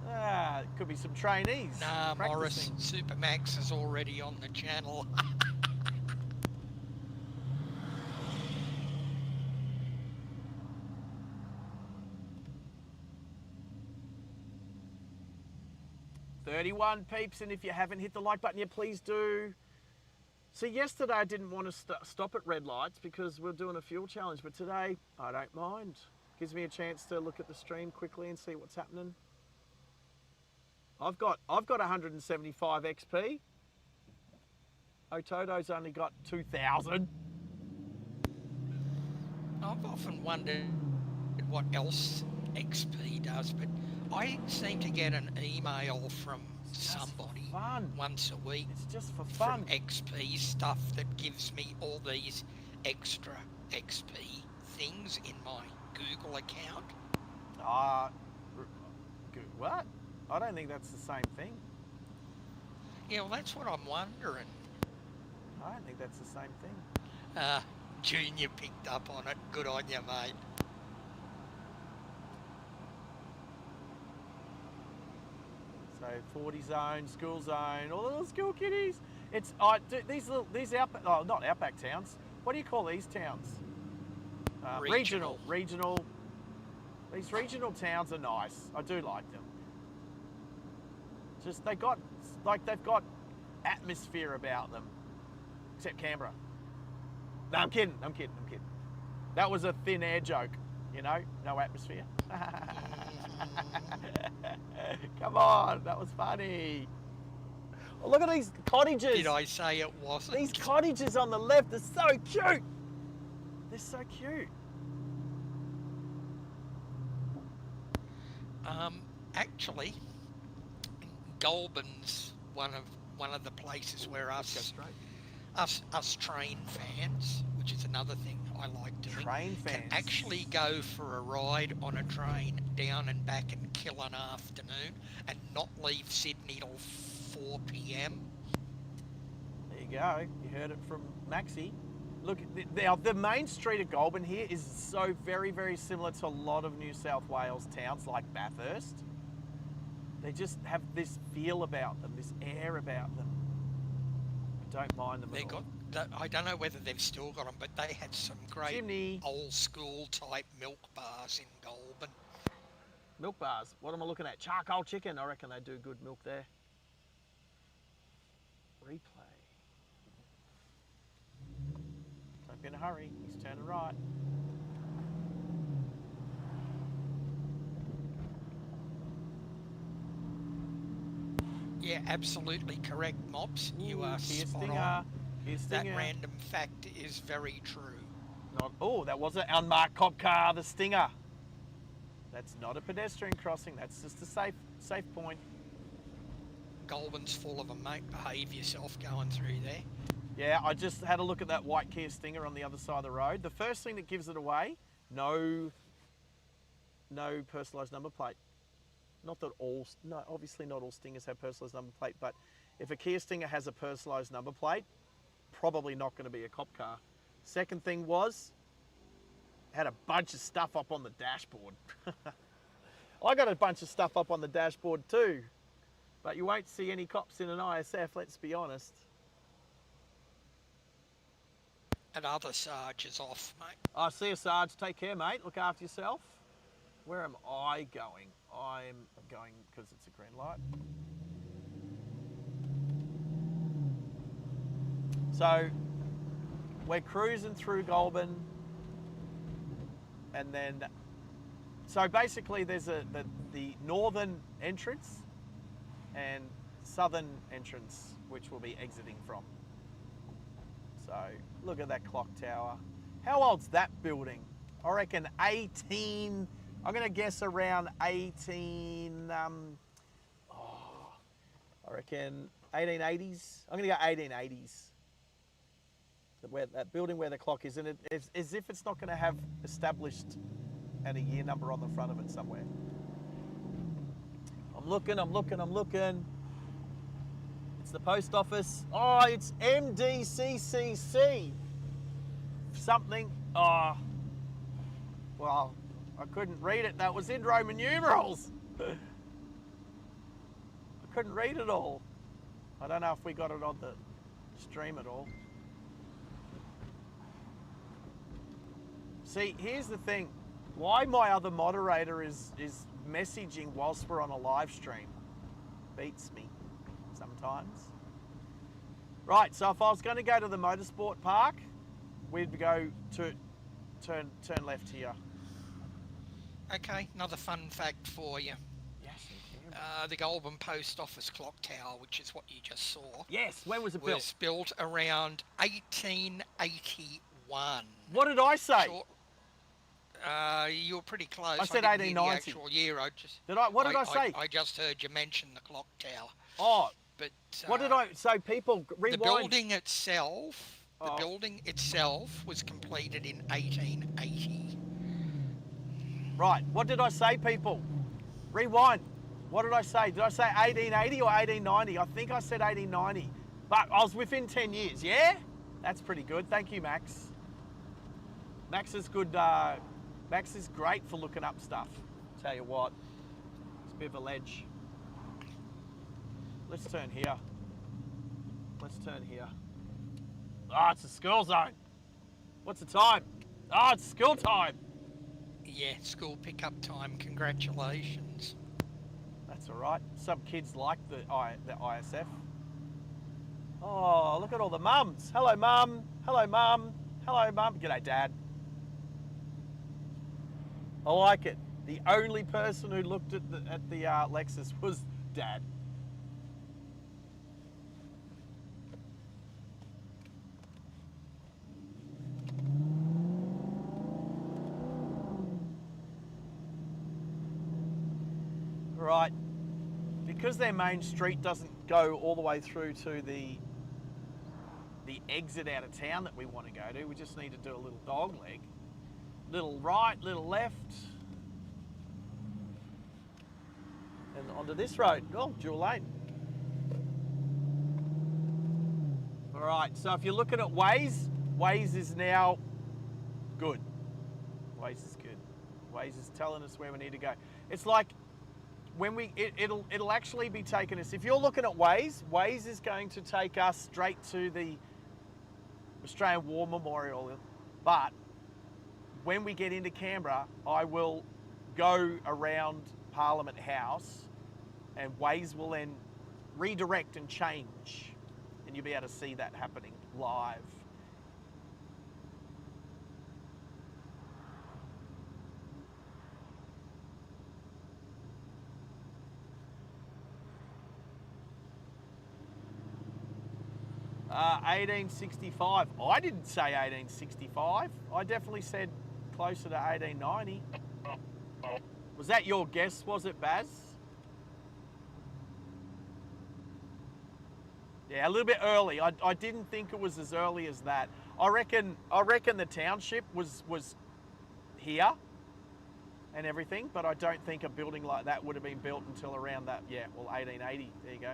Ah, it could be some trainees. Nah, Morris, practicing. Supermax is already on the channel. $31 peeps, and if you haven't hit the like button yet, please do. See, yesterday I didn't want to stop at red lights because we're doing a fuel challenge, but today I don't mind. Gives me a chance to look at the stream quickly and see what's happening. I've got 175 XP. Ototo's only got 2,000. I've often wondered what else XP does, but I seem to get an email from somebody once a week. It's just for fun. From XP stuff that gives me all these extra XP things in my Google account. What? I don't think that's the same thing. Yeah, well, that's what I'm wondering. I don't think that's the same thing. Junior picked up on it. Good on you, mate. So 40 zone, school zone, all the little school kiddies. It's these outback, not outback towns. What do you call these towns? Regional. These regional towns are nice. I do like them. Just they've got atmosphere about them. Except Canberra. No, I'm kidding. That was a thin air joke, you know, no atmosphere. Come on, that was funny. Oh, look at these cottages. Did I say it wasn't? These cottages on the left are so cute. They're so cute. Actually, Goulburn's one of the places where us train fans, which is another thing I like doing, can actually go for a ride on a train down and back and kill an afternoon and not leave Sydney till 4 p.m. There you go. You heard it from Maxi. Look, the main street of Goulburn here is so very, very similar to a lot of New South Wales towns like Bathurst. They just have this feel about them, this air about them. I don't mind them at all. I don't know whether they've still got them, but they had some great old school type milk bars in Goulburn. Milk bars? What am I looking at? Charcoal chicken. I reckon they do good milk there. Replay. Don't be in a hurry. He's turning right. Yeah, absolutely correct, Mops. You are Kia spot Stinger. on. Kia That Stinger. random fact is very true. Not, oh, that was an unmarked cop car, the Stinger. That's not a pedestrian crossing. That's just a safe point. Goulburn's full of them, mate. Behave yourself going through there. Yeah, I just had a look at that white Kia Stinger on the other side of the road. The first thing that gives it away, no personalised number plate. Not that all, no, obviously not all Stingers have personalised number plate, but if a Kia Stinger has a personalised number plate, probably not going to be a cop car. Second thing was, had a bunch of stuff up on the dashboard. I got a bunch of stuff up on the dashboard too, but you won't see any cops in an ISF, let's be honest. And other Sarge is off, mate. I see you, Sarge. Take care, mate. Look after yourself. Where am I going? I'm going because it's a green light. So we're cruising through Goulburn, and then so basically there's the northern entrance and southern entrance, which we'll be exiting from. So look at that clock tower. How old's that building? I reckon 18. I'm going to guess around 18. I reckon 1880s. I'm going to go 1880s. Where that building where the clock is, and it's as if it's not going to have established and a year number on the front of it somewhere. I'm looking. It's the post office. Oh, it's MDCCC. Something. Oh, well, I couldn't read it. That was in Roman numerals. I couldn't read it all. I don't know if we got it on the stream at all. See, here's the thing. Why my other moderator is messaging whilst we're on a live stream beats me sometimes. Right, so if I was going to go to the motorsport park, we'd go to turn left here. Okay, another fun fact for you. Yes, The Goulburn Post Office clock tower, which is what you just saw, yes. When was it built? was built around 1881. What did I say? You were pretty close. I said didn't hear the 1890. actual year. What did I say? I just heard you mention the clock tower. Oh, But what did I? So people rewind. The building itself was completed in 1880. Right. What did I say, people? Rewind. What did I say? Did I say 1880 or 1890? I think I said 1890, but I was within 10 years. Yeah, that's pretty good. Thank you, Max. Max is good. Max is great for looking up stuff. Tell you what, it's a bit of a ledge. Let's turn here. Ah, it's a school zone. What's the time? Ah, it's school time. Yeah, school pickup time. Congratulations. That's all right. Some kids like the ISF. Oh, look at all the mums. Hello, mum. Hello, mum. Hello, mum. G'day, Dad. I like it. The only person who looked at the Lexus was Dad. Right. Because their main street doesn't go all the way through to the exit out of town that we want to go to, we just need to do a little dog leg. Little right, little left. And onto this road. Oh, dual lane. All right, so if you're looking at Waze, Waze is now good. Waze is good. Waze is telling us where we need to go. It's like when it'll actually be taking us. If you're looking at Waze, Waze is going to take us straight to the Australian War Memorial. But when we get into Canberra, I will go around Parliament House, and Waze will then redirect and change, and you'll be able to see that happening live. 1865. I didn't say 1865. I definitely said closer to 1890. Was that your guess, was it, Baz? Yeah, a little bit early. I didn't think it was as early as that. I reckon the township was here and everything, but I don't think a building like that would have been built until around that, 1880. There you go.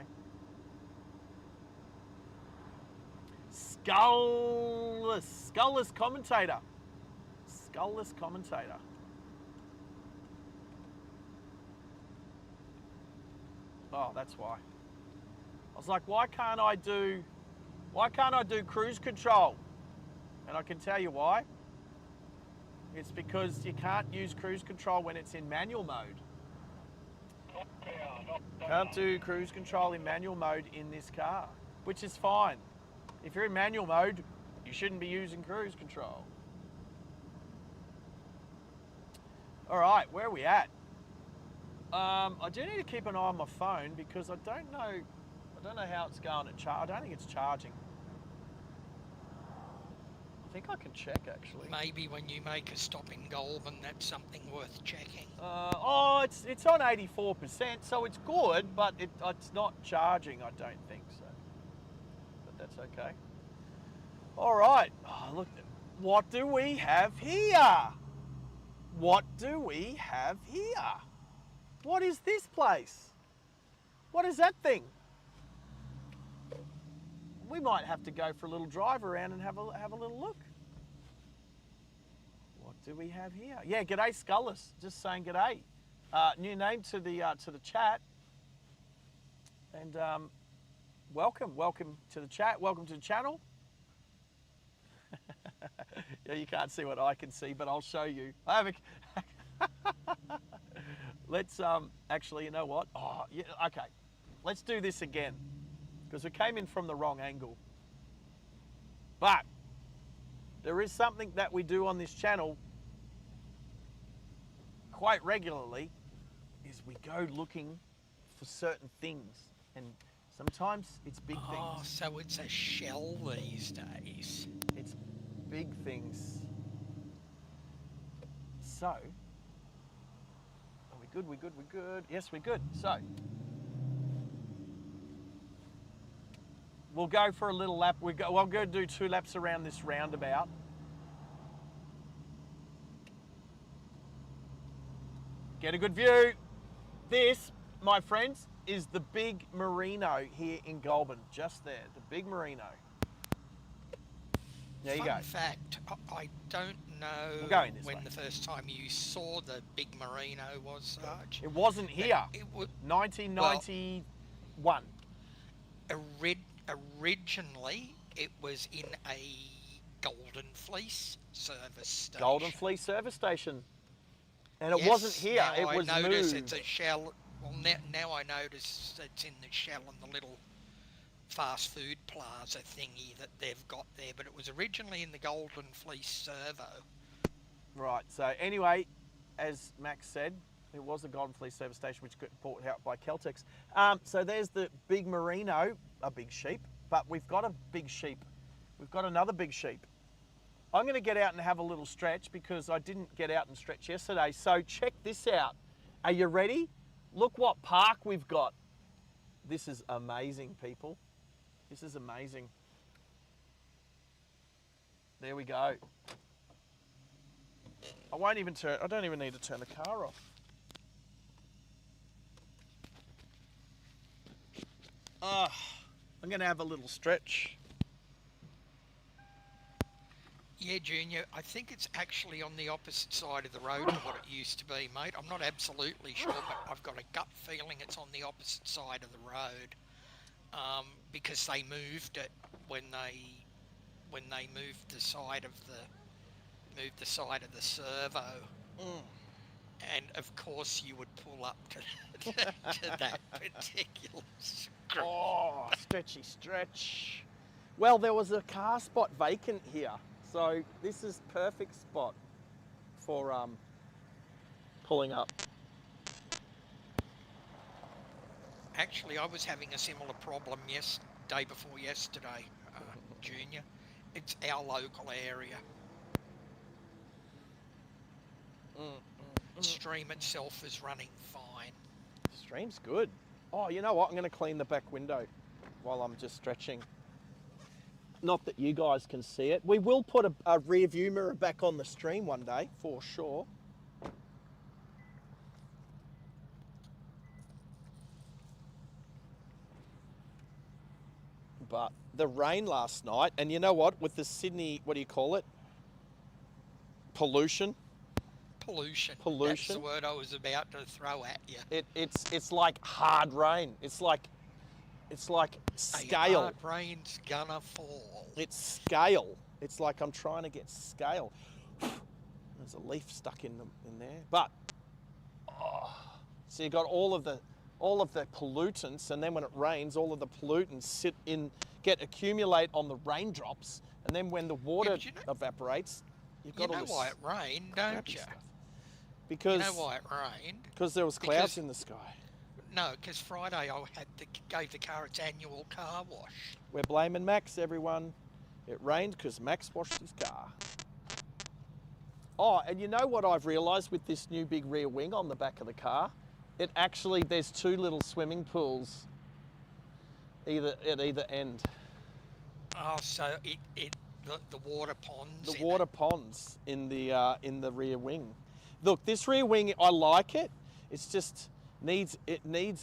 Skullless commentator. Skullless commentator. Oh, that's why. I was like, why can't I do cruise control? And I can tell you why. It's because you can't use cruise control when it's in manual mode. Can't do cruise control in manual mode in this car, which is fine. If you're in manual mode, you shouldn't be using cruise control. All right, where are we at? I do need to keep an eye on my phone because I don't know how it's going at charge. I don't think it's charging. I think I can check actually. Maybe when you make a stop in Goulburn, that's something worth checking. It's on 84%, so it's good, but it's not charging. I don't think so. But that's okay. All right. Oh, look, what do we have here? What do we have here? What is this place? What is that thing? We might have to go for a little drive around and have a little look. What do we have here? Yeah, g'day Skullless. Just saying g'day. New name to the chat. And welcome to the chat. Welcome to the channel. Yeah, you can't see what I can see, but I'll show you. I have a... Let's actually, you know what? Oh, yeah, okay. Let's do this again because we came in from the wrong angle. But there is something that we do on this channel quite regularly is we go looking for certain things, and sometimes it's big things. Oh, so it's a shell these days. It's big things. So, are we good? We good? We good? Yes, we're good. So, we'll go for a little lap. We'll go do 2 laps around this roundabout. Get a good view. This, my friends, is the Big Merino here in Goulburn. Just there, the Big Merino. There you go. Fun fact, I don't know when the first time you saw the Big Merino was, Sarge. It wasn't here. It was 1991. Originally, it was in a Golden Fleece service station. Golden Fleece service station. And it wasn't here, it was moved. I notice it's a shell. Well, now I notice it's in the shell and the little fast food plaza thingy that they've got there, but it was originally in the Golden Fleece servo. Right, so anyway, as Max said, it was a Golden Fleece service station which got bought out by Celtex. So there's the Big Merino, a big sheep, but we've got a big sheep. We've got another big sheep. I'm going to get out and have a little stretch because I didn't get out and stretch yesterday. So check this out. Are you ready? Look what park we've got. This is amazing, people. This is amazing. There we go. I don't even need to turn the car off. I'm going to have a little stretch. Yeah, Junior, I think it's actually on the opposite side of the road to what it used to be, mate. I'm not absolutely sure, but I've got a gut feeling it's on the opposite side of the road, because they moved it when they moved the side of the servo, and of course you would pull up to that particular stretch. Oh, stretchy stretch. Well, there was a car spot vacant here. So this is perfect spot for pulling up. Actually, I was having a similar problem day before yesterday. Junior. It's our local area. The stream itself is running fine. Stream's good. Oh, you know what? I'm going to clean the back window while I'm just stretching. Not that you guys can see it. We will put a rear view mirror back on the stream one day, for sure. But the rain last night, and you know what? With the Sydney, what do you call it? Pollution. Pollution. Pollution. That's the word I was about to throw at you. It's like hard rain. It's like scale. Hard rain's gonna fall. It's scale. It's like I'm trying to get scale. There's a leaf stuck in there. But so you got all of the pollutants, and then when it rains, all of the pollutants accumulate on the raindrops, and then when the water evaporates, you've got all this. You know why it rained, don't you? Stuff. Because you know why it rained? Because there was clouds in the sky. No, because Friday I gave the car its annual car wash. We're blaming Max, everyone. It rained because Max washed his car. Oh, and you know what I've realised with this new big rear wing on the back of the car? There's two little swimming pools at either end. Oh, so the water ponds. The water ponds in the rear wing. Look, this rear wing, I like it. It's just needs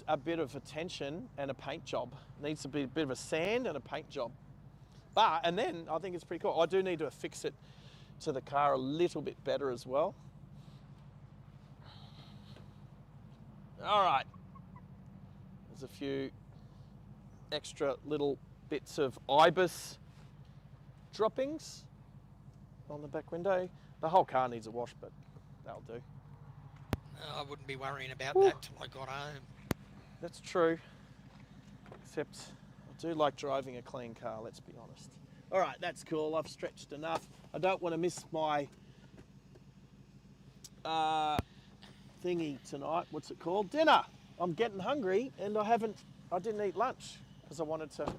a bit of attention and a paint job. It needs a bit of a sand and a paint job. And then I think it's pretty cool. I do need to fix it to the car a little bit better as well. All right. There's a few extra little bits of ibis droppings on the back window. The whole car needs a wash, but that'll do. I wouldn't be worrying about that till I got home. That's true. Except I do like driving a clean car, let's be honest. All right, that's cool. I've stretched enough. I don't want to miss my thingy tonight. What's it called? Dinner. I'm getting hungry and I didn't eat lunch because I wanted to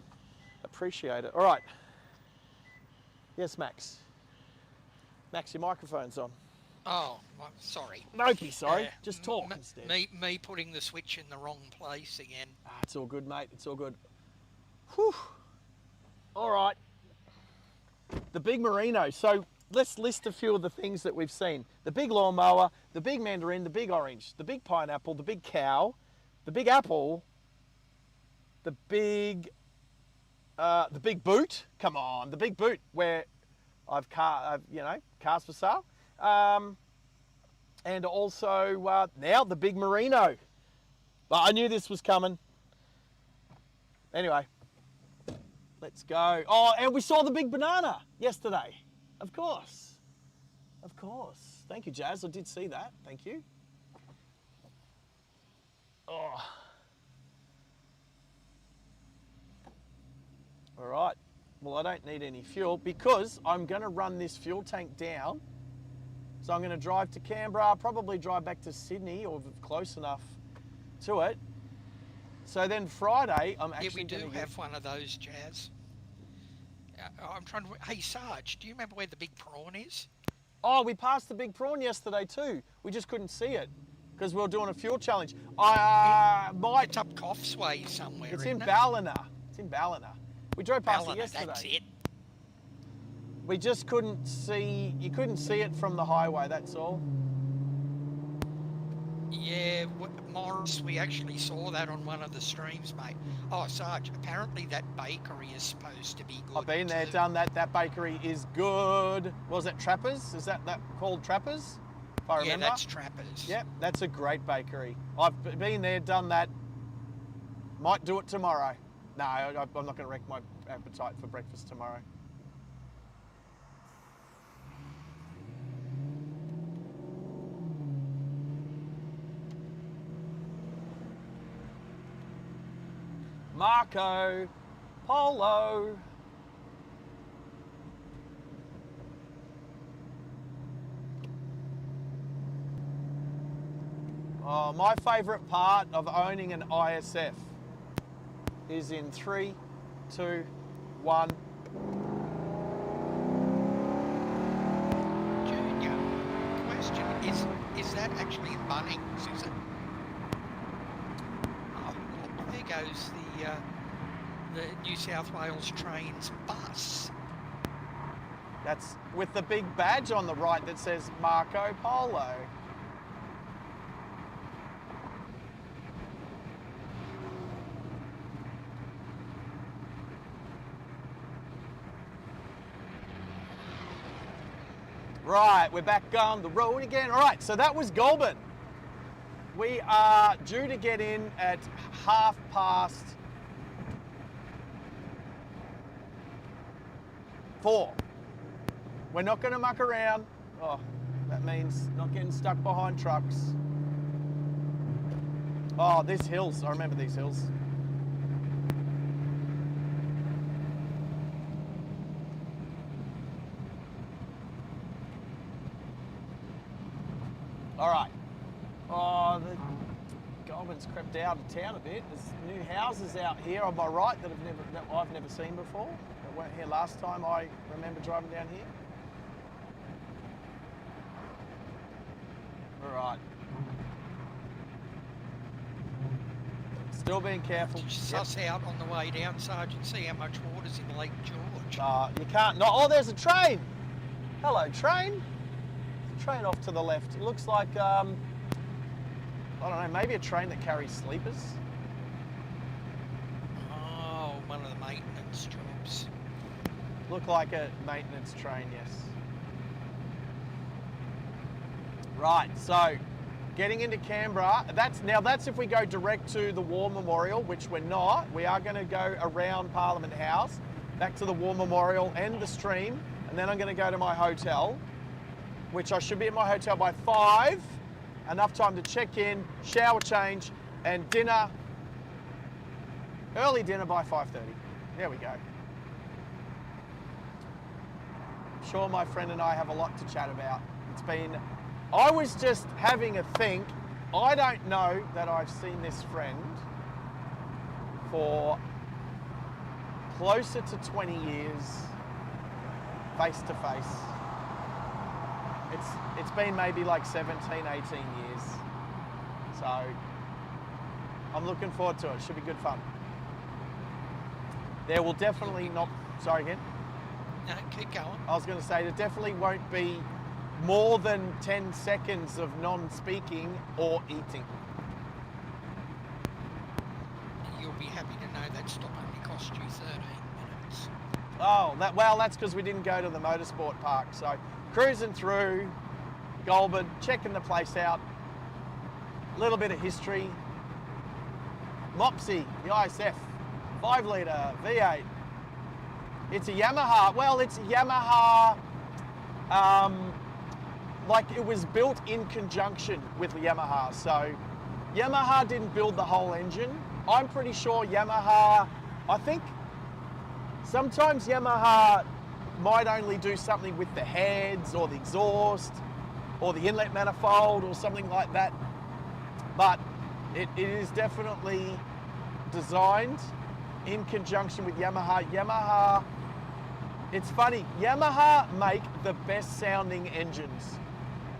appreciate it. All right. Yes, Max. Max, your microphone's on. Oh, sorry. No, be sorry. Just talk instead. Me putting the switch in the wrong place again. It's all good, mate. It's all good. Whew. All right. The Big Merino. So let's list a few of the things that we've seen. The big lawnmower, the big mandarin, the big orange, the big pineapple, the big cow, the big apple, the big boot. Come on, the big boot where cars for sale. And also now the Big Merino. But I knew this was coming. Anyway, let's go. Oh, and we saw the big banana yesterday. Of course. Of course. Thank you, Jazz. I did see that. Thank you. Oh. All right. Well, I don't need any fuel because I'm going to run this fuel tank down. So I'm going to drive to Canberra, probably drive back to Sydney or close enough to it. So then Friday, I'm actually we do have one of those, Jazz. I'm trying to... Hey, Sarge, do you remember where the big prawn is? Oh, we passed the big prawn yesterday too. We just couldn't see it because we were doing a fuel challenge. It's up Coffs Way somewhere, It's in Ballina. It's in Ballina. We drove past it yesterday. That's it. We just couldn't see... You couldn't see it from the highway, that's all. Yeah, Morris, we actually saw that on one of the streams, mate. Oh, Sarge, apparently that bakery is supposed to be good. I've been there, done that. That bakery is good. Was that Trappers? Is that called Trappers? If I remember. Yeah, that's Trappers. Yep, that's a great bakery. I've been there, done that. Might do it tomorrow. No, I'm not going to wreck my appetite for breakfast tomorrow. Marco Polo. Oh, my favourite part of owning an ISF is in 3, 2, 1. that actually in Bunnings, is it? Oh, look, there goes the New South Wales Trains bus. That's with the big badge on the right that says Marco Polo. Right, we're back on the road again. All right, so that was Goulburn. We are due to get in at 4:30. We're not going to muck around. Oh, that means not getting stuck behind trucks. Oh, these hills. I remember these hills. All right. Oh, the Goulburn's crept out of town a bit. There's new houses out here on my right that I've never seen before. They weren't here last time I remember driving down here. All right. Still being careful. Did you suss out on the way down, Sarge, and see how much water's in Lake George? You can't. No, oh, there's a train. Hello, train. Train off to the left. It looks like, I don't know, maybe a train that carries sleepers. Oh, one of the maintenance jobs. Look like a maintenance train, yes. Right, so getting into Canberra, that's if we go direct to the War Memorial, which we're not. We are going to go around Parliament House, back to the War Memorial and the stream, and then I'm going to go to my hotel, which I should be at my hotel by 5. Enough time to check in, shower change, and dinner, early dinner by 5:30. There we go. I'm sure my friend and I have a lot to chat about. I was just having a think. I don't know that I've seen this friend for closer to 20 years face to face. It's been maybe like 17, 18 years. So I'm looking forward to it. Should be good fun. There will definitely not, sorry again. No, keep going. I was going to say there definitely won't be more than 10 seconds of non-speaking or eating. You'll be happy to know that stop only cost you 13 minutes. Oh, that's because we didn't go to the motorsport park. So cruising through Goulburn, checking the place out. A little bit of history. Mopsy, the ISF, 5 litre V8. It's a Yamaha. Well, it's a Yamaha. Like it was built in conjunction with the Yamaha. So Yamaha didn't build the whole engine. I'm pretty sure Yamaha, I think sometimes Yamaha might only do something with the heads or the exhaust or the inlet manifold or something like that. But it is definitely designed in conjunction with Yamaha. Yamaha, it's funny, Yamaha make the best sounding engines.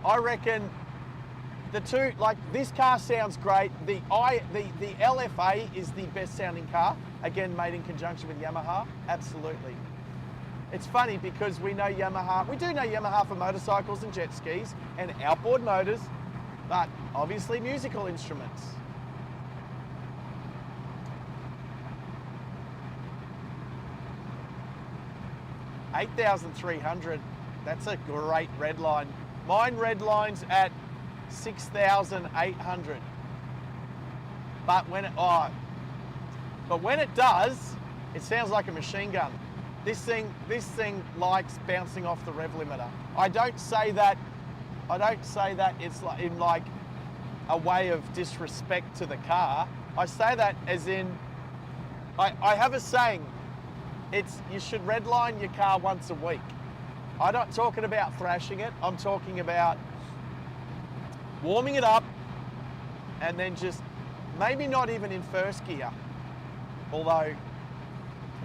I reckon the two, like this car sounds great. The LFA is the best sounding car, again made in conjunction with Yamaha, absolutely. It's funny because we do know Yamaha for motorcycles and jet skis and outboard motors, but obviously musical instruments. $8,300, that's a great red line. Mine red line's at 6,800. But when it does, it sounds like a machine gun. This thing likes bouncing off the rev limiter. I don't say that it's like in like a way of disrespect to the car. I say that as in, I have a saying, you should redline your car once a week. I'm not talking about thrashing it, I'm talking about warming it up and then just, maybe not even in first gear, although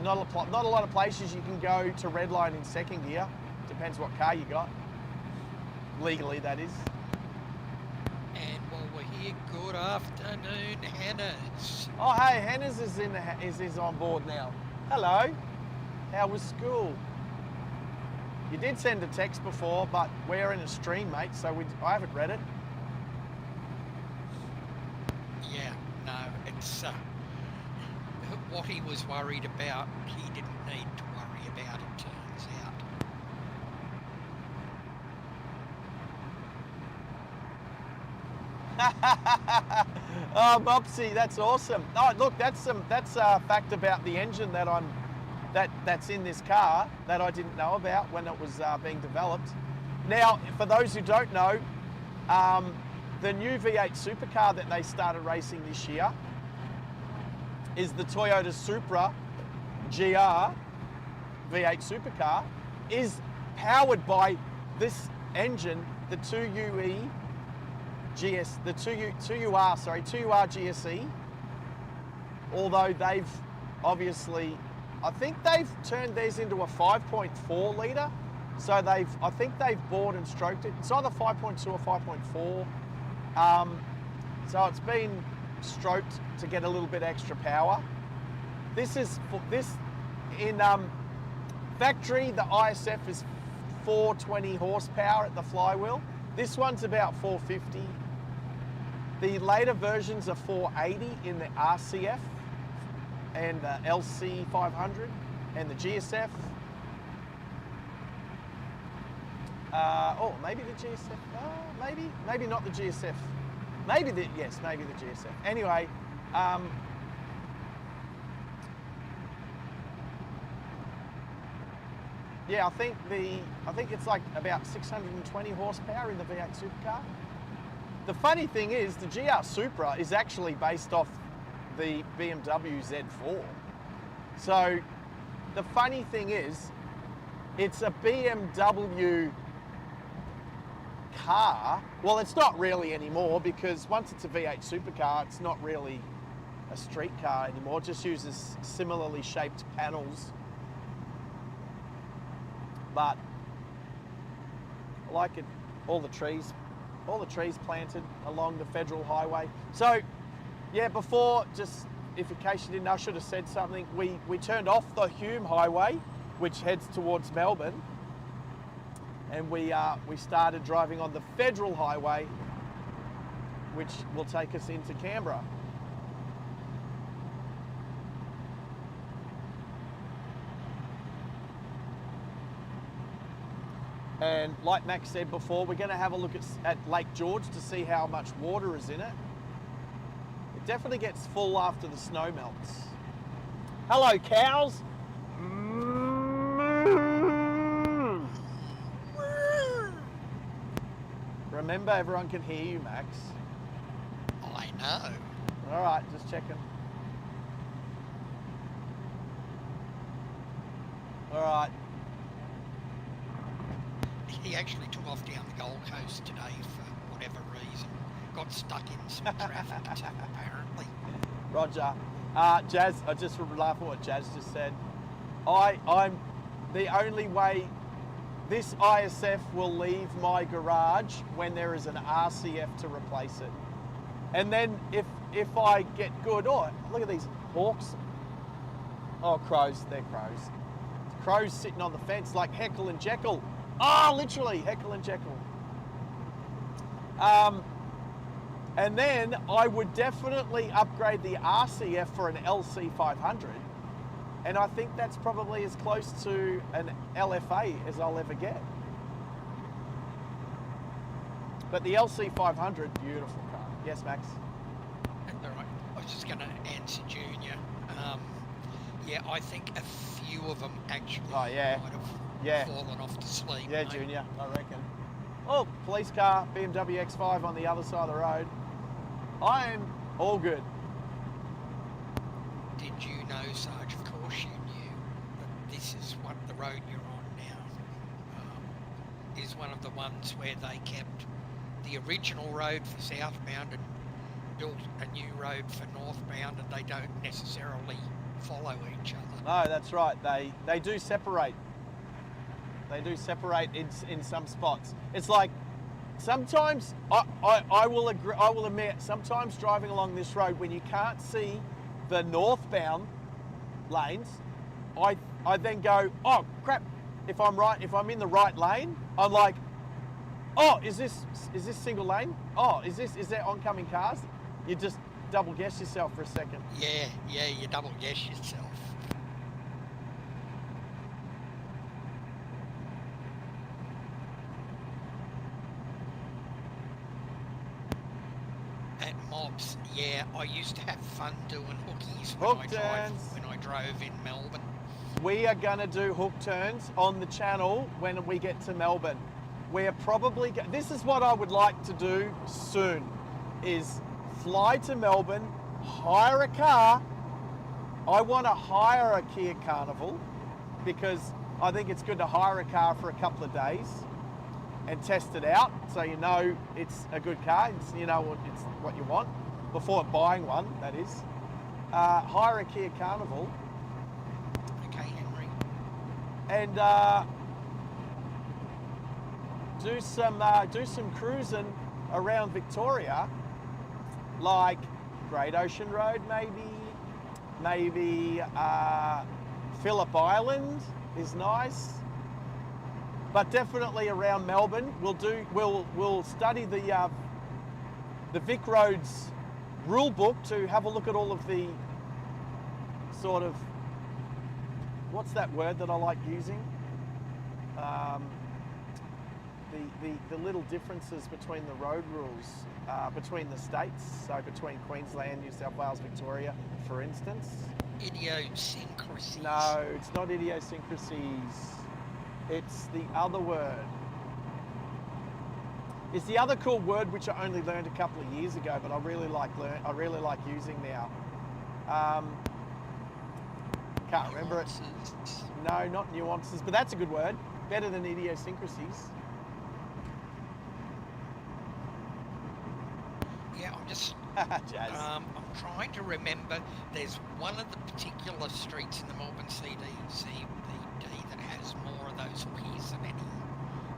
not a lot of places you can go to redline in second gear. Depends what car you got. Legally, that is. Hey, good afternoon, Hannahs. Oh, hey, Hannahs is on board now. Hello. How was school? You did send a text before, but we're in a stream, mate, so I haven't read it. Yeah, no, it's what he was worried about, he didn't need to worry about, it turns out. Oh, Mopsy, that's awesome. Oh, look, that's a fact about the engine that's in this car that I didn't know about when it was being developed. Now, for those who don't know, the new V8 supercar that they started racing this year is the Toyota Supra GR V8 supercar, is powered by this engine, the 2UR GSE. Although they've obviously, I think they've turned theirs into a 5.4 litre. So I think they've bored and stroked it. It's either 5.2 or 5.4. So it's been stroked to get a little bit extra power. This in factory, the ISF is 420 horsepower at the flywheel. This one's about 450. The later versions are 480 in the RCF and the LC 500 and the GSF. Maybe the GSF. Maybe not the GSF. Maybe the GSF. Anyway, yeah, I think it's like about 620 horsepower in the V8 supercar. The funny thing is, the GR Supra is actually based off the BMW Z4. So the funny thing is, it's a BMW car. Well, it's not really anymore, because once it's a V8 supercar, it's not really a street car anymore. It just uses similarly shaped panels. But I like it. All the trees planted along the federal highway. So yeah, before, just if in case you didn't know, I should have said something. We turned off the Hume Highway, which heads towards Melbourne, and we started driving on the federal highway, which will take us into Canberra. And like Max said before, we're going to have a look at Lake George to see how much water is in it. It definitely gets full after the snow melts. Hello, cows. Remember, everyone can hear you, Max. I know. All right, just checking. All right. He actually took off down the Gold Coast today for whatever reason. Got stuck in some traffic too, apparently. Roger. Jazz, I just laugh at what Jazz just said. I'm the only way this ISF will leave my garage when there is an RCF to replace it. And then if I get good, oh, look at these hawks. Oh, crows, they're crows. Crows sitting on the fence like Heckle and Jekyll. Oh, literally, Heckle and Jekyll. And then I would definitely upgrade the RCF for an LC 500. And I think that's probably as close to an LFA as I'll ever get. But the LC 500, beautiful car. Yes, Max? All right. I was just going to answer Junior. Yeah, I think a few of them actually might have fallen off to sleep. Yeah, mate. Junior, I reckon. Oh, police car, BMW X5 on the other side of the road. I am all good. Did you know, Sarge, of course you knew, that this is what the road you're on now is one of the ones where they kept the original road for southbound and built a new road for northbound, and they don't necessarily follow each other. No, that's right. They do separate. They do separate in some spots. It's like sometimes I will agree. I will admit, sometimes driving along this road when you can't see the northbound lanes, I then go, oh crap! If I'm in the right lane, I'm like, oh, is this single lane? Oh, is there oncoming cars? You just double guess yourself for a second. Yeah, you double guess yourself. At mobs, yeah, I used to have fun doing hookies when I drove in Melbourne. We are going to do hook turns on the channel when we get to Melbourne. We're probably this is what I would like to do soon, is fly to Melbourne, hire a car. I want to hire a Kia Carnival because I think it's good to hire a car for a couple of days and test it out, so you know it's a good car. You know it's what you want before buying one. That is, hire a Kia Carnival. Okay, Henry. And do some cruising around Victoria, like Great Ocean Road, maybe Phillip Island is nice. But definitely around Melbourne, we'll study the Vic Roads rule book to have a look at all of the sort of, what's that word that I like using? The little differences between the road rules between the states, so between Queensland, New South Wales, Victoria, for instance. Idiosyncrasies. No, it's not idiosyncrasies. It's the other word. It's the other cool word which I only learned a couple of years ago, but I really like using now. Can't remember it. No, not nuances, but that's a good word. Better than idiosyncrasies. Yeah, I'm just Jazz. I'm trying to remember. There's one of the particular streets in the Melbourne CBD that has more of those hookies than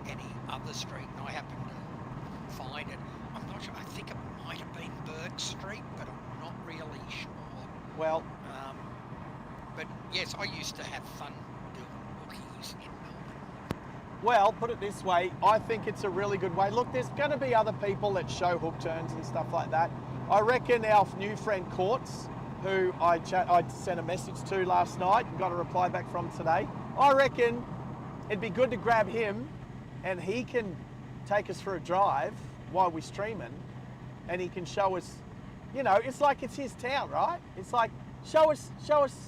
any other street, and I happen to find it. I'm not sure. I think it might have been Burke Street, but I'm not really sure. Well, but yes, I used to have fun doing hookies in Melbourne. well, put it this way, I think it's a really good way. Look, there's going to be other people that show hook turns and stuff like that. I reckon our new friend Courts, who I sent a message to last night and got a reply back from today, I reckon it'd be good to grab him and he can take us for a drive while we're streaming, and he can show us, you know, it's like it's his town, right? It's like, show us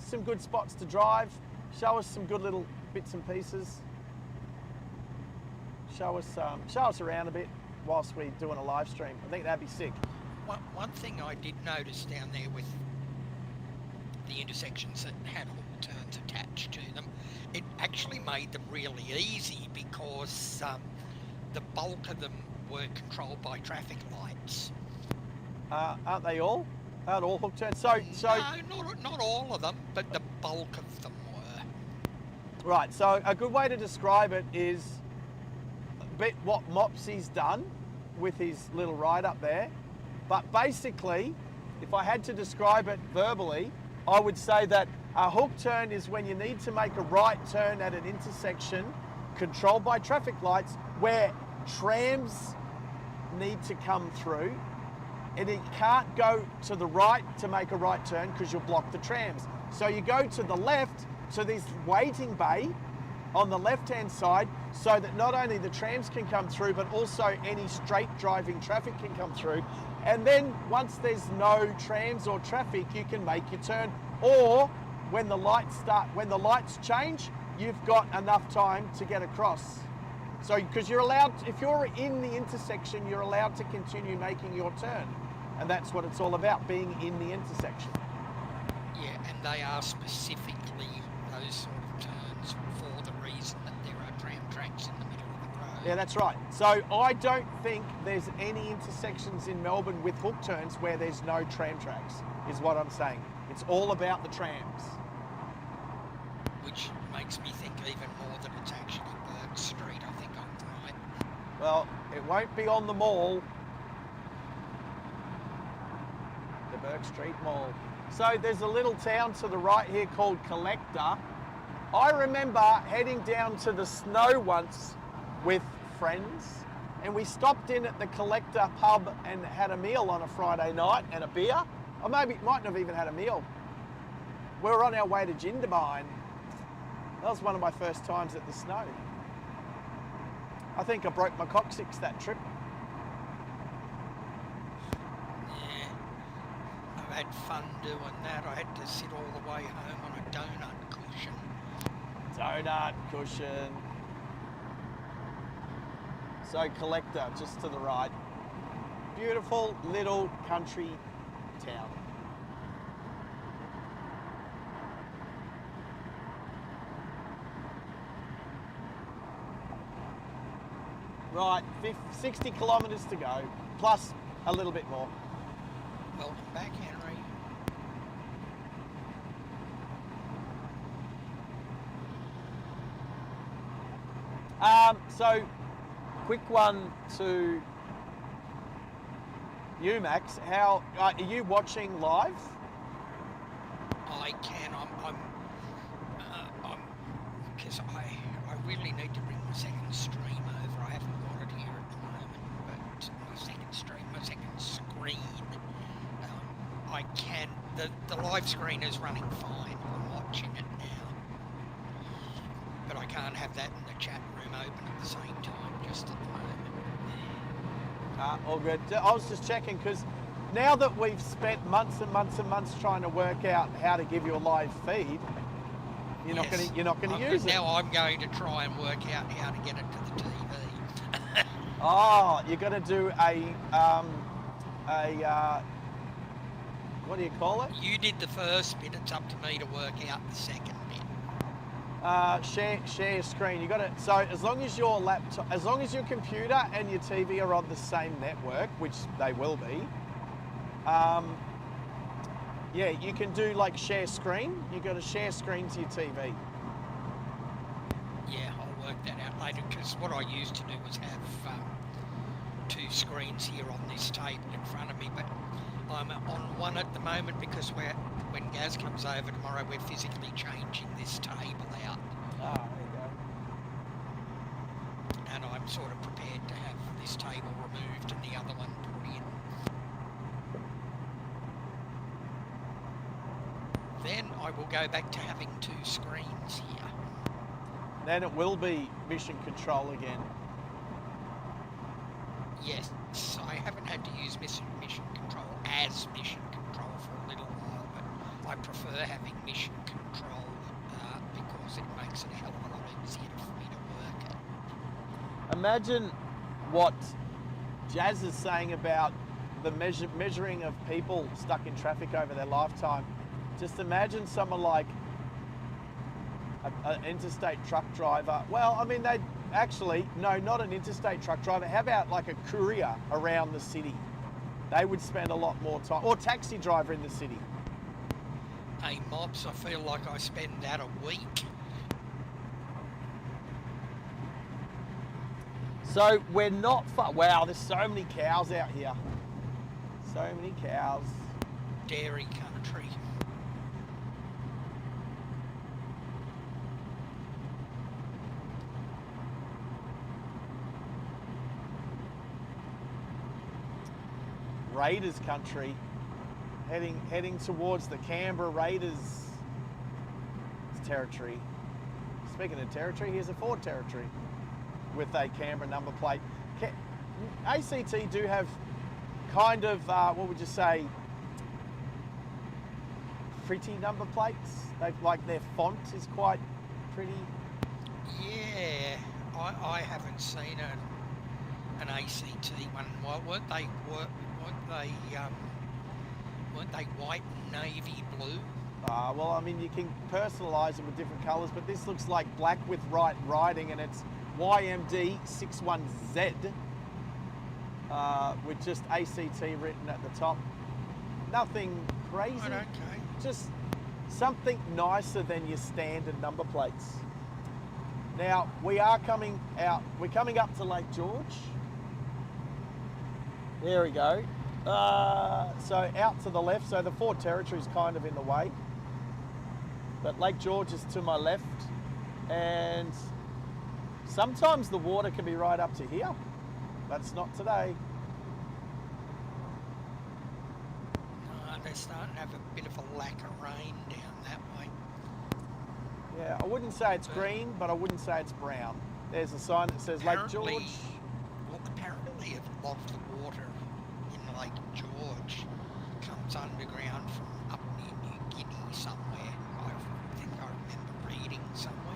some good spots to drive, show us some good little bits and pieces. Show us around a bit whilst we're doing a live stream. I think that'd be sick. One thing I did notice down there with the intersections that had hook turns attached to them, it actually made them really easy because the bulk of them were controlled by traffic lights. Aren't they all? Aren't all hook turns? So No, not all of them, but the bulk of them were. Right, so a good way to describe it is what Mopsy's done with his little ride up there. But basically, if I had to describe it verbally, I would say that a hook turn is when you need to make a right turn at an intersection controlled by traffic lights where trams need to come through, and it can't go to the right to make a right turn because you'll block the trams. So you go to the left to this waiting bay on the left-hand side so that not only the trams can come through, but also any straight driving traffic can come through. And then once there's no trams or traffic, you can make your turn. Or when the lights change, you've got enough time to get across. So, because you're allowed, if you're in the intersection, you're allowed to continue making your turn. And that's what it's all about, being in the intersection. Yeah, and they are specifically those sort of turns for the reason that there are tram tracks in the middle of the road. Yeah, that's right. So I don't think there's any intersections in Melbourne with hook turns where there's no tram tracks, is what I'm saying. It's all about the trams. Which makes me think even more that it's actually Burke Street. I think I'm right. Well, it won't be on the mall. The Burke Street Mall. So there's a little town to the right here called Collector. I remember heading down to the Snow once with friends, and we stopped in at the Collector pub and had a meal on a Friday night and a beer. Or maybe mightn't have even had a meal. We were on our way to Jindabyne. That was one of my first times at the Snow. I think I broke my coccyx that trip. Yeah, I've had fun doing that. I had to sit all the way home on a donut cushion. Donut cushion. So Collector, just to the right. Beautiful little country town. Right, 60 kilometres to go, plus a little bit more. Welcome back, Henry. So, quick one to you, Max. How are you watching live? I can. Because I really need to bring my second stream over. I haven't got it here at the moment, but my second screen. I can. The live screen is running fine. I'm watching it now, but I can't have that in the chat room open at the same time. Just at the moment. All good. I was just checking because now that we've spent months and months and months trying to work out how to give you a live feed, you're not going to use it. Now I'm going to try and work out how to get it to the TV. Oh, you're going to do a what do you call it? You did the first bit. It's up to me to work out the second bit. Share screen. You got it. So as long as your laptop, as long as your computer and your TV are on the same network, which they will be, yeah, you can do like share screen. You got to share screen to your TV. Yeah, I'll work that out later because what I used to do was have two screens here on this table in front of me, but I'm on one at the moment because when Gaz comes over tomorrow, we're physically changing this table out. Ah, there you go. And I'm sort of prepared to have this table removed and the other one put in. Then I will go back to having two screens here. Then it will be mission control again. Yes, I haven't had to use mission control as mission control for a little while, but I prefer having mission control because it makes it a hell of a lot easier for me to work it. Imagine what Jazz is saying about the measuring of people stuck in traffic over their lifetime. Just imagine someone like an interstate truck driver. Well, I mean, no, not an interstate truck driver. How about like a courier around the city? They would spend a lot more time, or taxi driver in the city. Hey, Mobs, I feel like I spend that a week. So we're not far. Wow, there's so many cows out here. So many cows. Dairy country. Raiders country, heading towards the Canberra Raiders territory. Speaking of territory, here's a Ford territory with a Canberra number plate. ACT do have kind of, what would you say, pretty number plates. They've, like, their font is quite pretty. Yeah, I haven't seen an ACT one. Well, weren't they white and navy blue? Well, I mean, you can personalise them with different colours, but this looks like black with white writing, and it's YMD61Z with just ACT written at the top. Nothing crazy. Right, okay. Just something nicer than your standard number plates. Now, we're coming up to Lake George. There we go. So out to the left, so the Ford Territory is kind of in the way. But Lake George is to my left, and sometimes the water can be right up to here, but it's not today. They're starting to have a bit of a lack of rain down that way. Yeah, I wouldn't say it's green, but I wouldn't say it's brown. There's a sign that says Lake George. Well, apparently a lot of the water in Lake George comes underground from up near New Guinea somewhere. I think I remember reading somewhere.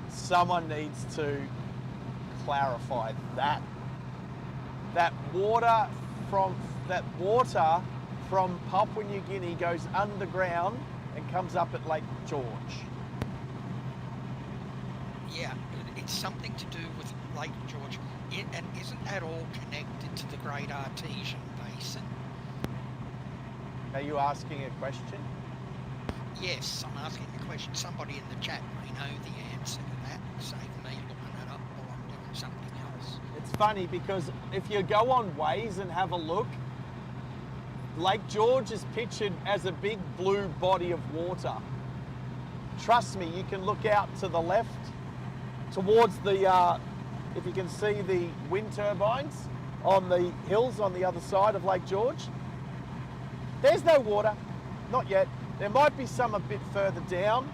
Someone needs to clarify that. That water from Papua New Guinea goes underground and comes up at Lake George. Yeah, it's something to do with Lake George. And isn't that all connected to the Great Artesian Basin? Are you asking a question? Yes, I'm asking a question. Somebody in the chat may know the answer to that. Save me looking it up while I'm doing something else. It's funny because if you go on Waze and have a look, Lake George is pictured as a big blue body of water. Trust me, you can look out to the left towards the, if you can see the wind turbines on the hills on the other side of Lake George. There's no water, not yet. There might be some a bit further down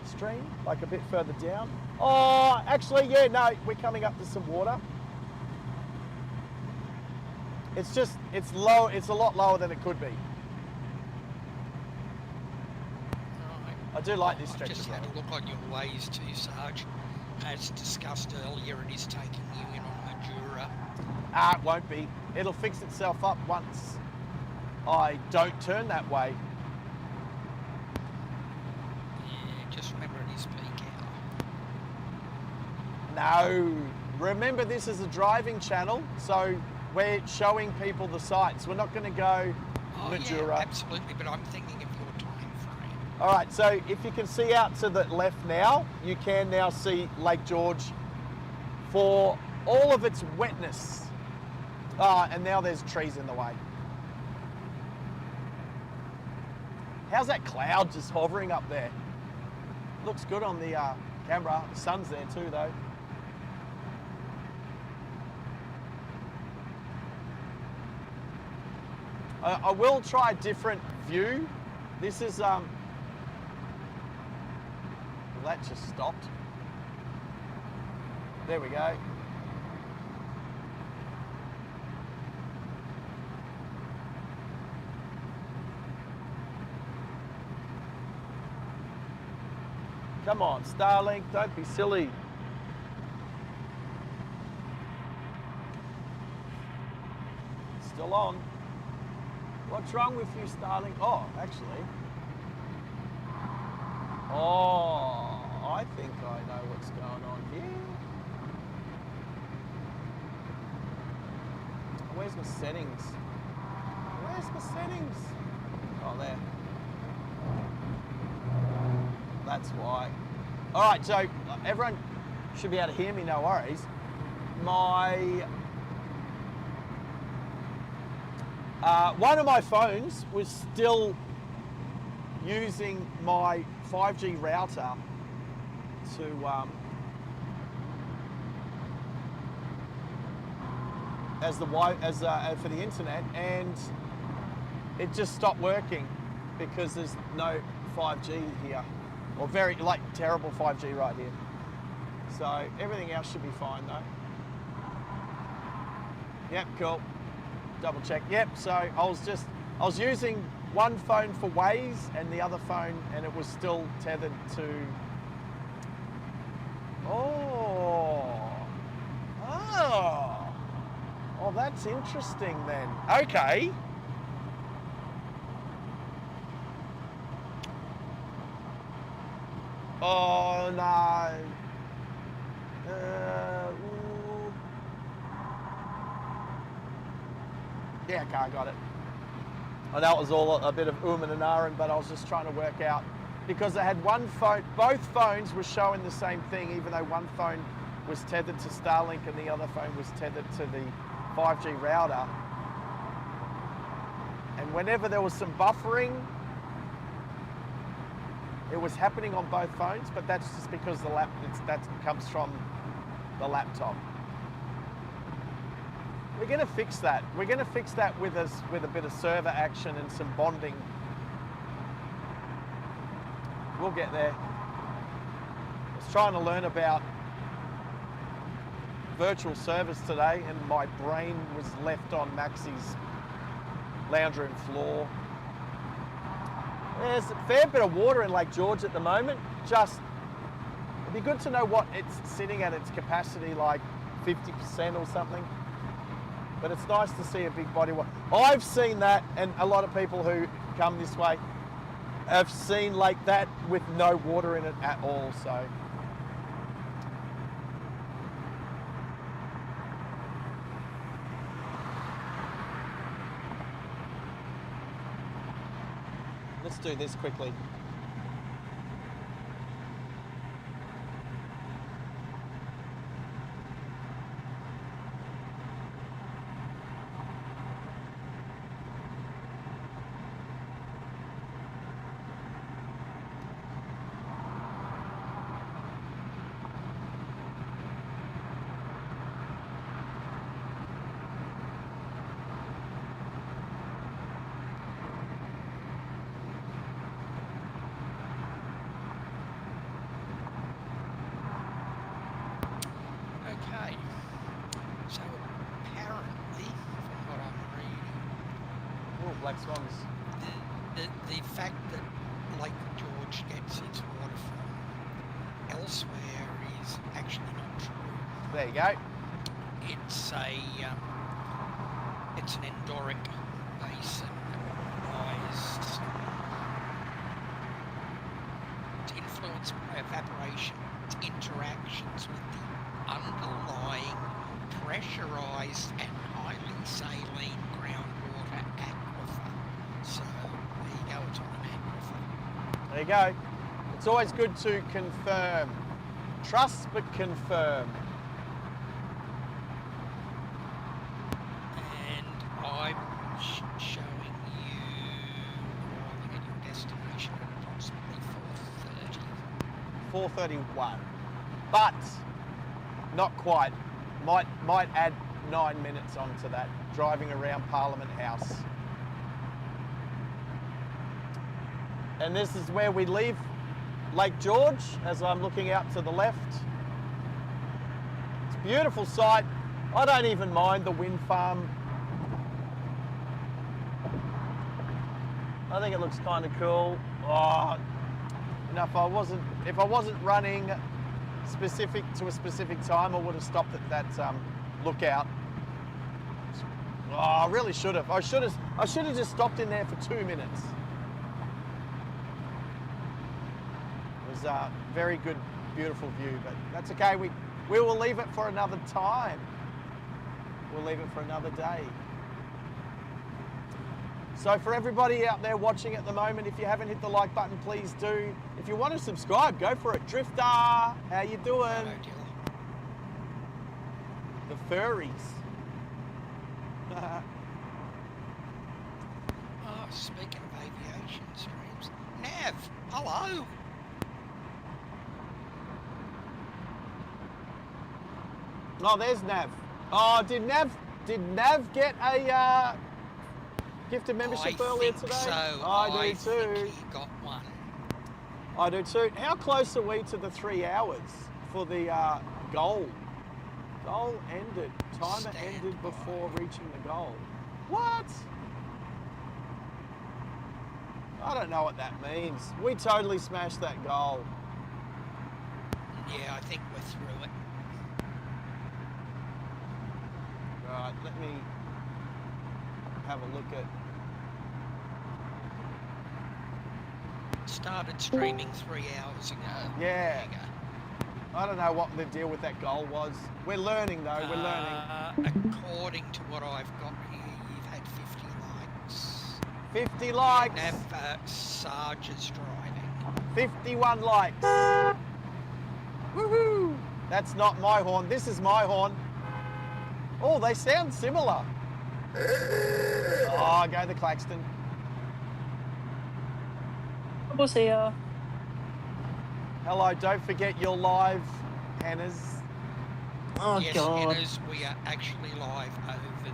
stream, like a bit further down. Oh, actually, yeah, no, we're coming up to some water. It's just, it's low, it's a lot lower than it could be. Right. I do like this I've stretch just of had road. a look on your Waze too, Sarge. As discussed earlier, it is taking you in on Majura. It won't be. It'll fix itself up once I don't turn that way. Yeah, just remember it is peak hour. No. Remember, this is a driving channel, so we're showing people the sights. We're not going to go Majura. Yeah, absolutely, but I'm thinking of your time frame. All right, so if you can see out to the left now, you can now see Lake George for all of its wetness. And now there's trees in the way. How's that cloud just hovering up there? Looks good on the camera. The sun's there too, though. I will try a different view. This is, well, that just stopped. There we go. Come on, Starlink, don't be silly. Still on. What's wrong with you, Starlink? Oh, actually. Oh, I think I know what's going on here. Where's my settings? Where's my settings? Oh, there. That's why. All right, so everyone should be able to hear me, no worries. One of my phones was still using my 5G router to for the internet, and it just stopped working because there's no 5G here, or very terrible 5G right here. So everything else should be fine though. Yep, cool. Double check. Yep, so I was using one phone for Waze and the other phone, and it was still tethered to. Oh, that's interesting then. Okay. Oh no. Yeah, okay, I got it. I know it was all a bit of and ahhing, but I was just trying to work out, because I had one phone, both phones were showing the same thing, even though one phone was tethered to Starlink and the other phone was tethered to the 5G router. And whenever there was some buffering, it was happening on both phones, but that's just because that comes from the laptop. We're going to fix that. We're going to fix that with a bit of server action and some bonding. We'll get there. I was trying to learn about virtual servers today, and my brain was left on Maxie's lounge room floor. There's a fair bit of water in Lake George at the moment. It'd be good to know what it's sitting at its capacity, like 50% or something. But it's nice to see a big body of water. I've seen that, and a lot of people who come this way have seen like that with no water in it at all. So let's do this quickly. Okay, so apparently, from what I'm reading, Oh, black swans. the fact that Lake George gets its water from elsewhere is actually not true. There you go. It's an endoric basin that lies. It's influenced by evaporation, its interactions with the underlying pressurized and highly saline groundwater aquifer. So there you go, it's on an aquifer. There you go. It's always good to confirm. Trust but confirm. And I'm showing you arriving at your destination at approximately 4:30. 4:31. But not quite. Might add 9 minutes onto that, driving around Parliament House. And this is where we leave Lake George, as I'm looking out to the left. It's a beautiful sight. I don't even mind the wind farm. I think it looks kind of cool. Oh, you know, if I wasn't running specific to a specific time, I would have stopped at that lookout. Oh, I really should have. I should have just stopped in there for 2 minutes. It was a very good, beautiful view, but that's okay. We will leave it for another time. We'll leave it for another day. So for everybody out there watching at the moment, if you haven't hit the like button, please do. If you want to subscribe, go for it. Drifter, how you doing? Hello, Jill. The furries. Oh, speaking of aviation streams, Nav, hello. Oh, there's Nav. Oh, did Nav get a gifted membership earlier today? So. I do too. Think he got one. I do too. How close are we to the 3 hours for the goal? Goal ended. Timer Stand ended by. before reaching the goal. What? I don't know what that means. We totally smashed that goal. Yeah, I think we're through it. Right, let me have a look at. Started streaming 3 hours ago. Yeah. There you go. I don't know what the deal with that goal was. We're learning though, we're learning. According to what I've got here, you've had 50 likes. 50 likes. Nav, Sarge is driving. 51 likes. Woohoo! That's not my horn. This is my horn. Oh, they sound similar. Oh, go the klaxon. Trouble's here. Hello, don't forget you're live, Hannah's. Oh, Yes, God. Hannah's, we are actually live over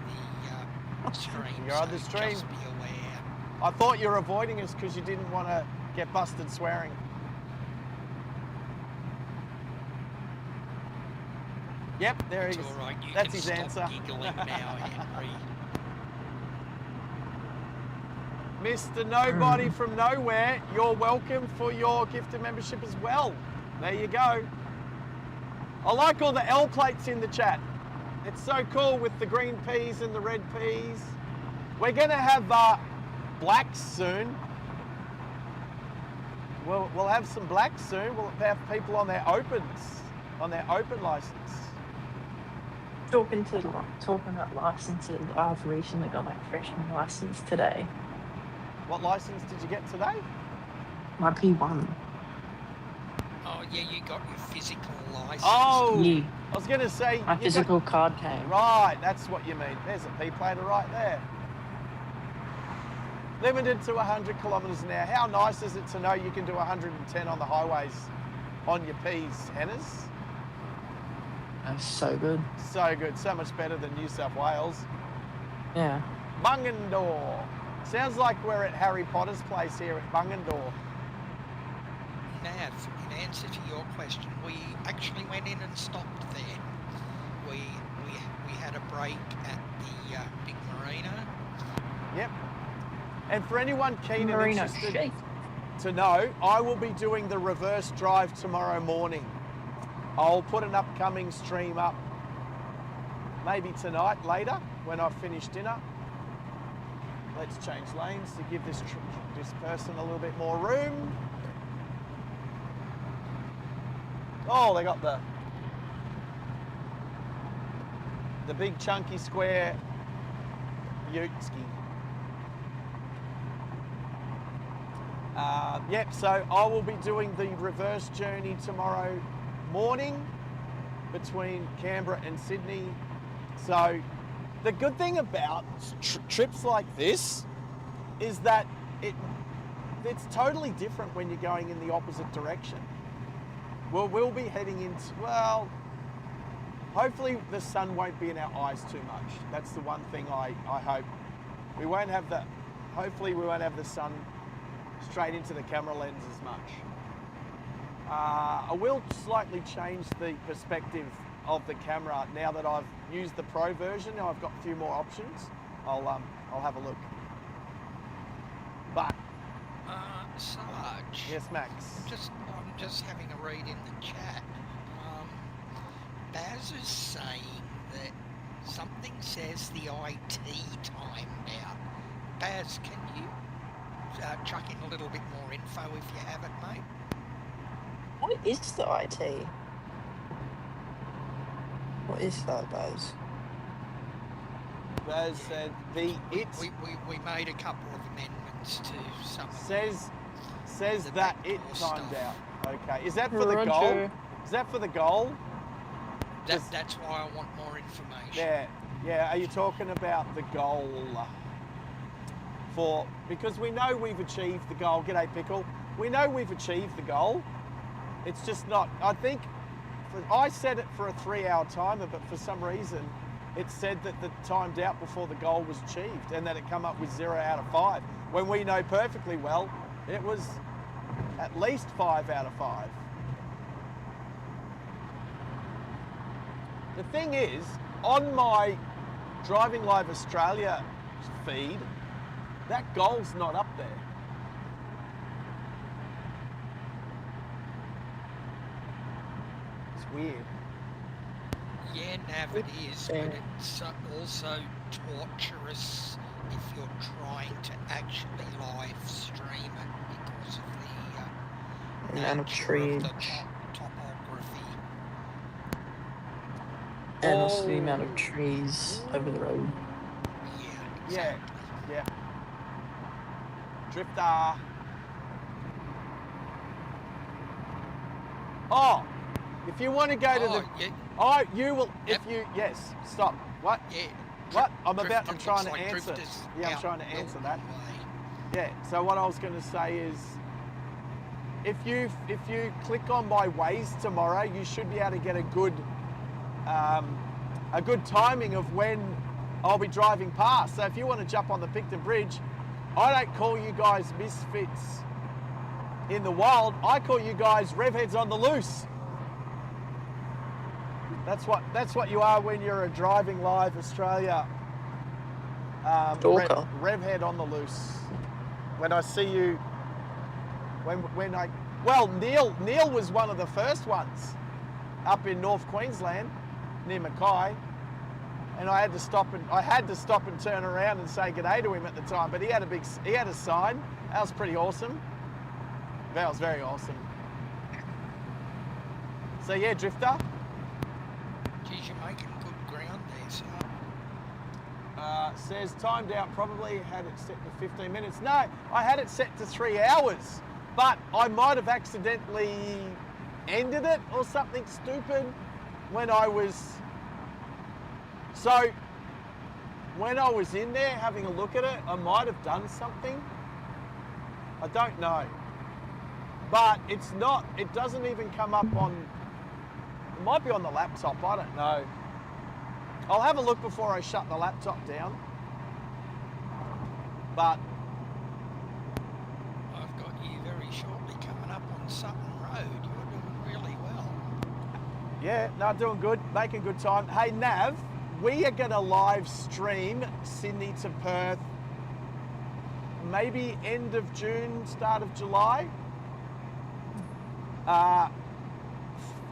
the stream. You're on the so stream. Just be aware. I thought you were avoiding us because you didn't want to get busted swearing. Yep, there It's he is. all right. You That's can his stop answer. giggling now, Henry. Mr. Nobody from Nowhere, you're welcome for your gifted membership as well. There you go. I like all the L plates in the chat. It's so cool with the green peas and the red peas. We're going to have blacks soon. We'll have some blacks soon. We'll have people on their opens, on their open license. Talking about licenses, I've recently got my freshman license today. What license did you get today? My P1. Oh, yeah, you got your physical license. Oh, Yeah. I was going to say... My you physical card came. Right, that's what you mean. There's a P-plater right there. Limited to 100 kilometres an hour. How nice is it to know you can do 110 on the highways on your Ps, Hannah's? That's so good. So good, so much better than New South Wales. Yeah. Bungendore. Sounds like we're at Harry Potter's place here at Bungendore. Nav, in answer to your question, we actually went in and stopped there. We had a break at the Big Merino. Yep. And for anyone keen and Merino interested shake. to know, I will be doing the reverse drive tomorrow morning. I'll put an upcoming stream up maybe tonight, later, when I've finished dinner. Let's change lanes to give this person a little bit more room. Oh, they got the big chunky square Ute-ski. Yep, so I will be doing the reverse journey tomorrow morning between Canberra and Sydney. So the good thing about trips like this is that it's totally different when you're going in the opposite direction. Well, we'll be heading into, well, hopefully the sun won't be in our eyes too much. That's the one thing I hope. We won't have the, hopefully we won't have the sun straight into the camera lens as much. I will slightly change the perspective of the camera now that I've used the Pro version. Now I've got a few more options. I'll have a look. But Sarge. yes, Max. I'm just having a read in the chat. Baz is saying that something says the IT timed out. Baz, can you chuck in a little bit more info if you have it, mate? What is the IT? What is that, Baz? Baz said We made a couple of amendments to some of says the that backdoor it timed stuff. out. Okay, is that for the goal? Roger. Is that for the goal? That's why I want more information. Yeah. Are you talking about the goal? Because we know we've achieved the goal. G'day, Pickle. We know we've achieved the goal. It's just not. I think I set it for a 3-hour timer, but for some reason it said that the timed out before the goal was achieved and that it come up with 0 out of 5. When we know perfectly well it was at least 5 out of 5. The thing is, on my Driving Live Australia feed, that goal's not up there. It's weird. Yeah, Nav, it is, but it's also torturous if you're trying to actually live stream it because of the amount of nature trees. of the topography. And also the amount of trees over the road. Yeah, Yeah, exactly. yeah. Drifter. Oh, If you want to go to the... Yeah, Oh, you will... Yep. If you... Yes, stop. What? yeah. What? I'm Drifting trying to looks like answer. drifters Yeah, I'm out trying to answer your that. way. Yeah, so what I was going to say is, if you click on my Waze tomorrow, you should be able to get a good timing of when I'll be driving past. So if you want to jump on the Picton Bridge, I don't call you guys misfits in the wild. I call you guys revheads on the loose. That's what you are when you're a Driving Live Australia Stalker. revhead on the loose. When I see you, Neil was one of the first ones up in North Queensland near Mackay, and I had to stop and turn around and say g'day to him at the time. But he had a sign. That was pretty awesome. That was very awesome. So yeah, Drifter. Geez, you're making good ground there, so. Says timed out, probably had it set to 15 minutes. No, I had it set to 3 hours, but I might have accidentally ended it or something stupid when I was... So, when I was in there having a look at it, I might have done something. I don't know. But it's not, it doesn't even come up on... It might be on the laptop, I don't know. I'll have a look before I shut the laptop down. But I've got you very shortly coming up on Sutton Road. You're doing really well. yeah, no, doing good, making good time. Hey Nav, we are going to live stream Sydney to Perth, maybe end of June, start of July.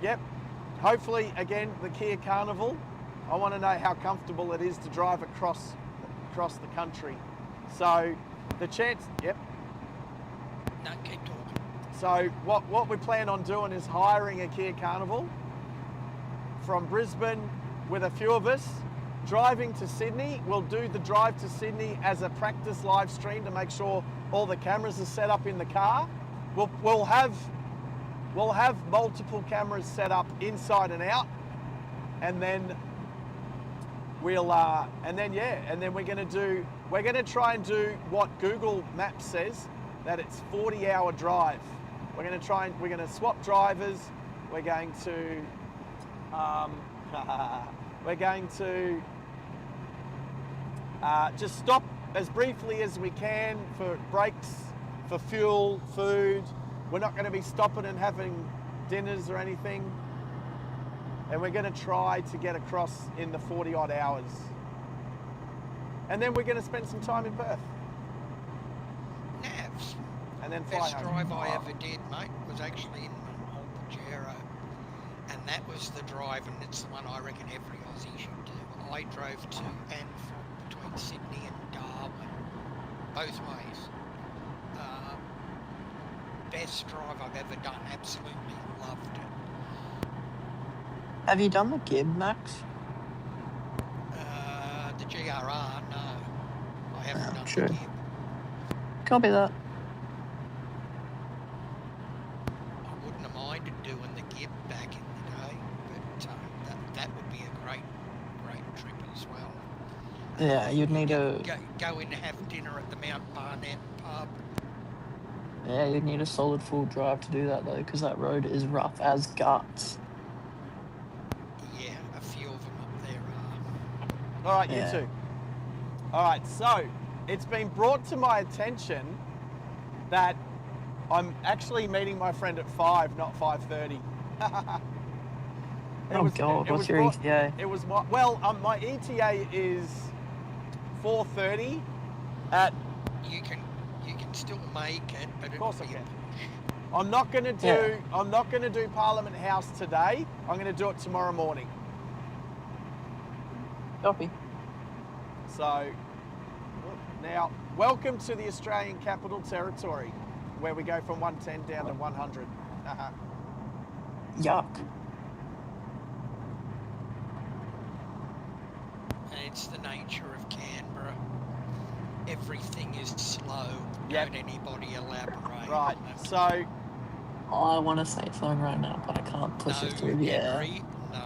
Yep. Hopefully, again, the Kia Carnival. I want to know how comfortable it is to drive across the country. So, the chance. Yep. No, keep talking. So, what we plan on doing is hiring a Kia Carnival from Brisbane with a few of us, driving to Sydney. We'll do the drive to Sydney as a practice live stream to make sure all the cameras are set up in the car. We'll have multiple cameras set up inside and out, and then we're going to try and do what Google Maps says, that it's 40-hour drive. We're going to swap drivers. We're going to just stop as briefly as we can for breaks, for fuel, food. We're not going to be stopping and having dinners or anything. And we're going to try to get across in the 40 odd hours. And then we're going to spend some time in Perth. Navs. And then fly Best home. drive I ever did, mate, was actually in my old Pajero. And that was the drive, and it's the one I reckon every Aussie should do. I drove to and from between Sydney and Darwin, both ways. Best drive I've ever done, absolutely loved it. Have you done the Gib, Max? The GRR, no. I haven't done sure. the Gib. Copy that. I wouldn't have minded doing the Gib back in the day, but that would be a great trip as well. Yeah, you'd need a... Go in to have dinner at the Mount Barnett pub. Yeah, you'd need a solid full drive to do that though, because that road is rough as guts. Yeah, a few of them up there are. All right, Yeah. you two. All right, so it's been brought to my attention that I'm actually meeting my friend at 5, not 5:30. What's your ETA? It was my ETA is 4:30 at... You can still make it, but Of course I it'll be a can. push. I'm not going to do Parliament House today. I'm going to do it tomorrow morning. Copy. So, now, welcome to the Australian Capital Territory, where we go from 110 down to 100. Yuck. And it's the nature of Canberra. Everything is slow. Yep. Don't anybody elaborate. Right, on it. so I want to say something right now, but I can't push No, it through the air. Henry, no.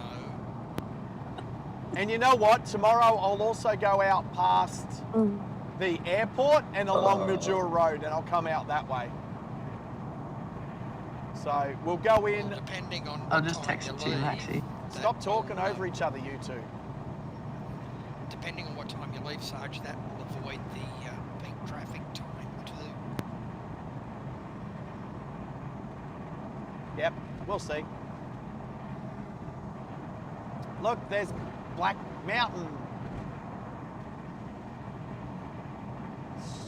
And you know what? Tomorrow I'll also go out past the airport and along Mildura Road, and I'll come out that way. So we'll go in. Well, depending on I'll what just time text you it to you, leave. Maxie. Stop that talking will, over each other, you two. Depending on what time you leave, Sarge, that will avoid the peak traffic time too. Yep, we'll see. Look, there's Black Mountain.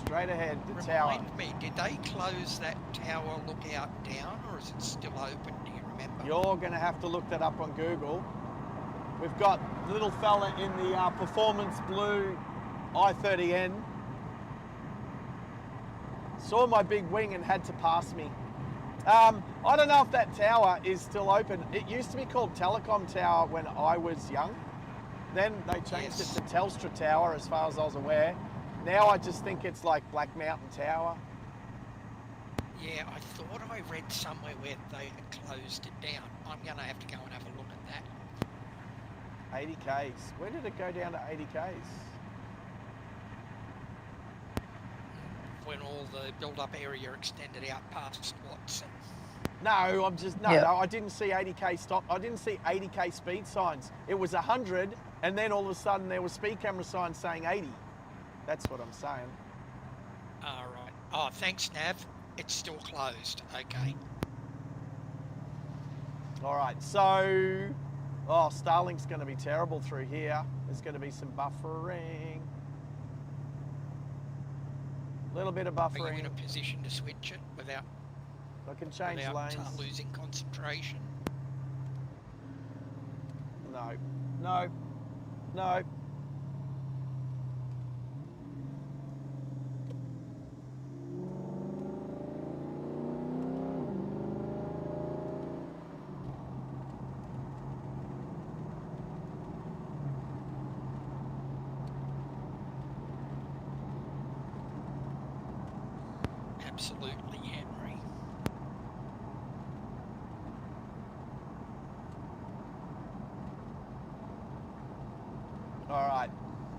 Straight ahead, the tower. Remind me, did they close that tower lookout down, or is it still open? Do you remember? You're going to have to look that up on Google. We've got the little fella in the performance blue I-30N. Saw my big wing and had to pass me. I don't know if that tower is still open. It used to be called Telecom Tower when I was young. Then they changed it to Telstra Tower, as far as I was aware. Now I just think it's like Black Mountain Tower. Yeah, I thought I read somewhere where they had closed it down. I'm going to have to go and have a look at that. 80 Ks. Where did it go down to 80 Ks? When all the build-up area extended out past Watson. No, I didn't see 80K stop. I didn't see 80K speed signs. It was 100, and then all of a sudden there was speed camera signs saying 80. That's what I'm saying. All right. Oh, thanks, Nav. It's still closed. Okay. All right, so, Starlink's going to be terrible through here. There's going to be some buffering. A little bit of Are you buffering. in a position to switch it without I can change lanes. losing concentration? No. Absolutely, Henry. All right.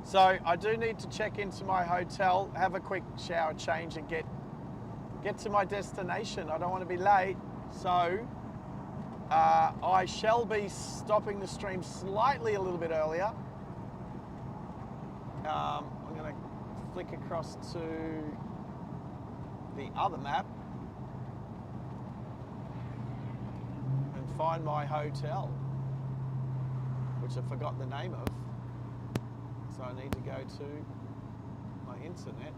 So I do need to check into my hotel, have a quick shower change, and get to my destination. I don't want to be late. So I shall be stopping the stream slightly a little bit earlier. I'm going to flick across to the other map and find my hotel, which I forgot the name of. So I need to go to my internet.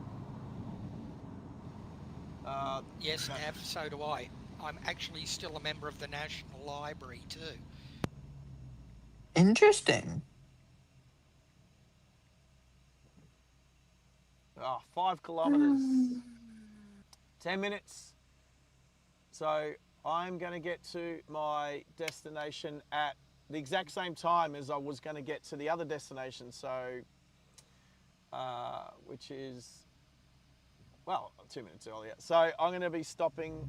Yes, Nav, so do I. I'm actually still a member of the National Library too. Interesting. 5 kilometres, 10 minutes. So I'm going to get to my destination at the exact same time as I was going to get to the other destination. So, which is, 2 minutes earlier. So I'm going to be stopping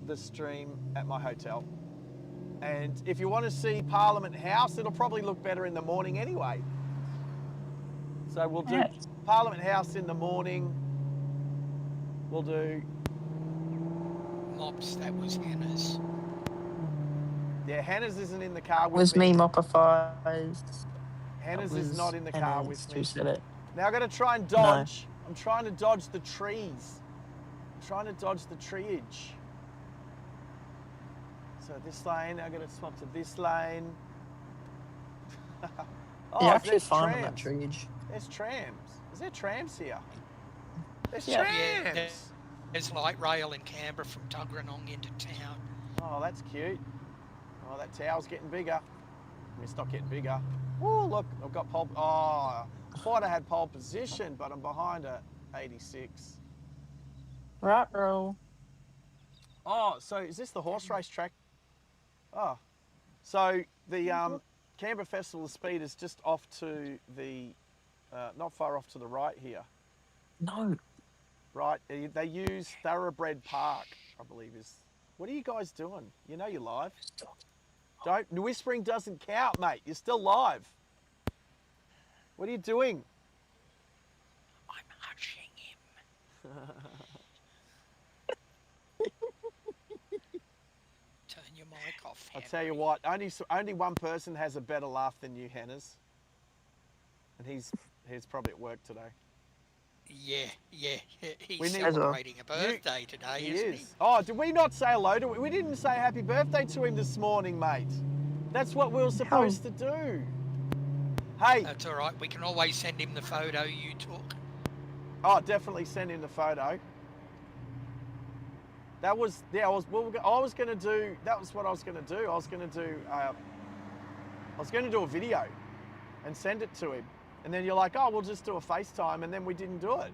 the stream at my hotel. And if you want to see Parliament House, it'll probably look better in the morning anyway. So we'll do Parliament House in the morning. We'll do... Mops, that was Hannah's. Yeah, Hannah's isn't in the car with Was me. me, Moppifies. Hannah's is not in the car with me. Who said it? Now I've got to try and dodge. No. I'm trying to dodge the trees. I'm trying to dodge the treeage. So this lane, I've got to swap to this lane. You're actually fine on that treeage. There's trams. Is there trams here? There's Yeah, trams. there's light rail in Canberra from Tuggeranong into town. Oh, that's cute. Oh, that tower's getting bigger. I mean, it's not getting bigger. Oh, look, I've got pole. Oh, I thought I had pole position, but I'm behind at 86. Right, roll. Oh, so is this the horse race track? Oh, so the Canberra Festival of Speed is just off to the, not far off to the right here. No. Right, they use Thoroughbred Park, I believe is What are you guys doing? You know you're live. Don't, whispering doesn't count, mate. You're still live. What are you doing? I'm hushing him. Turn your mic off, I'll Henry. tell you what, only one person has a better laugh than you, Hannah's. And he's probably at work today. Yeah. He's We need- celebrating a birthday today, He isn't is. he? Oh, did we not say hello to him? We didn't say happy birthday to him this morning, mate. That's what we were supposed to do. Hey. That's all right. We can always send him the photo you took. Oh, definitely send him the photo. That was, yeah, that was what I was going to do. I was going to do a video and send it to him. And then you're like, oh, we'll just do a FaceTime, and then we didn't do it.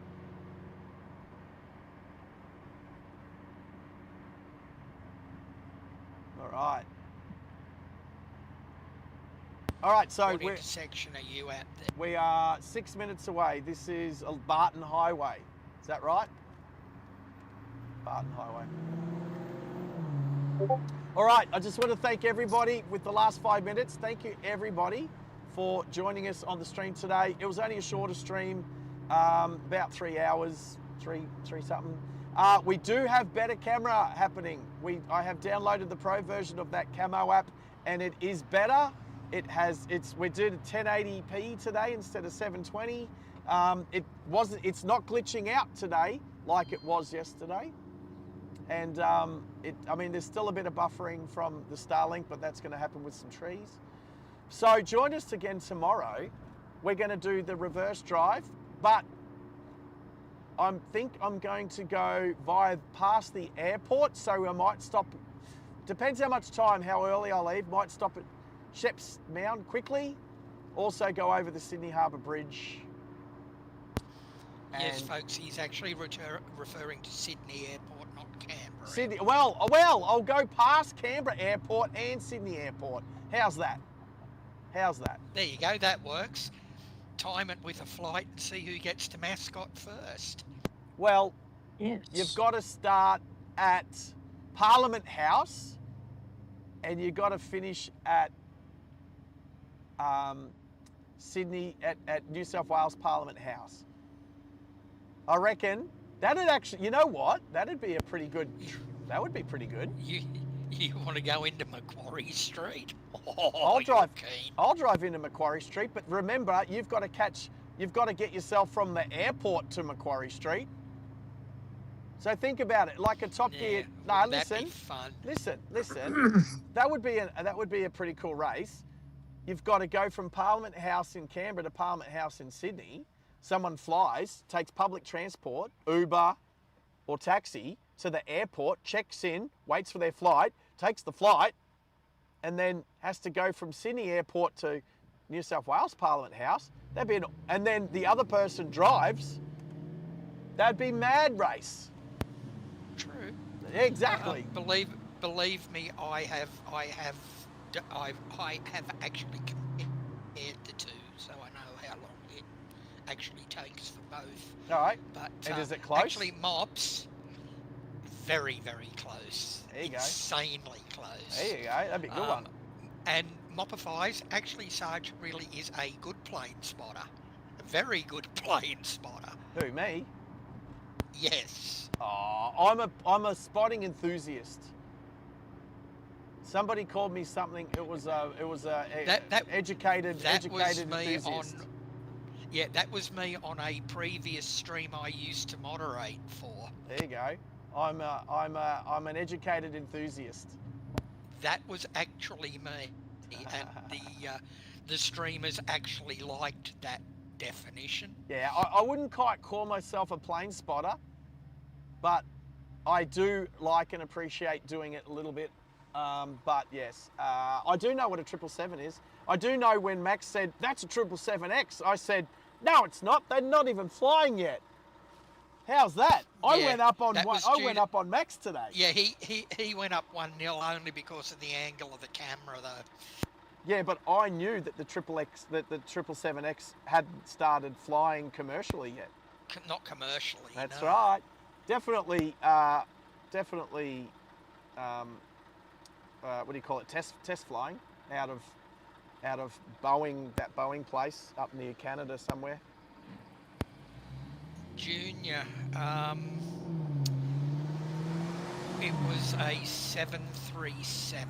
All right, so What intersection are you at then? we are 6 minutes away. This is Barton Highway. Is that right? Barton Highway. All right, I just want to thank everybody with the last 5 minutes. Thank you, everybody, for joining us on the stream today. It was only a shorter stream, about 3 hours, three something. We do have better camera happening. I have downloaded the pro version of that camo app, and it is better. We did a 1080p today instead of 720. It's not glitching out today like it was yesterday. And there's still a bit of buffering from the Starlink, but that's going to happen with some trees. So join us again tomorrow. We're going to do the reverse drive, but I think I'm going to go past the airport, so I might stop. Depends how early I leave. Might stop at Sheps Mound quickly. Also go over the Sydney Harbour Bridge. Yes, folks, he's actually referring to Sydney Airport, not Canberra. Sydney. Well, I'll go past Canberra Airport and Sydney Airport. How's that? There you go, that works. Time it with a flight and see who gets to Mascot first. Well, Yes. you've got to start at Parliament House, and you've got to finish at Sydney at New South Wales Parliament House. I reckon that'd actually, you know what? That would be pretty good. You want to go into Macquarie Street? I'll drive Keen. into Macquarie Street, but remember, you've got to get yourself from the airport to Macquarie Street. So think about it, like a Top Gear. No, that'd listen, be fun. listen. That would be a pretty cool race. You've got to go from Parliament House in Canberra to Parliament House in Sydney. Someone flies, takes public transport, Uber or taxi to the airport, checks in, waits for their flight, takes the flight, and then has to go from Sydney Airport to New South Wales Parliament House. And then the other person drives. That'd be mad race. True. Exactly. Believe me, I have actually compared the two, so I know how long it actually takes for both. All right. But and is it close? Actually, Mops, very, very close. There you go. Insanely close. There you go. That'd be a good one. And Mopifies, actually, Sarge really is a good plane spotter. A very good plane spotter. Who, me? Yes. Oh, I'm a spotting enthusiast. Somebody called me something. It was educated enthusiast. That was me on a previous stream I used to moderate for. There you go. I'm an educated enthusiast. That was actually me, and the streamers actually liked that definition. Yeah, I wouldn't quite call myself a plane spotter, but I do like and appreciate doing it a little bit. But yes, I do know what a 777 is. I do know when Max said, that's a 777X, I said, no, it's not. They're not even flying yet. How's that? I went up on Max today. Yeah, he went up 1-0 only because of the angle of the camera, though. Yeah, but I knew that the 777X hadn't started flying commercially yet. Not commercially. That's no. right. Definitely what do you call it? Test flying out of Boeing, that Boeing place up near Canada somewhere. Junior, it was a 737.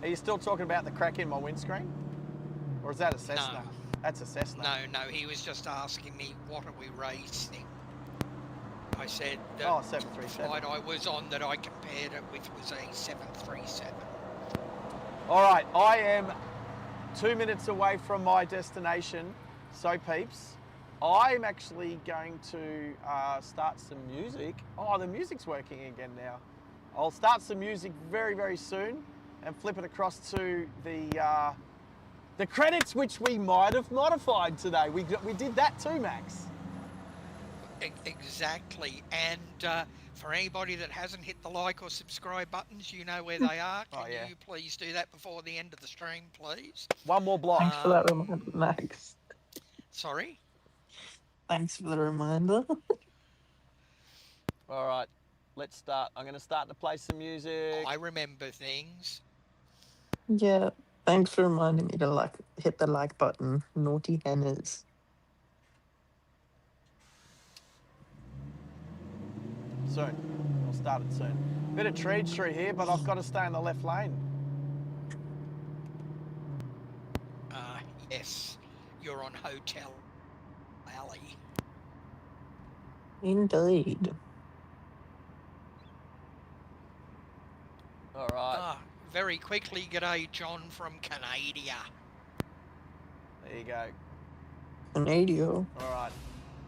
Are you still talking about the crack in my windscreen? Or is that a Cessna? No. That's a Cessna. No, he was just asking me, what are we racing? I said the 737. flight I was on that I compared it with was a 737. All right, I am 2 minutes away from my destination. So peeps, I'm actually going to start some music. Oh, the music's working again now. I'll start some music very, very soon and flip it across to the credits, which we might have modified today. We did that too, Max. Exactly. And for anybody that hasn't hit the like or subscribe buttons, you know where they are. Can you please do that before the end of the stream, please? One more block. Thanks for that reminder, Max. Sorry? Thanks for the reminder. All right, let's start. I'm going to start to play some music. I remember things. Yeah, thanks for reminding me to hit the like button. Naughty henners. Soon. I'll start it soon. Bit of trees through here, but I've got to stay in the left lane. Yes, you're on Hotel Alley. Indeed. All right. Very quickly, g'day, John from Canada. There you go. Canadio. All right.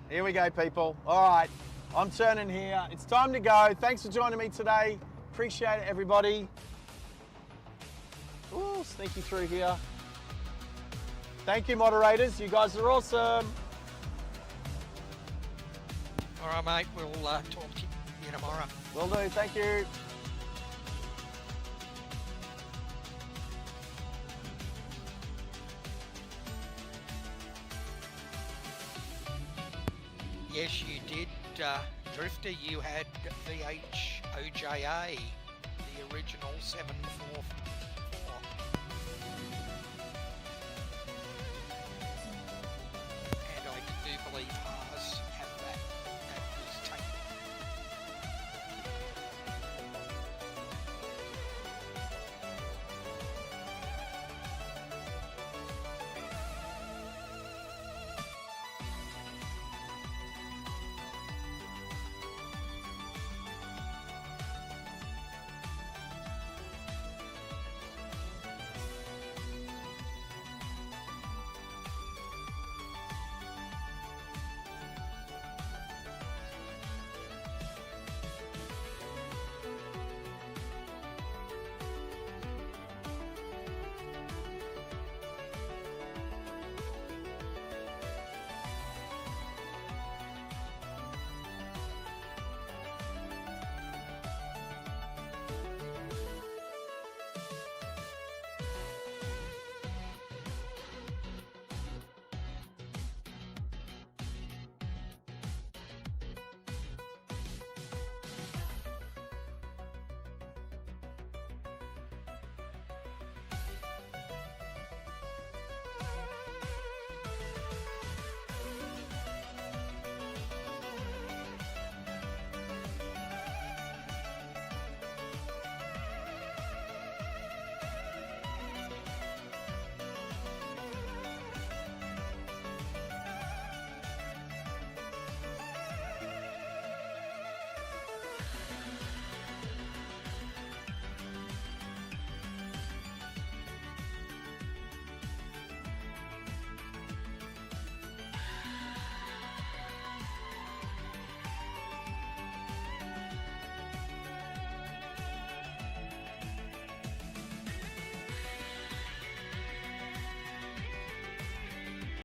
Here we go, people. All right. I'm turning here. It's time to go. Thanks for joining me today. Appreciate it, everybody. Ooh, sneaky through here. Thank you, moderators. You guys are awesome. All right, mate. We'll talk to you tomorrow. Will do. Thank you. Yes, you did. Drifter, you had VHOJA, the original 7/4